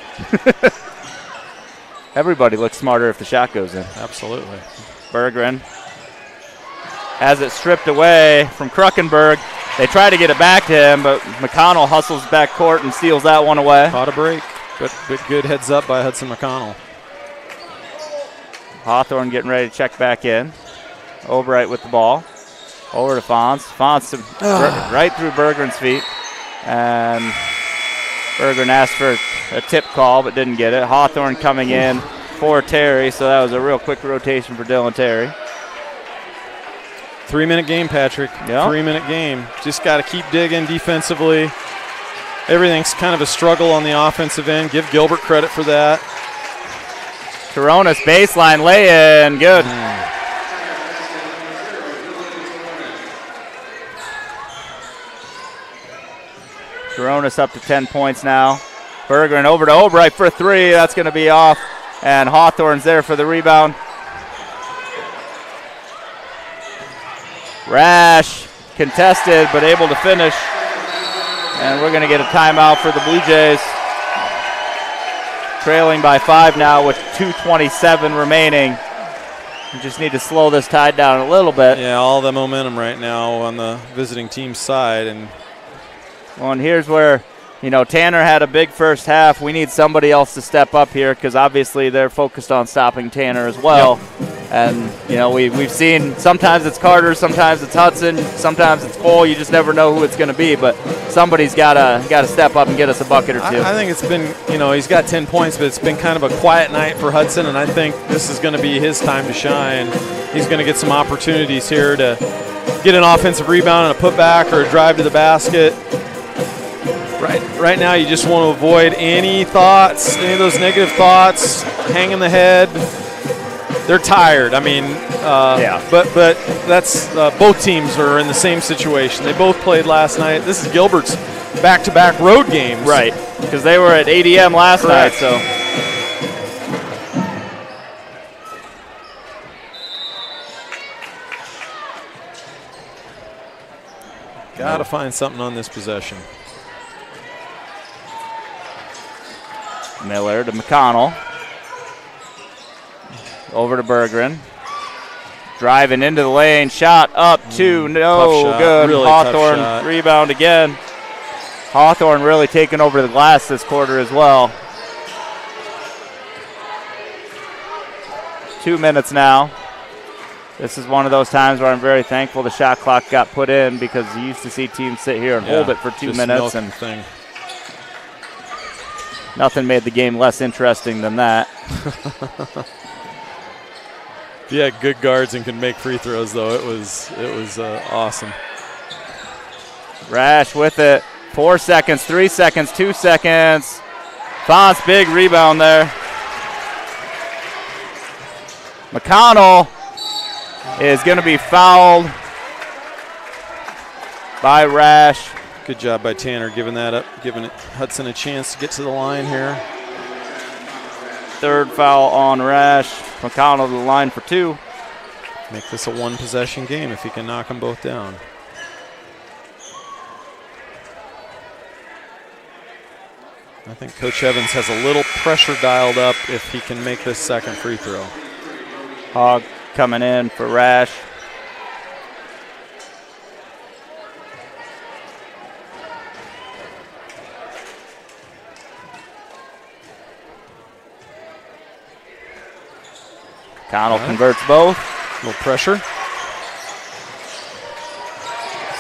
Everybody looks smarter if the shot goes in. Absolutely. Bergeron has it stripped away from Kruckenberg. They try to get it back to him, but McConnell hustles back court and steals that one away. Caught a break, but good heads up by Hudson McConnell. Hawthorne getting ready to check back in. Albright with the ball. Over to Fonz. Fonz right through Bergeron's feet. And Bergeron asked for a tip call but didn't get it. Hawthorne coming in for Terry, so that was a real quick rotation for Dylan Terry. 3 minute game, Patrick. Yep. 3 minute game. Just got to keep digging defensively. Everything's kind of a struggle on the offensive end. Give Gilbert credit for that. Turonis baseline lay-in, good. Turonis up to 10 points now. Bergeron over to Albright for 3. That's going to be off. And Hawthorne's there for the rebound. Rash contested but able to finish. And we're going to get a timeout for the Blue Jays. Trailing by 5 now with 2:27 remaining. We just need to slow this tide down a little bit. Yeah, all the momentum right now on the visiting team's side. And here's where, Tanner had a big first half. We need somebody else to step up here because obviously they're focused on stopping Tanner as well. Yep. And, you know, we've seen sometimes it's Carter, sometimes it's Hudson, sometimes it's Cole. You just never know who it's going to be. But somebody's got to step up and get us a bucket or two. I think it's been, you know, he's got 10 points, but it's been kind of a quiet night for Hudson, and I think this is going to be his time to shine. He's going to get some opportunities here to get an offensive rebound and a putback or a drive to the basket. Right now, you just want to avoid any thoughts, any of those negative thoughts, hanging the head. They're tired. I mean, but that's both teams are in the same situation. They both played last night. This is Gilbert's back-to-back road games. Right, because they were at ADM last night. So got to find something on this possession. Miller to McConnell. Over to Berggren. Driving into the lane. Shot up two. No good. Really Hawthorne rebound again. Hawthorne really taking over the glass this quarter as well. 2 minutes now. This is one of those times where I'm very thankful the shot clock got put in, because you used to see teams sit here and hold it for 2 minutes. And nothing made the game less interesting than that. Yeah, good guards and can make free throws, though. It was awesome. Rash with it. 4 seconds, 3 seconds, 2 seconds. Fonz, big rebound there. McConnell is going to be fouled by Rash. Good job by Tanner giving that up, giving Hudson a chance to get to the line here. Third foul on Rash. McConnell to the line for two. Make this a one-possession game if he can knock them both down. I think Coach Evans has a little pressure dialed up if he can make this second free throw. Hogg coming in for Rash. McConnell converts both. A little pressure.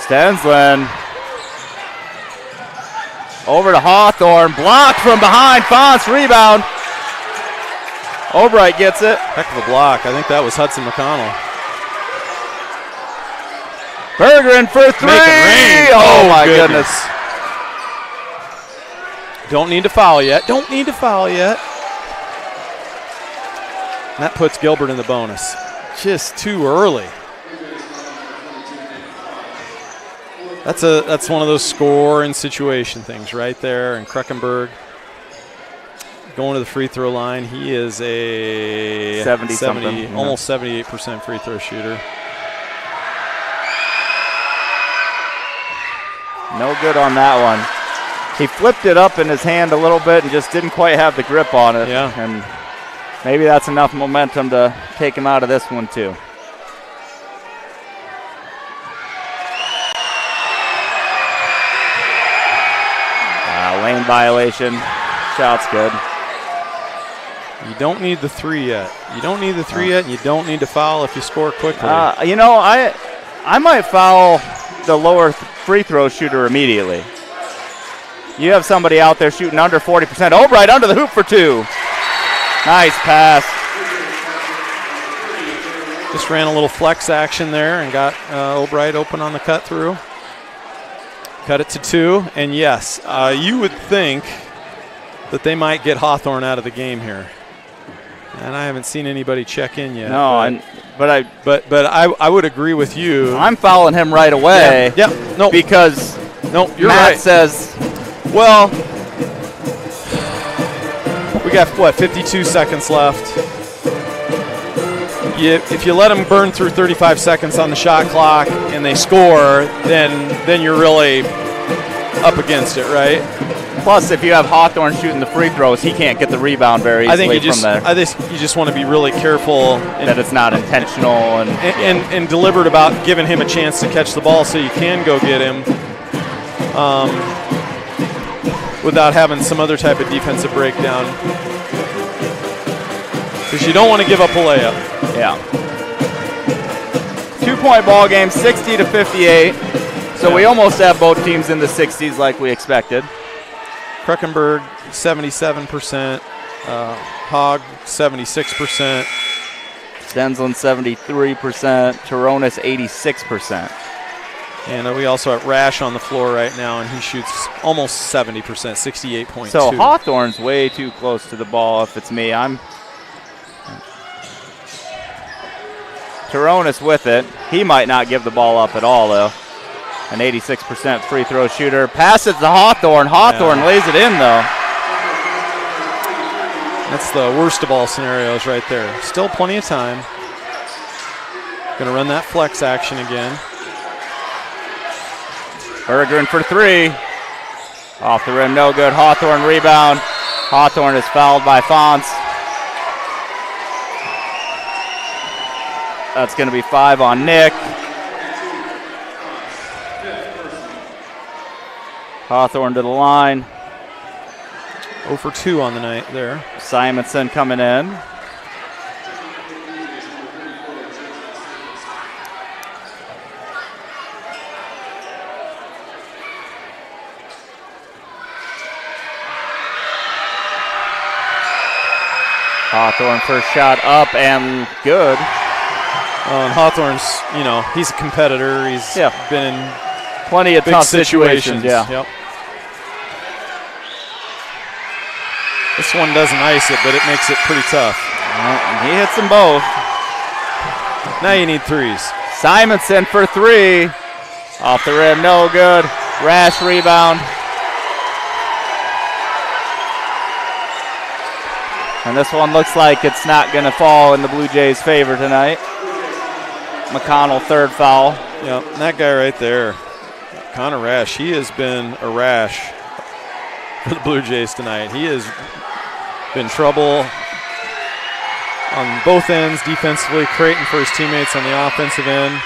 Stensland over to Hawthorne. Blocked from behind. Fonz rebound. Albright gets it. Heck of a block. I think that was Hudson McConnell. Berggren for three. Make it rain. Oh, my goodness. Don't need to foul yet. Don't need to foul yet. And that puts Gilbert in the bonus. Just too early. That's one of those score and situation things right there. And Kruckenberg going to the free throw line. He is a 70 almost 78% free throw shooter. No good on that one. He flipped it up in his hand a little bit and just didn't quite have the grip on it. Yeah. And maybe that's enough momentum to take him out of this one too. Lane violation. Shot's good. You don't need the three yet. You don't need the three yet, and you don't need to foul if you score quickly. You know, I might foul the lower free throw shooter immediately. You have somebody out there shooting under 40%. Albright under the hoop for two. Nice pass. Just ran a little flex action there and got Albright open on the cut through. Cut it to two, and yes, you would think that they might get Hawthorne out of the game here. And I haven't seen anybody check in yet. No, but I would agree with you. I'm fouling him right away. Yeah. No, because you're Matt right. says, well, we got 52 seconds left. If you let them burn through 35 seconds on the shot clock and they score, then you're really up against it, right? Plus, if you have Hawthorne shooting the free throws, he can't get the rebound very easily from there. I think you just want to be really careful that it's not intentional and deliberate about giving him a chance to catch the ball so you can go get him without having some other type of defensive breakdown. Because you don't want to give up a layup. Yeah. 2-point ball game, 60-58. So we almost have both teams in the 60s like we expected. Kruckenberg, 77%. Hogg, 76%. Stensland, 73%. Toronis, 86%. And we also have Rash on the floor right now, and he shoots almost 70%, 68.2. So Hawthorne's way too close to the ball if it's me. Toronis with it. He might not give the ball up at all, though. An 86% free throw shooter. Pass it to Hawthorne. Hawthorne lays it in, though. That's the worst of all scenarios right there. Still plenty of time. Going to run that flex action again. Bergeron for 3. Off the rim, no good. Hawthorne rebound. Hawthorne is fouled by Fonz. That's going to be 5 on Nick. Hawthorne to the line. 0 for 2 on the night there. Simonson coming in. Hawthorne first shot up and good. And Hawthorne's, he's a competitor. He's been in plenty of tough situations. Yeah. Yep. This one doesn't ice it, but it makes it pretty tough. He hits them both. Now you need threes. Simonson for 3. Off the rim, no good. Rash rebound. And this one looks like it's not going to fall in the Blue Jays' favor tonight. McConnell, 3rd foul. Yep, and that guy right there, Connor Rash, he has been a rash for the Blue Jays tonight. He has been trouble on both ends defensively. Creighton for his teammates on the offensive end.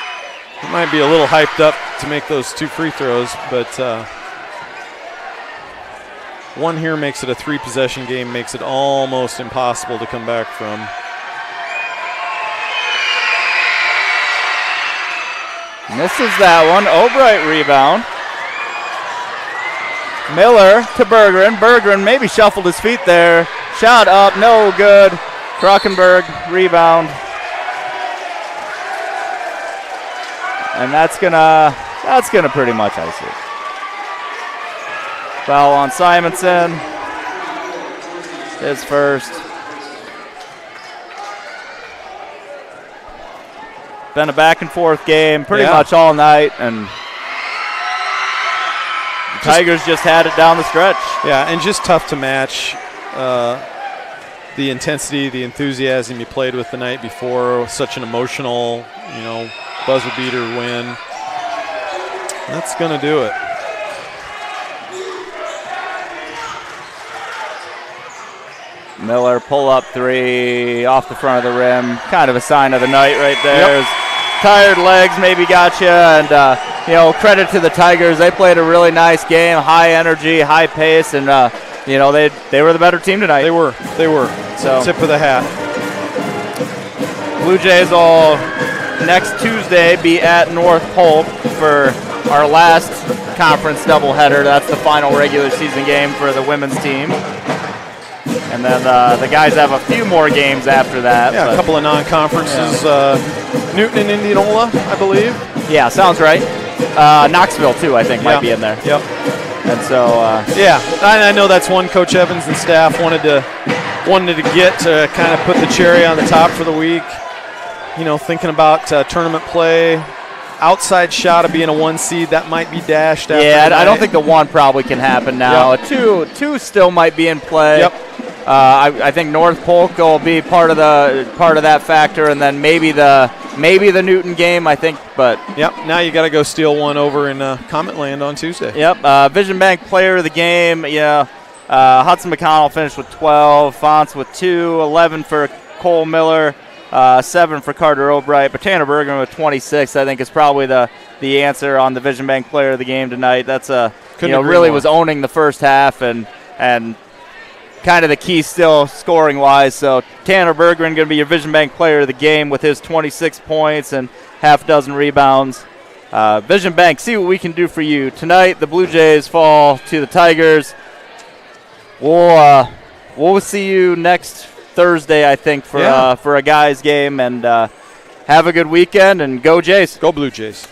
He might be a little hyped up to make those 2 free throws, but one here makes it a 3-possession game, makes it almost impossible to come back from. Misses that one. Albright rebound. Miller to Bergeron. Bergeron maybe shuffled his feet there. Shot up, no good. Kruckenberg rebound. And that's gonna pretty much ice it. Foul on Simonson. His first. Been a back and forth game pretty much all night, and the Tigers just had it down the stretch. Yeah, and just tough to match the intensity, the enthusiasm you played with the night before. Such an emotional, buzzer beater win. That's going to do it. Miller pull-up 3 off the front of the rim. Kind of a sign of the night right there. Yep. Tired legs maybe got you, and credit to the Tigers. They played a really nice game, high energy, high pace, and they were the better team tonight. They were. So tip of the hat. Blue Jays will next Tuesday be at North Polk for our last conference doubleheader. That's the final regular season game for the women's team. And then the guys have a few more games after that. Yeah, a couple of non-conferences. Newton and Indianola, I believe. Yeah, sounds right. Knoxville, too, I think, might be in there. Yep. And so, I know that's one Coach Evans and staff wanted to get to kind of put the cherry on the top for the week. Thinking about tournament play. Outside shot of being a 1 seed, that might be dashed after tonight. I don't think the 1 probably can happen now. Yep. Two still might be in play. Yep. I think North Polk will be part of that factor, and then maybe the Newton game, I think. But now you got to go steal one over in Comet Land on Tuesday. Yep. Vision Bank player of the game. Yeah. Hudson McConnell finished with 12. Fonts with 2. 11 for Cole Miller. 7 for Carter Albright. But Tanner Bergman with 26, I think, is probably the answer on the Vision Bank player of the game tonight. That's really was owning the first half and kind of the key still scoring-wise. So Tanner Bergren going to be your Vision Bank player of the game with his 26 points and half dozen rebounds. Vision Bank, see what we can do for you. Tonight, the Blue Jays fall to the Tigers. We'll see you next Thursday, I think, for a guys game. And have a good weekend, and go Jays. Go Blue Jays.